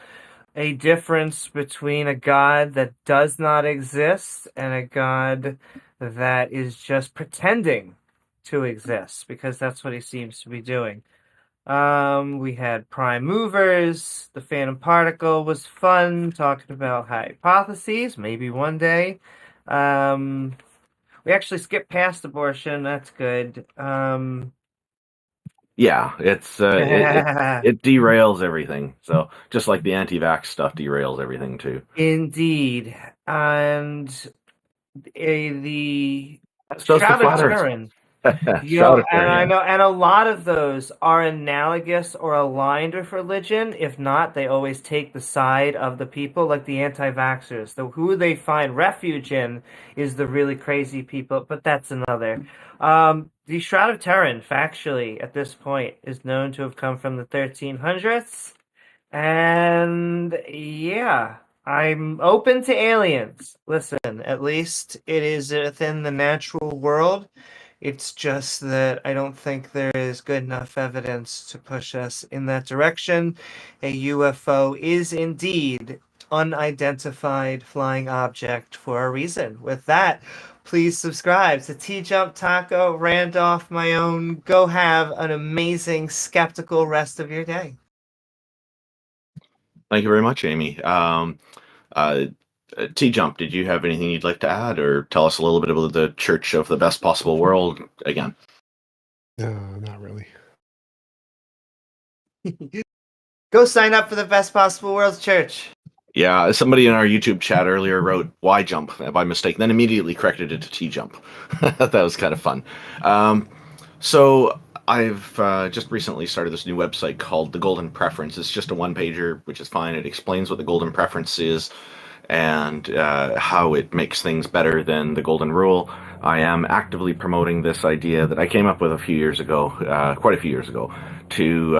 a difference between a God that does not exist and a God that is just pretending to exist, because that's what he seems to be doing. We had prime movers. The phantom particle was fun, talking about hypotheses, maybe one day. We actually skipped past abortion. That's good. Yeah, it's it derails everything. So just like the anti-vax stuff derails everything too. Indeed, and the So Shroud of Turin. I know, and a lot of those are analogous or aligned with religion. If not, they always take the side of the people, like the anti-vaxxers. Who they find refuge in is the really crazy people, but that's another. The Shroud of Turin, factually, at this point, is known to have come from the 1300s. And yeah, I'm open to aliens. Listen, at least it is within the natural world. It's just that I don't think there is good enough evidence to push us in that direction. A UFO is indeed unidentified flying object for a reason. With that, please subscribe to TJump, Taco, Randolph, my own. Go have an amazing skeptical rest of your day. Thank you very much, Amy. T-Jump, did you have anything you'd like to add, or tell us a little bit about the Church of the Best Possible World again? No, not really. Go sign up for the Best Possible World Church. Yeah, somebody in our YouTube chat earlier wrote "Y jump" by mistake, then immediately corrected it to T-Jump. That was kind of fun. So I've just recently started this new website called The Golden Preference. It's just a one-pager, which is fine. It explains what the Golden Preference is and how it makes things better than the Golden Rule. I am actively promoting this idea that I came up with a few years ago, quite a few years ago, to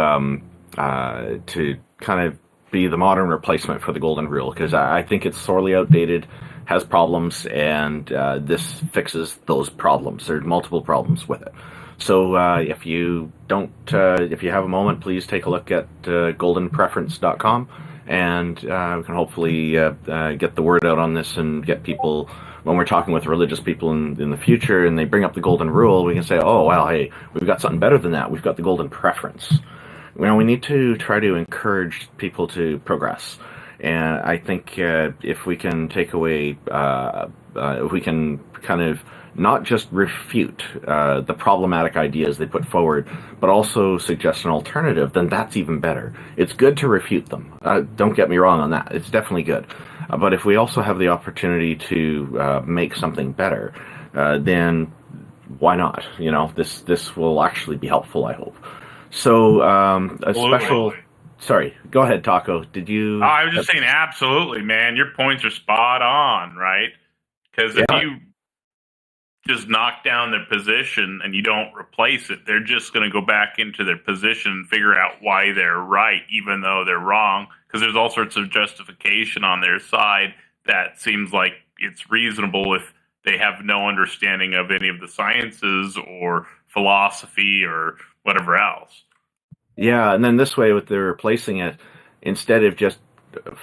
kind of be the modern replacement for the Golden Rule, because I think it's sorely outdated, has problems, and this fixes those problems. There are multiple problems with it. So if you have a moment, please take a look at goldenpreference.com, and we can hopefully get the word out on this and get people, when we're talking with religious people in the future and they bring up the Golden Rule, we can say, oh, well, hey, we've got something better than that. We've got the Golden Preference. We need to try to encourage people to progress. And I think if we can take away, if we can kind of not just refute the problematic ideas they put forward, but also suggest an alternative, then that's even better. It's good to refute them. Don't get me wrong on that. It's definitely good. But if we also have the opportunity to make something better, then why not? You know, this will actually be helpful, I hope. So a special... Sorry, go ahead, Taco. Did you... I was just saying, absolutely, man. Your points are spot on, right? Because if you just knock down their position and you don't replace it, they're just going to go back into their position and figure out why they're right, even though they're wrong. Because there's all sorts of justification on their side that seems like it's reasonable if they have no understanding of any of the sciences or philosophy or whatever else. Yeah, and then this way, with the replacing it, instead of just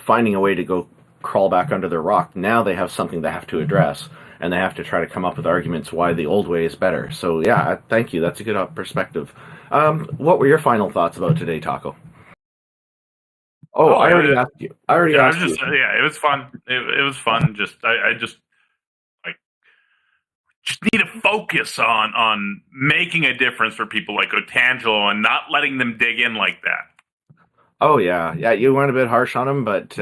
finding a way to go crawl back under the rock, now they have something they have to address, and they have to try to come up with arguments why the old way is better. So yeah, thank you. That's a good perspective. What were your final thoughts about today, Taco? I already asked you. Yeah, it was fun. It was fun. I just need to focus on making a difference for people like Otangelo and not letting them dig in like that. Oh, yeah. Yeah, you went a bit harsh on him, but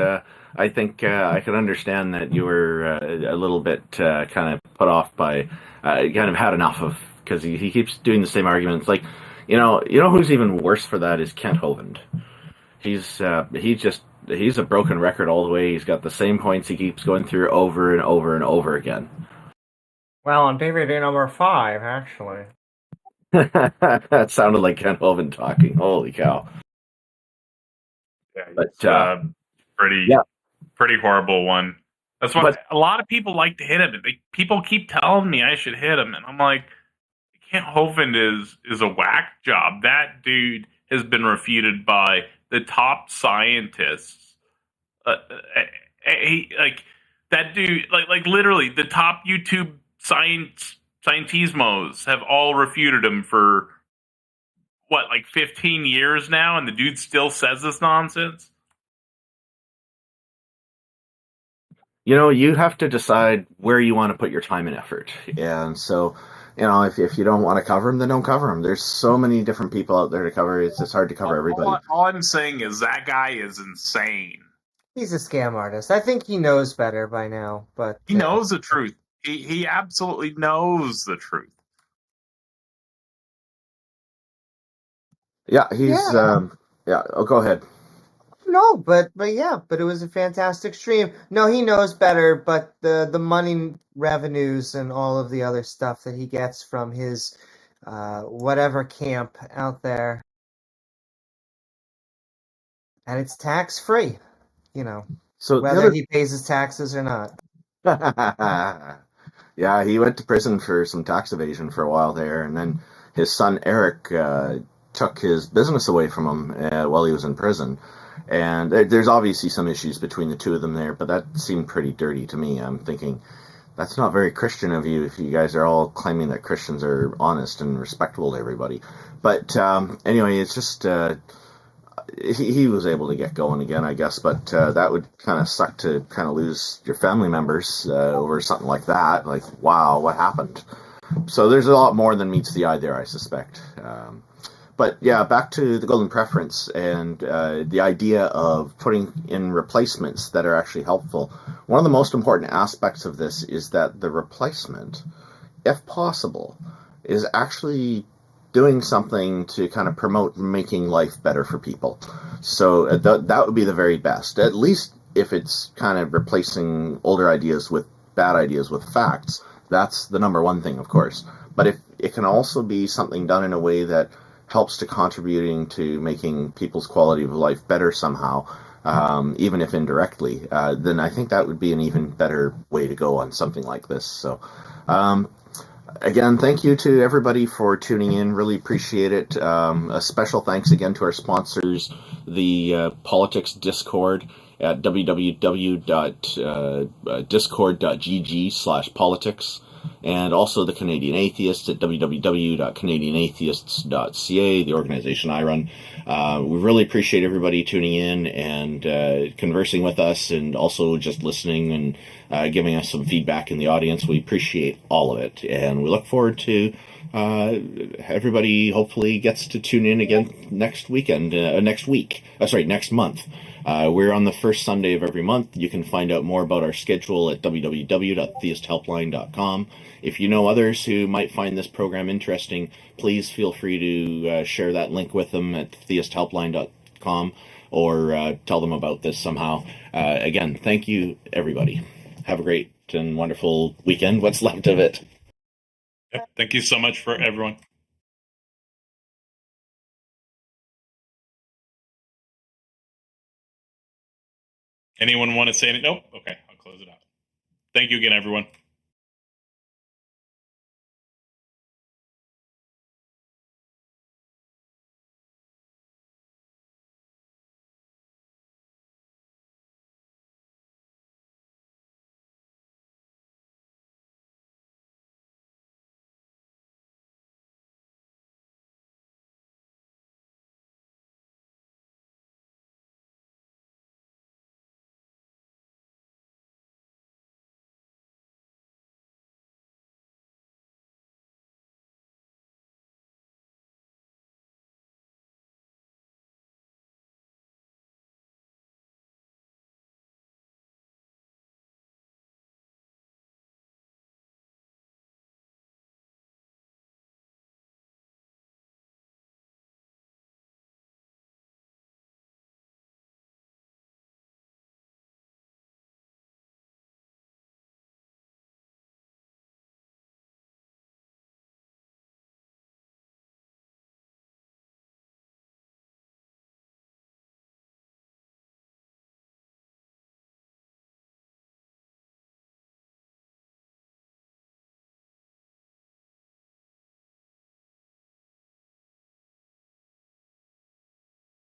I think I can understand that you were a little bit kind of put off by, kind of had enough of, because he keeps doing the same arguments. Like, you know who's even worse for that is Kent Hovind. He's a broken record all the way. He's got the same points he keeps going through over and over and over again. Well, on DVD number 5, actually. That sounded like Kent Hovind talking. Holy cow. Yeah, but, pretty horrible one. That's why a lot of people like to hit him. People keep telling me I should hit him, and I'm like, Kent Hovind is a whack job. That dude has been refuted by the top scientists. That dude, like literally, the top YouTube scientismos have all refuted him for what, like 15 years now, and the dude still says this nonsense. You know, you have to decide where you want to put your time and effort, and so, you know, if you don't want to cover them, then don't cover them. There's so many different people out there to cover. It's just hard to cover everybody. All I'm saying is that guy is insane. He's a scam artist. I think he knows better by now, but he knows the truth. He absolutely knows the truth. Yeah, he's Oh, go ahead. No, but it was a fantastic stream. No, he knows better, but the money revenues and all of the other stuff that he gets from his whatever camp out there, and it's tax free, you know, so whether he pays his taxes or not. Yeah, he went to prison for some tax evasion for a while there, and then his son Eric took his business away from him while he was in prison. And there's obviously some issues between the two of them there, but that seemed pretty dirty to me. I'm thinking, that's not very Christian of you if you guys are all claiming that Christians are honest and respectful to everybody. But anyway, it's just... he was able to get going again, I guess, but that would kind of suck to kind of lose your family members over something like that. Like, wow, what happened? So there's a lot more than meets the eye there, I suspect. But yeah, back to the golden preference and the idea of putting in replacements that are actually helpful. One of the most important aspects of this is that the replacement, if possible, is actually doing something to kind of promote making life better for people. So that would be the very best, at least if it's kind of replacing older ideas with bad ideas with facts. That's the number one thing, of course. But if it can also be something done in a way that helps to contributing to making people's quality of life better somehow, even if indirectly, then I think that would be an even better way to go on something like this. So, again, thank you to everybody for tuning in. Really appreciate it. A special thanks again to our sponsors, the Politics Discord at www.discord.gg/politics. and also the Canadian Atheists at www.canadianatheists.ca, the organization I run. We really appreciate everybody tuning in and conversing with us, and also just listening and giving us some feedback in the audience. We appreciate all of it, and we look forward to everybody hopefully gets to tune in again next month. We're on the first Sunday of every month. You can find out more about our schedule at www.theisthelpline.com. If you know others who might find this program interesting, please feel free to share that link with them at theisthelpline.com, or tell them about this somehow. Again, thank you, everybody. Have a great and wonderful weekend. What's left of it. Yep. Thank you so much for everyone. Anyone want to say anything? Nope. Okay, I'll close it out. Thank you again, everyone.